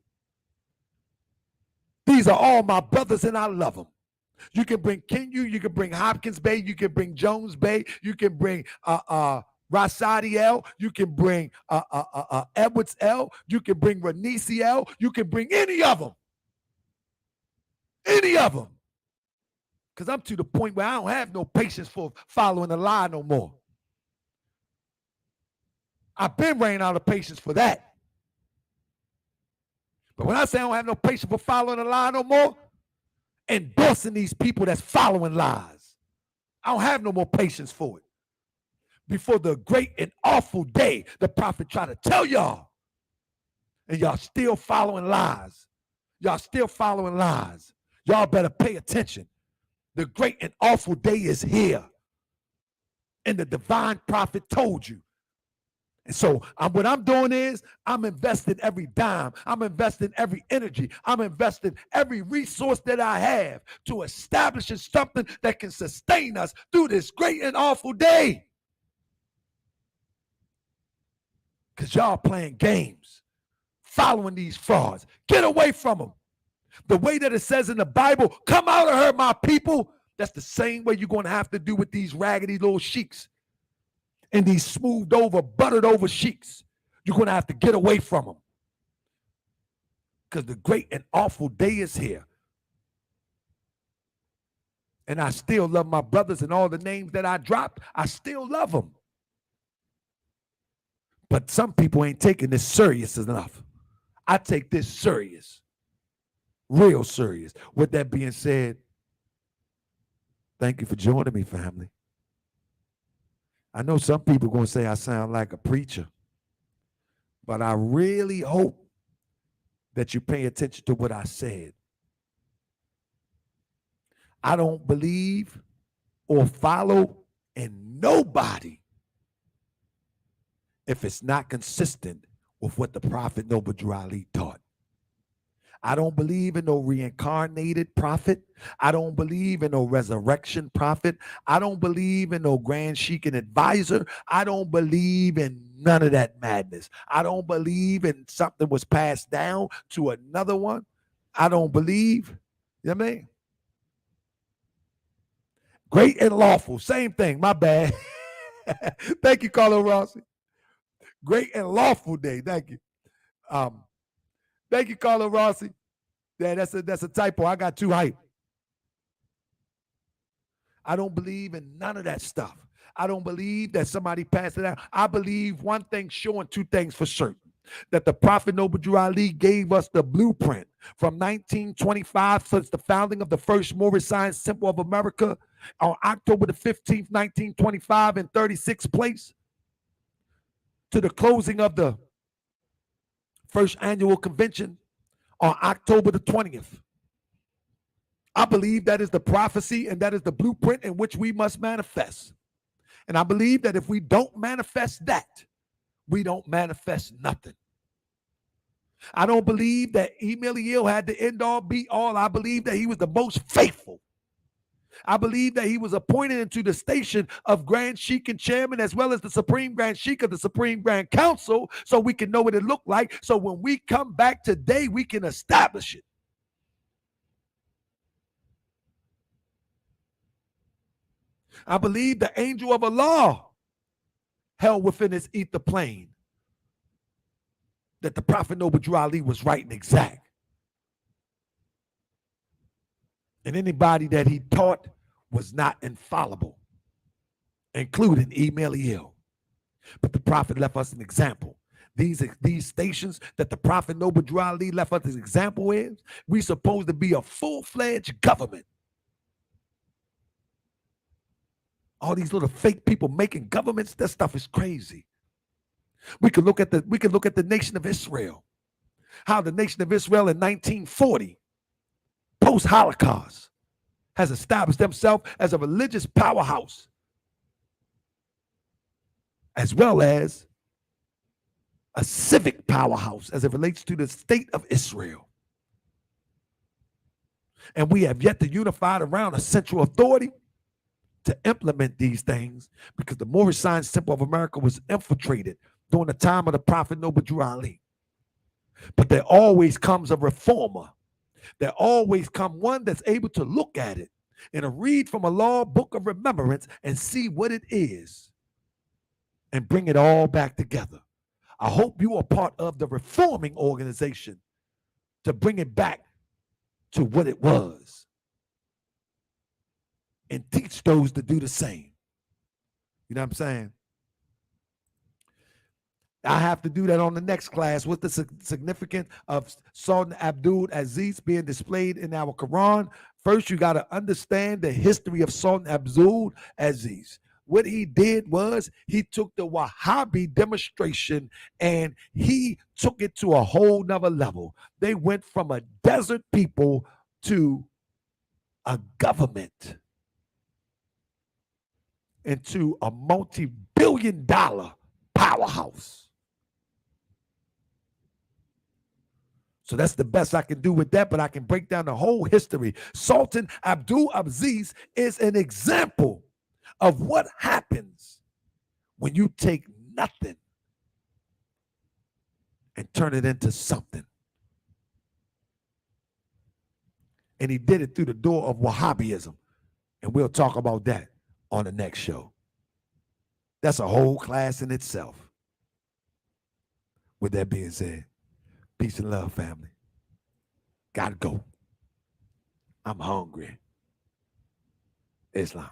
These are all my brothers and I love them. You can bring Kenyu, you can bring Hopkins Bay, you can bring Jones Bay, you can bring Rasadi L, you can bring Edwards L, you can bring Ranisi L, you can bring any of them. Any of them. Because I'm to the point where I don't have no patience for following the lie no more. I've been running out of patience for that. But when I say I don't have no patience for following the lie no more, endorsing these people that's following lies, I don't have no more patience for it. Before the great and awful day, the prophet tried to tell y'all, and y'all still following lies. Y'all still following lies. Y'all better pay attention. The great and awful day is here. And the divine prophet told you. And so what I'm doing is I'm investing every dime. I'm investing every energy. I'm investing every resource that I have to establishing something that can sustain us through this great and awful day. Because y'all playing games, following these frauds. Get away from them. The way that it says in the Bible, come out of her, my people. That's the same way you're going to have to do with these raggedy little sheiks and these smoothed over, buttered over sheiks. You're going to have to get away from them. Because the great and awful day is here. And I still love my brothers, and all the names that I dropped, I still love them. But some people ain't taking this serious enough. I take this serious. Real serious. With that being said, thank you for joining me, family. I know some people are going to say I sound like a preacher, but I really hope that you pay attention to what I said. I don't believe or follow in nobody if it's not consistent with what the Prophet Noble Drew Ali taught. I don't believe in no reincarnated prophet. I don't believe in no resurrection prophet. I don't believe in no grand sheik and advisor. I don't believe in none of that madness. I don't believe in something was passed down to another one. I don't believe, you know what I mean? Great and lawful, same thing, my bad. Thank you, Carlo Rossi. Great and lawful day, thank you. Thank you, Carlo Rossi. Yeah, that's a typo. I got too hype. I don't believe in none of that stuff. I don't believe that somebody passed it out. I believe one thing sure and two things for certain. that the Prophet Noble Drew Ali gave us the blueprint from 1925, since the founding of the first Moorish Science Temple of America on October the 15th, 1925 in 36th place, to the closing of the first annual convention on October the 20th. I believe that is the prophecy and that is the blueprint in which we must manifest. And I believe that if we don't manifest that, we don't manifest nothing. I don't believe that Emilio had the end all be all. I believe that he was the most faithful. I believe that he was appointed into the station of Grand Sheik and Chairman, as well as the Supreme Grand Sheik of the Supreme Grand Council, so we can know what it looked like. So when we come back today, we can establish it. I believe the angel of Allah held within his ether plane that the Prophet Noble Drew Ali was right and exact. And anybody that he taught was not infallible, including Emilio. But the Prophet left us an example. These stations that the Prophet Noble Drew Ali left us an example is, we supposed to be a full-fledged government. All these little fake people making governments, that stuff is crazy. We could look at the nation of Israel. How the nation of Israel in 1940, post-Holocaust, has established themselves as a religious powerhouse, as well as a civic powerhouse as it relates to the state of Israel. And we have yet to unify around a central authority to implement these things, because the Moorish Science Temple of America was infiltrated during the time of the Prophet Noble Drew Ali. But there always comes a reformer. There always comes one that's able to look at it and read from a law book of remembrance and see what it is and bring it all back together. I hope you are part of the reforming organization to bring it back to what it was and teach those to do the same. You know what I'm saying? I have to do that on the next class. What's the significance of Sultan Abdul Aziz being displayed in our Quran? First, you got to understand the history of Sultan Abdul Aziz. What he did was he took the Wahhabi demonstration and he took it to a whole nother level. They went from a desert people to a government, into a multi-billion-dollar powerhouse. So that's the best I can do with that, but I can break down the whole history. Sultan Abdul Aziz is an example of what happens when you take nothing and turn it into something. And he did it through the door of Wahhabism. And we'll talk about that on the next show. That's a whole class in itself. With that being said, peace and love, family. Gotta go. I'm hungry. Islam.